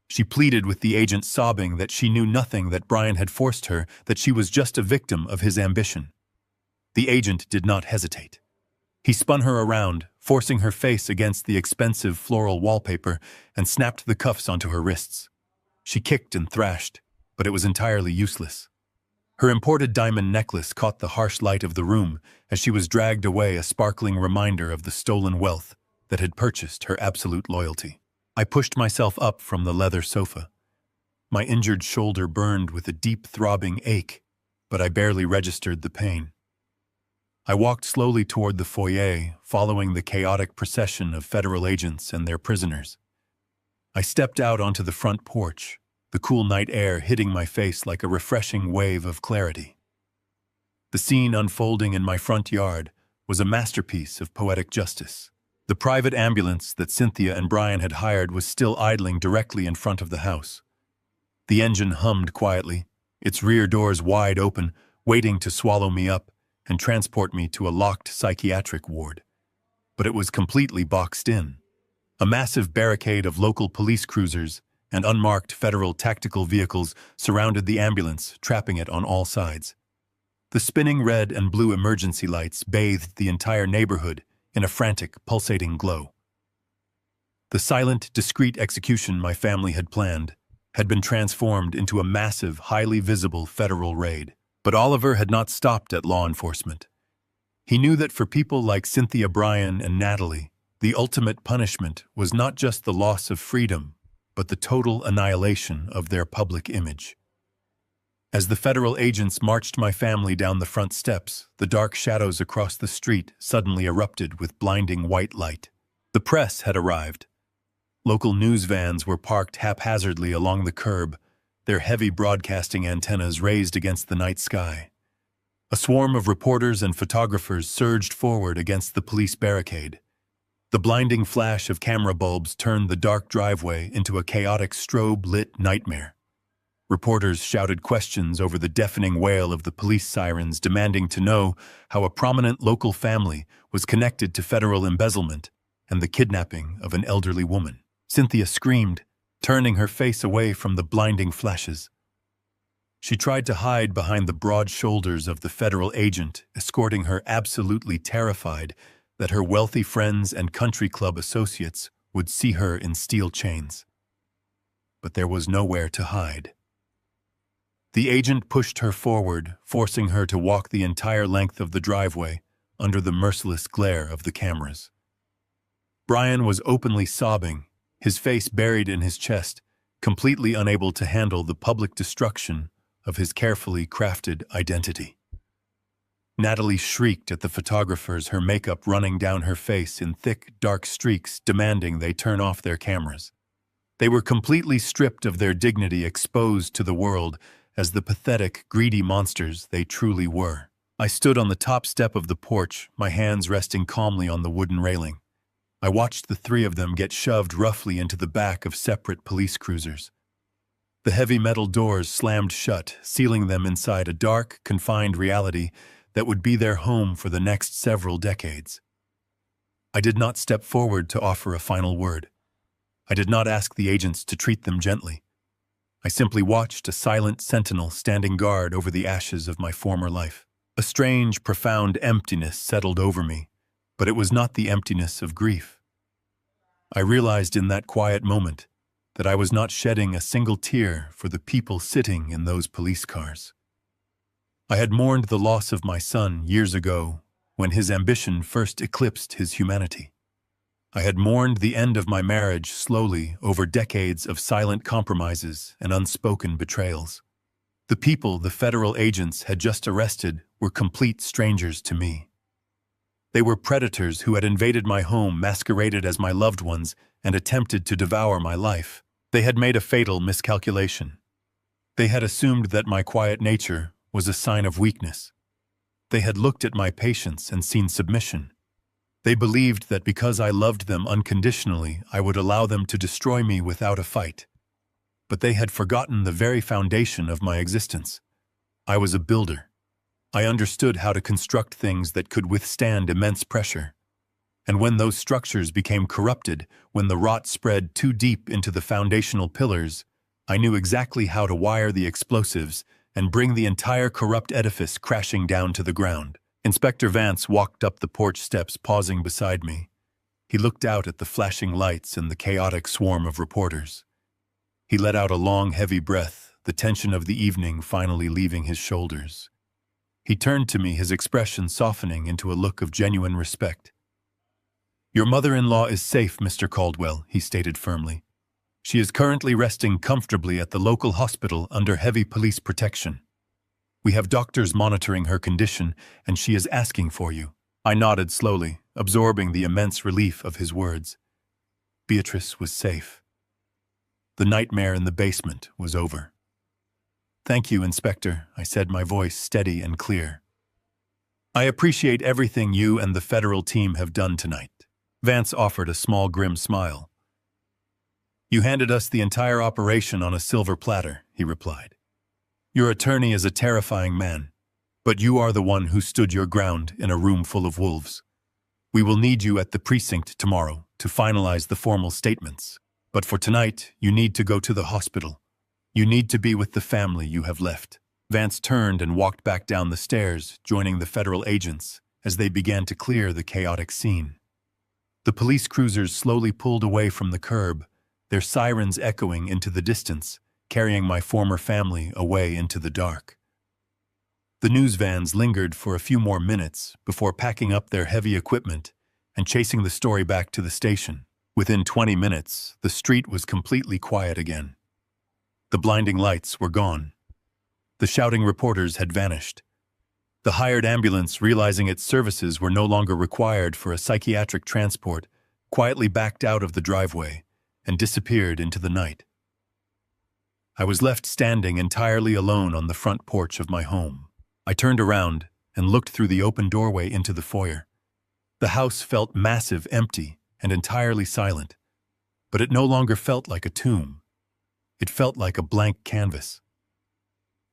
She pleaded with the agent, sobbing that she knew nothing, that Brian had forced her, that she was just a victim of his ambition. The agent did not hesitate. He spun her around, forcing her face against the expensive floral wallpaper, and snapped the cuffs onto her wrists. She kicked and thrashed, but it was entirely useless. Her imported diamond necklace caught the harsh light of the room as she was dragged away, a sparkling reminder of the stolen wealth that had purchased her absolute loyalty. I pushed myself up from the leather sofa. My injured shoulder burned with a deep, throbbing ache, but I barely registered the pain. I walked slowly toward the foyer, following the chaotic procession of federal agents and their prisoners. I stepped out onto the front porch, the cool night air hitting my face like a refreshing wave of clarity. The scene unfolding in my front yard was a masterpiece of poetic justice. The private ambulance that Cynthia and Brian had hired was still idling directly in front of the house. The engine hummed quietly, its rear doors wide open, waiting to swallow me up and transport me to a locked psychiatric ward. But it was completely boxed in. A massive barricade of local police cruisers and unmarked federal tactical vehicles surrounded the ambulance, trapping it on all sides. The spinning red and blue emergency lights bathed the entire neighborhood in a frantic, pulsating glow. The silent, discreet execution my family had planned had been transformed into a massive, highly visible federal raid. But Oliver had not stopped at law enforcement. He knew that for people like Cynthia, Brian, and Natalie, the ultimate punishment was not just the loss of freedom, but the total annihilation of their public image. As the federal agents marched my family down the front steps, the dark shadows across the street suddenly erupted with blinding white light. The press had arrived. Local news vans were parked haphazardly along the curb, their heavy broadcasting antennas raised against the night sky. A swarm of reporters and photographers surged forward against the police barricade. The blinding flash of camera bulbs turned the dark driveway into a chaotic strobe-lit nightmare. Reporters shouted questions over the deafening wail of the police sirens, demanding to know how a prominent local family was connected to federal embezzlement and the kidnapping of an elderly woman. Cynthia screamed, turning her face away from the blinding flashes. She tried to hide behind the broad shoulders of the federal agent, escorting her, absolutely terrified that her wealthy friends and country club associates would see her in steel chains. But there was nowhere to hide. The agent pushed her forward, forcing her to walk the entire length of the driveway under the merciless glare of the cameras. Brian was openly sobbing, his face buried in his chest, completely unable to handle the public destruction of his carefully crafted identity. Natalie shrieked at the photographers, her makeup running down her face in thick, dark streaks, demanding they turn off their cameras. They were completely stripped of their dignity, exposed to the world as the pathetic, greedy monsters they truly were. I stood on the top step of the porch, my hands resting calmly on the wooden railing. I watched the three of them get shoved roughly into the back of separate police cruisers. The heavy metal doors slammed shut, sealing them inside a dark, confined reality that would be their home for the next several decades. I did not step forward to offer a final word. I did not ask the agents to treat them gently. I simply watched a silent sentinel standing guard over the ashes of my former life. A strange, profound emptiness settled over me, but it was not the emptiness of grief. I realized in that quiet moment that I was not shedding a single tear for the people sitting in those police cars. I had mourned the loss of my son years ago when his ambition first eclipsed his humanity. I had mourned the end of my marriage slowly over decades of silent compromises and unspoken betrayals. The people the federal agents had just arrested were complete strangers to me. They were predators who had invaded my home, masqueraded as my loved ones, and attempted to devour my life. They had made a fatal miscalculation. They had assumed that my quiet nature was a sign of weakness. They had looked at my patience and seen submission. They believed that because I loved them unconditionally, I would allow them to destroy me without a fight. But they had forgotten the very foundation of my existence. I was a builder. I understood how to construct things that could withstand immense pressure. And when those structures became corrupted, when the rot spread too deep into the foundational pillars, I knew exactly how to wire the explosives and bring the entire corrupt edifice crashing down to the ground. Inspector Vance walked up the porch steps, pausing beside me. He looked out at the flashing lights and the chaotic swarm of reporters. He let out a long, heavy breath, the tension of the evening finally leaving his shoulders. He turned to me, his expression softening into a look of genuine respect. "Your mother-in-law is safe, Mr. Caldwell," he stated firmly. "She is currently resting comfortably at the local hospital under heavy police protection. We have doctors monitoring her condition, and she is asking for you." I nodded slowly, absorbing the immense relief of his words. Beatrice was safe. The nightmare in the basement was over. "Thank you, Inspector," I said, my voice steady and clear. "I appreciate everything you and the federal team have done tonight." Vance offered a small, grim smile. "You handed us the entire operation on a silver platter," he replied. "Your attorney is a terrifying man, but you are the one who stood your ground in a room full of wolves. We will need you at the precinct tomorrow to finalize the formal statements. But for tonight, you need to go to the hospital. You need to be with the family you have left." Vance turned and walked back down the stairs, joining the federal agents as they began to clear the chaotic scene. The police cruisers slowly pulled away from the curb, their sirens echoing into the distance, carrying my former family away into the dark. The news vans lingered for a few more minutes before packing up their heavy equipment and chasing the story back to the station. Within 20 minutes, the street was completely quiet again. The blinding lights were gone. The shouting reporters had vanished. The hired ambulance, realizing its services were no longer required for a psychiatric transport, quietly backed out of the driveway and disappeared into the night. I was left standing entirely alone on the front porch of my home. I turned around and looked through the open doorway into the foyer. The house felt massive, empty, and entirely silent, but it no longer felt like a tomb. It felt like a blank canvas.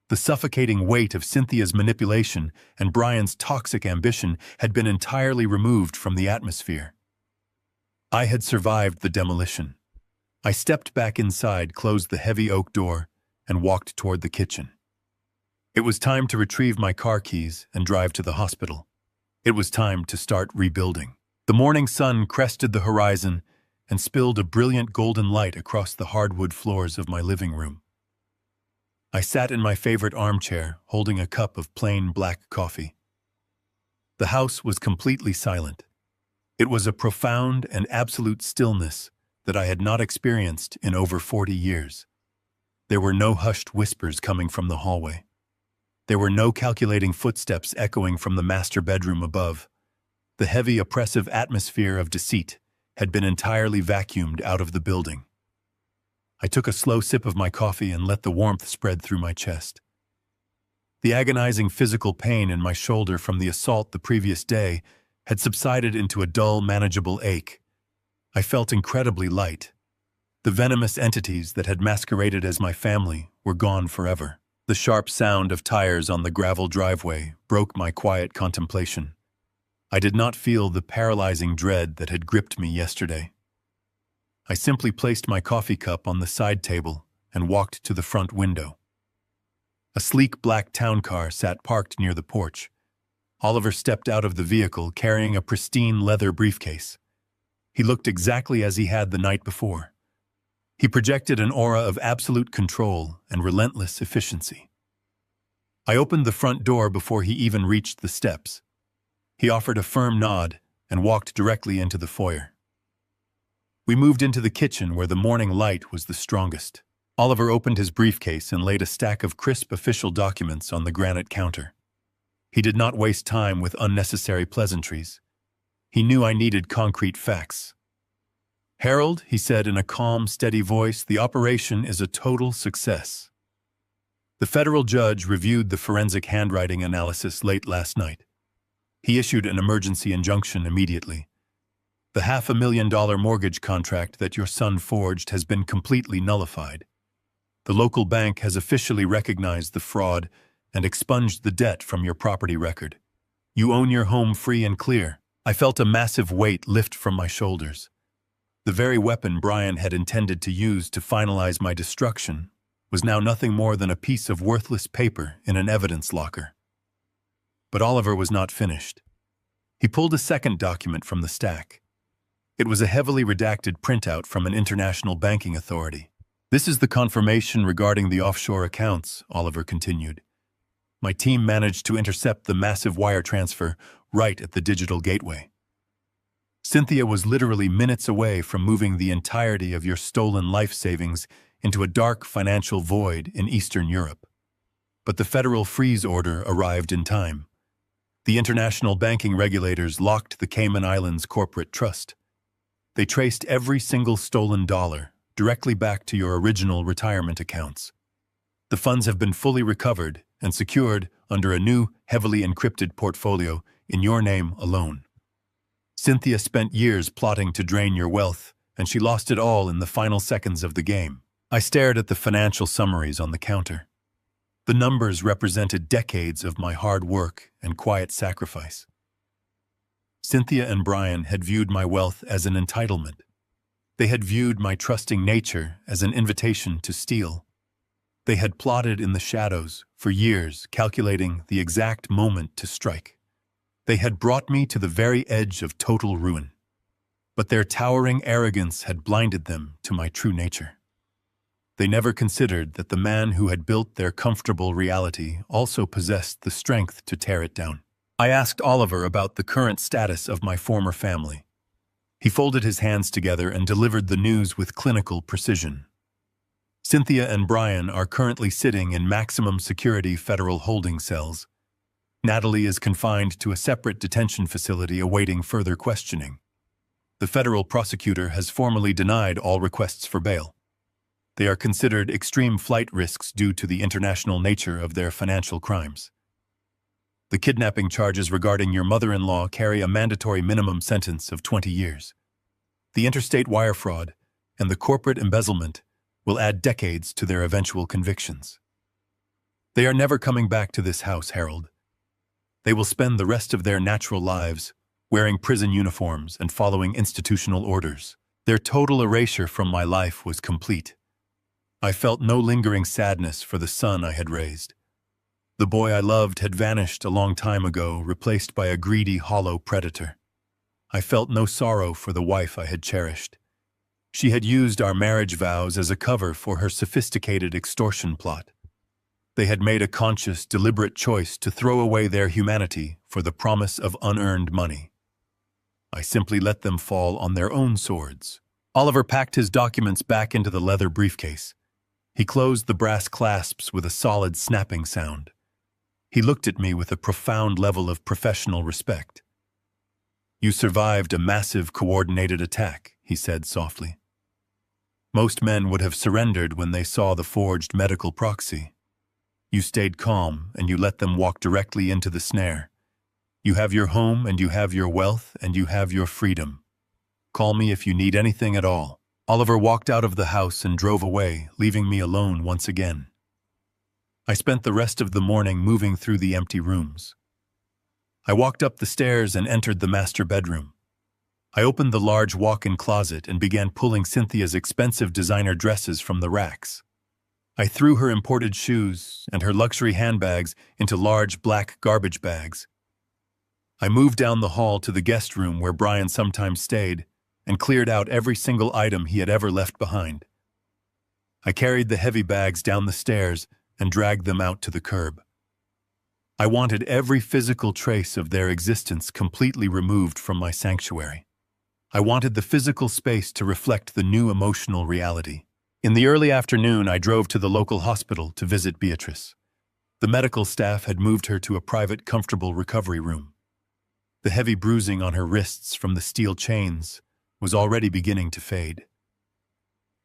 The suffocating weight of Cynthia's manipulation and Brian's toxic ambition had been entirely removed from the atmosphere. I had survived the demolition. I stepped back inside, closed the heavy oak door, and walked toward the kitchen. It was time to retrieve my car keys and drive to the hospital. It was time to start rebuilding. The morning sun crested the horizon and spilled a brilliant golden light across the hardwood floors of my living room. I sat in my favorite armchair, holding a cup of plain black coffee. The house was completely silent. It was a profound and absolute stillness that I had not experienced in over 40 years. There were no hushed whispers coming from the hallway. There were no calculating footsteps echoing from the master bedroom above. The heavy, oppressive atmosphere of deceit had been entirely vacuumed out of the building. I took a slow sip of my coffee and let the warmth spread through my chest. The agonizing physical pain in my shoulder from the assault the previous day had subsided into a dull, manageable ache. I felt incredibly light. The venomous entities that had masqueraded as my family were gone forever. The sharp sound of tires on the gravel driveway broke my quiet contemplation. I did not feel the paralyzing dread that had gripped me yesterday. I simply placed my coffee cup on the side table and walked to the front window. A sleek black town car sat parked near the porch. Oliver stepped out of the vehicle carrying a pristine leather briefcase. He looked exactly as he had the night before. He projected an aura of absolute control and relentless efficiency. I opened the front door before he even reached the steps. He offered a firm nod and walked directly into the foyer. We moved into the kitchen where the morning light was the strongest. Oliver opened his briefcase and laid a stack of crisp official documents on the granite counter. He did not waste time with unnecessary pleasantries. He knew I needed concrete facts. "Harold," he said in a calm, steady voice, "the operation is a total success." The federal judge reviewed the forensic handwriting analysis late last night. He issued an emergency injunction immediately. The $500,000 mortgage contract that your son forged has been completely nullified. The local bank has officially recognized the fraud and expunged the debt from your property record. You own your home free and clear. I felt a massive weight lift from my shoulders. The very weapon Brian had intended to use to finalize my destruction was now nothing more than a piece of worthless paper in an evidence locker. But Oliver was not finished. He pulled a second document from the stack. It was a heavily redacted printout from an international banking authority. "This is the confirmation regarding the offshore accounts," Oliver continued. "My team managed to intercept the massive wire transfer right at the digital gateway. Cynthia was literally minutes away from moving the entirety of your stolen life savings into a dark financial void in Eastern Europe. But the federal freeze order arrived in time. The international banking regulators locked the Cayman Islands corporate trust. They traced every single stolen dollar directly back to your original retirement accounts. The funds have been fully recovered and secured under a new, heavily encrypted portfolio in your name alone. Cynthia spent years plotting to drain your wealth, and she lost it all in the final seconds of the game." I stared at the financial summaries on the counter. The numbers represented decades of my hard work and quiet sacrifice. Cynthia and Brian had viewed my wealth as an entitlement. They had viewed my trusting nature as an invitation to steal. They had plotted in the shadows for years, calculating the exact moment to strike. They had brought me to the very edge of total ruin. But their towering arrogance had blinded them to my true nature. They never considered that the man who had built their comfortable reality also possessed the strength to tear it down. I asked Oliver about the current status of my former family. He folded his hands together and delivered the news with clinical precision. "Cynthia and Brian are currently sitting in maximum security federal holding cells. Natalie is confined to a separate detention facility awaiting further questioning. The federal prosecutor has formally denied all requests for bail. They are considered extreme flight risks due to the international nature of their financial crimes. The kidnapping charges regarding your mother-in-law carry a mandatory minimum sentence of 20 years. The interstate wire fraud and the corporate embezzlement will add decades to their eventual convictions. They are never coming back to this house, Harold. They will spend the rest of their natural lives wearing prison uniforms and following institutional orders. Their total erasure from my life was complete. I felt no lingering sadness for the son I had raised. The boy I loved had vanished a long time ago, replaced by a greedy, hollow predator. I felt no sorrow for the wife I had cherished. She had used our marriage vows as a cover for her sophisticated extortion plot. They had made a conscious, deliberate choice to throw away their humanity for the promise of unearned money. I simply let them fall on their own swords. Oliver packed his documents back into the leather briefcase. He closed the brass clasps with a solid snapping sound. He looked at me with a profound level of professional respect. "You survived a massive coordinated attack," he said softly. "Most men would have surrendered when they saw the forged medical proxy. You stayed calm and you let them walk directly into the snare. You have your home and you have your wealth and you have your freedom. Call me if you need anything at all." Oliver walked out of the house and drove away, leaving me alone once again. I spent the rest of the morning moving through the empty rooms. I walked up the stairs and entered the master bedroom. I opened the large walk-in closet and began pulling Cynthia's expensive designer dresses from the racks. I threw her imported shoes and her luxury handbags into large black garbage bags. I moved down the hall to the guest room where Brian sometimes stayed and cleared out every single item he had ever left behind. I carried the heavy bags down the stairs and dragged them out to the curb. I wanted every physical trace of their existence completely removed from my sanctuary. I wanted the physical space to reflect the new emotional reality. In the early afternoon, I drove to the local hospital to visit Beatrice. The medical staff had moved her to a private, comfortable recovery room. The heavy bruising on her wrists from the steel chains was already beginning to fade.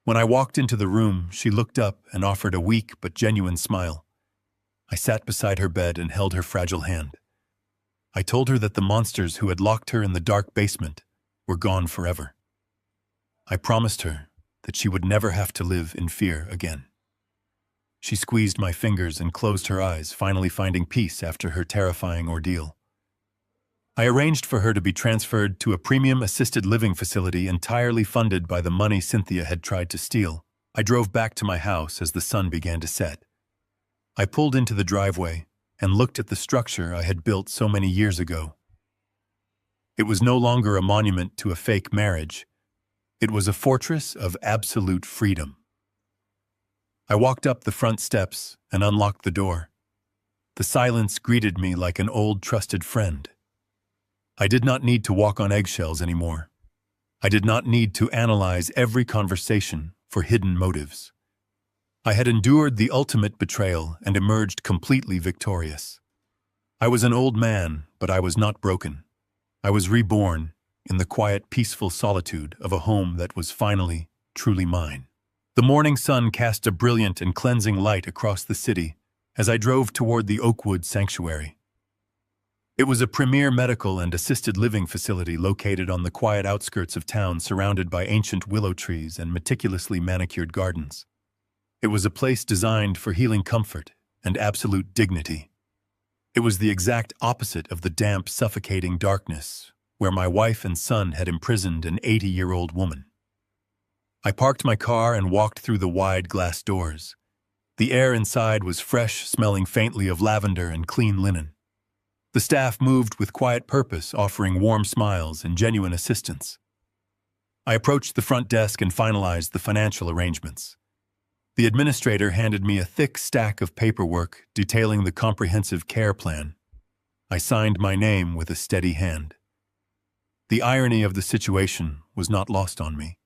When I walked into the room, she looked up and offered a weak but genuine smile. I sat beside her bed and held her fragile hand. I told her that the monsters who had locked her in the dark basement were gone forever. I promised her that she would never have to live in fear again. She squeezed my fingers and closed her eyes, finally finding peace after her terrifying ordeal. I arranged for her to be transferred to a premium assisted living facility entirely funded by the money Cynthia had tried to steal. I drove back to my house as the sun began to set. I pulled into the driveway and looked at the structure I had built so many years ago. It was no longer a monument to a fake marriage. It was a fortress of absolute freedom. I walked up the front steps and unlocked the door. The silence greeted me like an old trusted friend. I did not need to walk on eggshells anymore. I did not need to analyze every conversation for hidden motives. I had endured the ultimate betrayal and emerged completely victorious. I was an old man, but I was not broken. I was reborn in the quiet, peaceful solitude of a home that was finally, truly mine. The morning sun cast a brilliant and cleansing light across the city as I drove toward the Oakwood Sanctuary. It was a premier medical and assisted living facility located on the quiet outskirts of town, surrounded by ancient willow trees and meticulously manicured gardens. It was a place designed for healing comfort and absolute dignity. It was the exact opposite of the damp, suffocating darkness where my wife and son had imprisoned an 80-year-old woman. I parked my car and walked through the wide glass doors. The air inside was fresh, smelling faintly of lavender and clean linen. The staff moved with quiet purpose, offering warm smiles and genuine assistance. I approached the front desk and finalized the financial arrangements. The administrator handed me a thick stack of paperwork detailing the comprehensive care plan. I signed my name with a steady hand. The irony of the situation was not lost on me.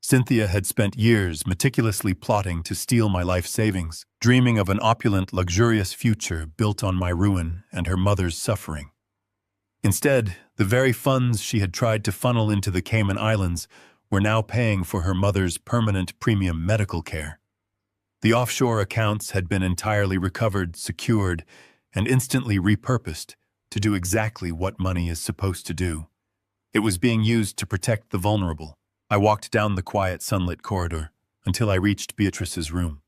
Cynthia had spent years meticulously plotting to steal my life savings, dreaming of an opulent, luxurious future built on my ruin and her mother's suffering. Instead, the very funds she had tried to funnel into the Cayman Islands were now paying for her mother's permanent premium medical care. The offshore accounts had been entirely recovered, secured, and instantly repurposed to do exactly what money is supposed to do. It was being used to protect the vulnerable. I walked down the quiet, sunlit corridor until I reached Beatrice's room.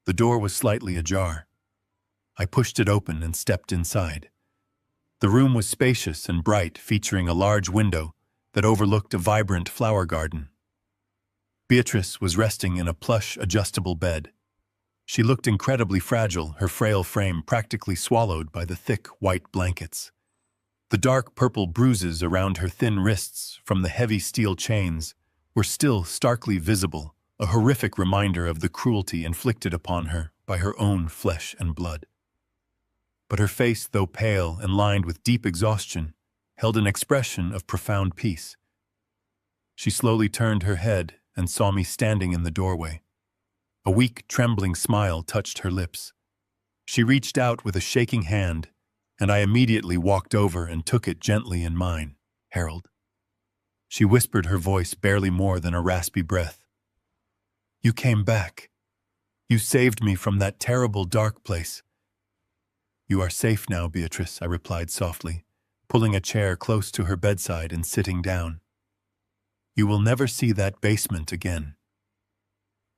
The door was slightly ajar. I pushed it open and stepped inside. The room was spacious and bright, featuring a large window that overlooked a vibrant flower garden. Beatrice was resting in a plush, adjustable bed. She looked incredibly fragile, her frail frame practically swallowed by the thick, white blankets. The dark purple bruises around her thin wrists from the heavy steel chains were still starkly visible, a horrific reminder of the cruelty inflicted upon her by her own flesh and blood. But her face, though pale and lined with deep exhaustion, held an expression of profound peace. She slowly turned her head and saw me standing in the doorway. A weak, trembling smile touched her lips. She reached out with a shaking hand, and I immediately walked over and took it gently in mine. "Harold," she whispered, her voice barely more than a raspy breath. "You came back. You saved me from that terrible dark place." "You are safe now, Beatrice," I replied softly, pulling a chair close to her bedside and sitting down. You will never see that basement again.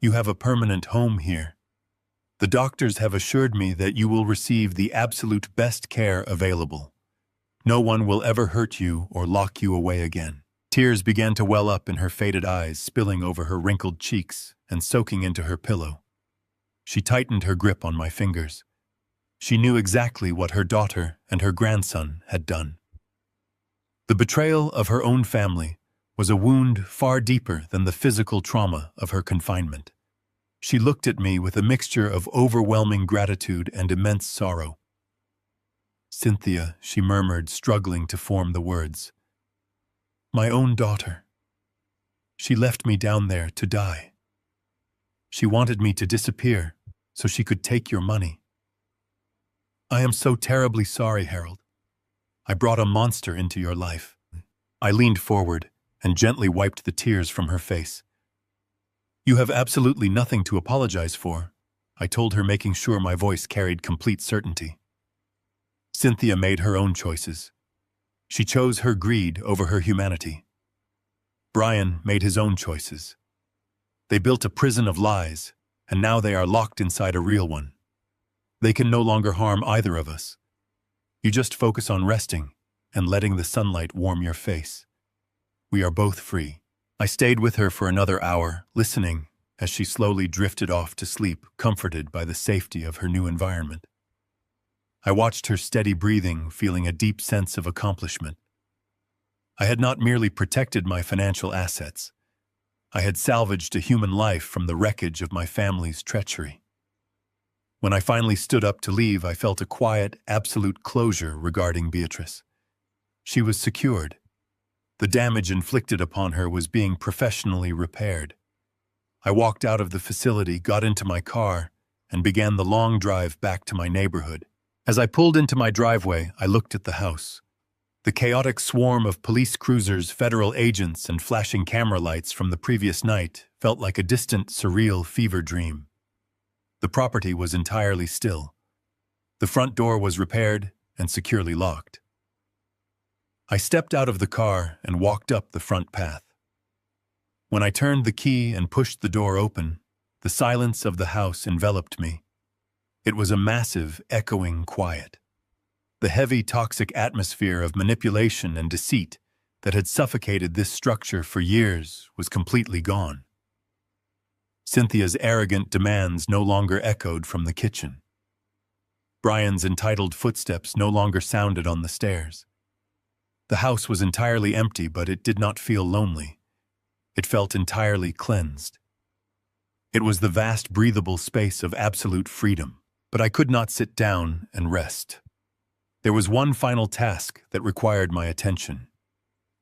You have a permanent home here. The doctors have assured me that you will receive the absolute best care available. No one will ever hurt you or lock you away again." Tears began to well up in her faded eyes, spilling over her wrinkled cheeks and soaking into her pillow. She tightened her grip on my fingers. She knew exactly what her daughter and her grandson had done. The betrayal of her own family was a wound far deeper than the physical trauma of her confinement. She looked at me with a mixture of overwhelming gratitude and immense sorrow. "Cynthia," she murmured, struggling to form the words. "My own daughter. She left me down there to die. She wanted me to disappear so she could take your money. I am so terribly sorry, Harold. I brought a monster into your life." I leaned forward and gently wiped the tears from her face. "You have absolutely nothing to apologize for," I told her, making sure my voice carried complete certainty. Cynthia made her own choices. She chose her greed over her humanity. Brian made his own choices. They built a prison of lies, and now they are locked inside a real one. They can no longer harm either of us. You just focus on resting and letting the sunlight warm your face. We are both free." I stayed with her for another hour, listening as she slowly drifted off to sleep, comforted by the safety of her new environment. I watched her steady breathing, feeling a deep sense of accomplishment. I had not merely protected my financial assets. I had salvaged a human life from the wreckage of my family's treachery. When I finally stood up to leave, I felt a quiet, absolute closure regarding Beatrice. She was secured. The damage inflicted upon her was being professionally repaired. I walked out of the facility, got into my car, and began the long drive back to my neighborhood. As I pulled into my driveway, I looked at the house. The chaotic swarm of police cruisers, federal agents, and flashing camera lights from the previous night felt like a distant, surreal fever dream. The property was entirely still. The front door was repaired and securely locked. I stepped out of the car and walked up the front path. When I turned the key and pushed the door open, the silence of the house enveloped me. It was a massive, echoing quiet. The heavy, toxic atmosphere of manipulation and deceit that had suffocated this structure for years was completely gone. Cynthia's arrogant demands no longer echoed from the kitchen. Brian's entitled footsteps no longer sounded on the stairs. The house was entirely empty, but it did not feel lonely. It felt entirely cleansed. It was the vast, breathable space of absolute freedom. But I could not sit down and rest. There was one final task that required my attention.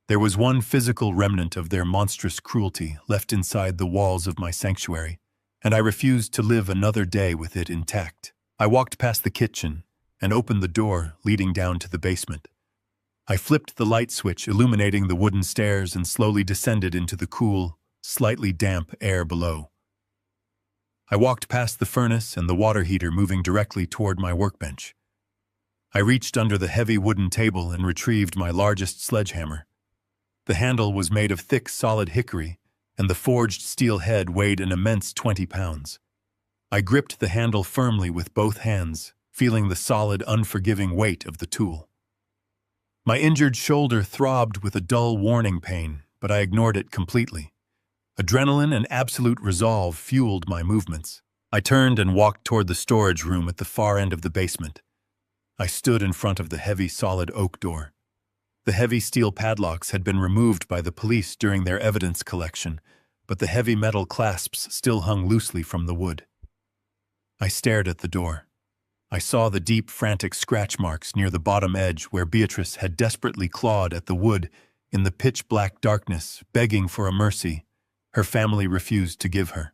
There was one physical remnant of their monstrous cruelty left inside the walls of my sanctuary, and I refused to live another day with it intact. I walked past the kitchen and opened the door leading down to the basement. I flipped the light switch, illuminating the wooden stairs, and slowly descended into the cool, slightly damp air below. I walked past the furnace and the water heater, moving directly toward my workbench. I reached under the heavy wooden table and retrieved my largest sledgehammer. The handle was made of thick, solid hickory, and the forged steel head weighed an immense 20 pounds. I gripped the handle firmly with both hands, feeling the solid, unforgiving weight of the tool. My injured shoulder throbbed with a dull warning pain, but I ignored it completely. Adrenaline and absolute resolve fueled my movements. I turned and walked toward the storage room at the far end of the basement. I stood in front of the heavy, solid oak door. The heavy steel padlocks had been removed by the police during their evidence collection, but the heavy metal clasps still hung loosely from the wood. I stared at the door. I saw the deep, frantic scratch marks near the bottom edge where Beatrice had desperately clawed at the wood in the pitch-black darkness, begging for a mercy her family refused to give her.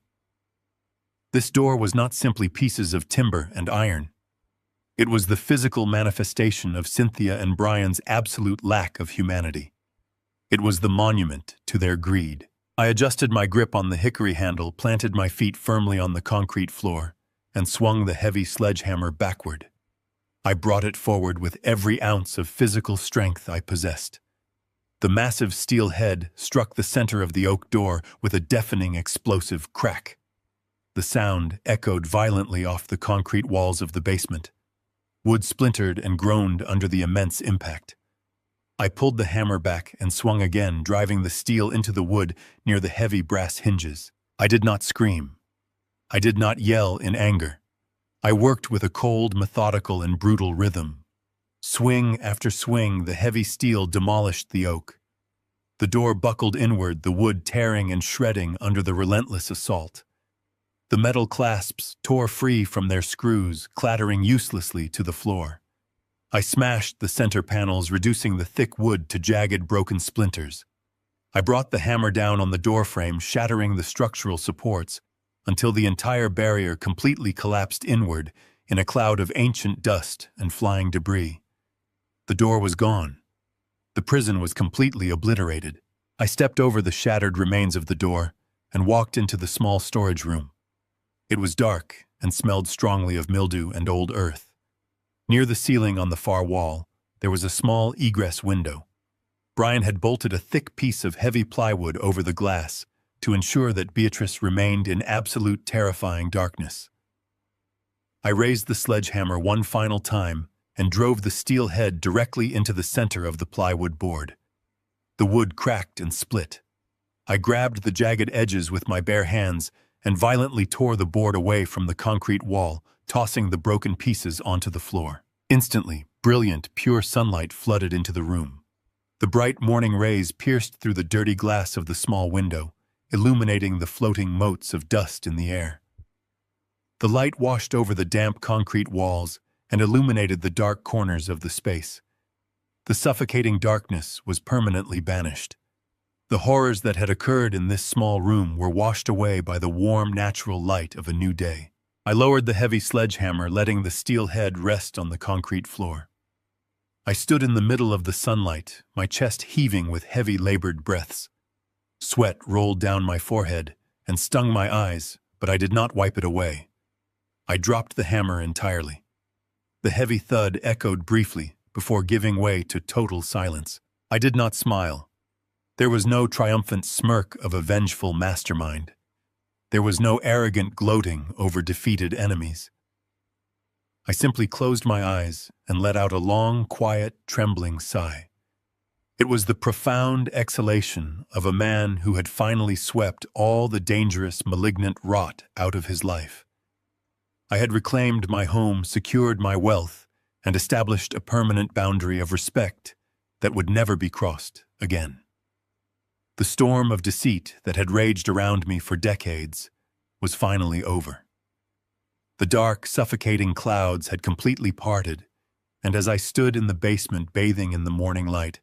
This door was not simply pieces of timber and iron. It was the physical manifestation of Cynthia and Brian's absolute lack of humanity. It was the monument to their greed. I adjusted my grip on the hickory handle, planted my feet firmly on the concrete floor, and swung the heavy sledgehammer backward. I brought it forward with every ounce of physical strength I possessed. The massive steel head struck the center of the oak door with a deafening explosive crack. The sound echoed violently off the concrete walls of the basement. Wood splintered and groaned under the immense impact. I pulled the hammer back and swung again, driving the steel into the wood near the heavy brass hinges. I did not scream. I did not yell in anger. I worked with a cold, methodical, and brutal rhythm. Swing after swing, the heavy steel demolished the oak. The door buckled inward, the wood tearing and shredding under the relentless assault. The metal clasps tore free from their screws, clattering uselessly to the floor. I smashed the center panels, reducing the thick wood to jagged, broken splinters. I brought the hammer down on the doorframe, shattering the structural supports, until the entire barrier completely collapsed inward in a cloud of ancient dust and flying debris. The door was gone. The prison was completely obliterated. I stepped over the shattered remains of the door and walked into the small storage room. It was dark and smelled strongly of mildew and old earth. Near the ceiling on the far wall, there was a small egress window. Brian had bolted a thick piece of heavy plywood over the glass to ensure that Beatrice remained in absolute terrifying darkness. I raised the sledgehammer one final time and drove the steel head directly into the center of the plywood board. The wood cracked and split. I grabbed the jagged edges with my bare hands and violently tore the board away from the concrete wall, tossing the broken pieces onto the floor. Instantly, brilliant, pure sunlight flooded into the room. The bright morning rays pierced through the dirty glass of the small window, illuminating the floating motes of dust in the air. The light washed over the damp concrete walls and illuminated the dark corners of the space. The suffocating darkness was permanently banished. The horrors that had occurred in this small room were washed away by the warm, natural light of a new day. I lowered the heavy sledgehammer, letting the steel head rest on the concrete floor. I stood in the middle of the sunlight, my chest heaving with heavy, labored breaths. Sweat rolled down my forehead and stung my eyes, but I did not wipe it away. I dropped the hammer entirely. The heavy thud echoed briefly before giving way to total silence. I did not smile. There was no triumphant smirk of a vengeful mastermind. There was no arrogant gloating over defeated enemies. I simply closed my eyes and let out a long, quiet, trembling sigh. It was the profound exhalation of a man who had finally swept all the dangerous, malignant rot out of his life. I had reclaimed my home, secured my wealth, and established a permanent boundary of respect that would never be crossed again. The storm of deceit that had raged around me for decades was finally over. The dark, suffocating clouds had completely parted, and as I stood in the basement bathing in the morning light,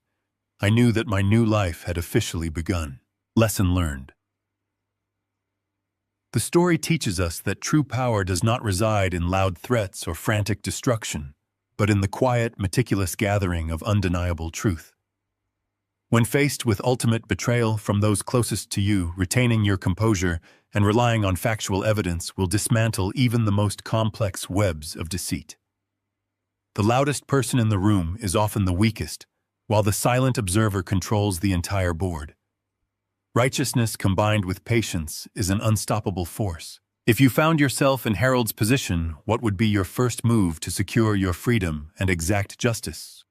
I knew that my new life had officially begun. Lesson learned. The story teaches us that true power does not reside in loud threats or frantic destruction, but in the quiet, meticulous gathering of undeniable truth. When faced with ultimate betrayal from those closest to you, retaining your composure and relying on factual evidence will dismantle even the most complex webs of deceit. The loudest person in the room is often the weakest, while the silent observer controls the entire board. Righteousness combined with patience is an unstoppable force. If you found yourself in Harold's position, what would be your first move to secure your freedom and exact justice?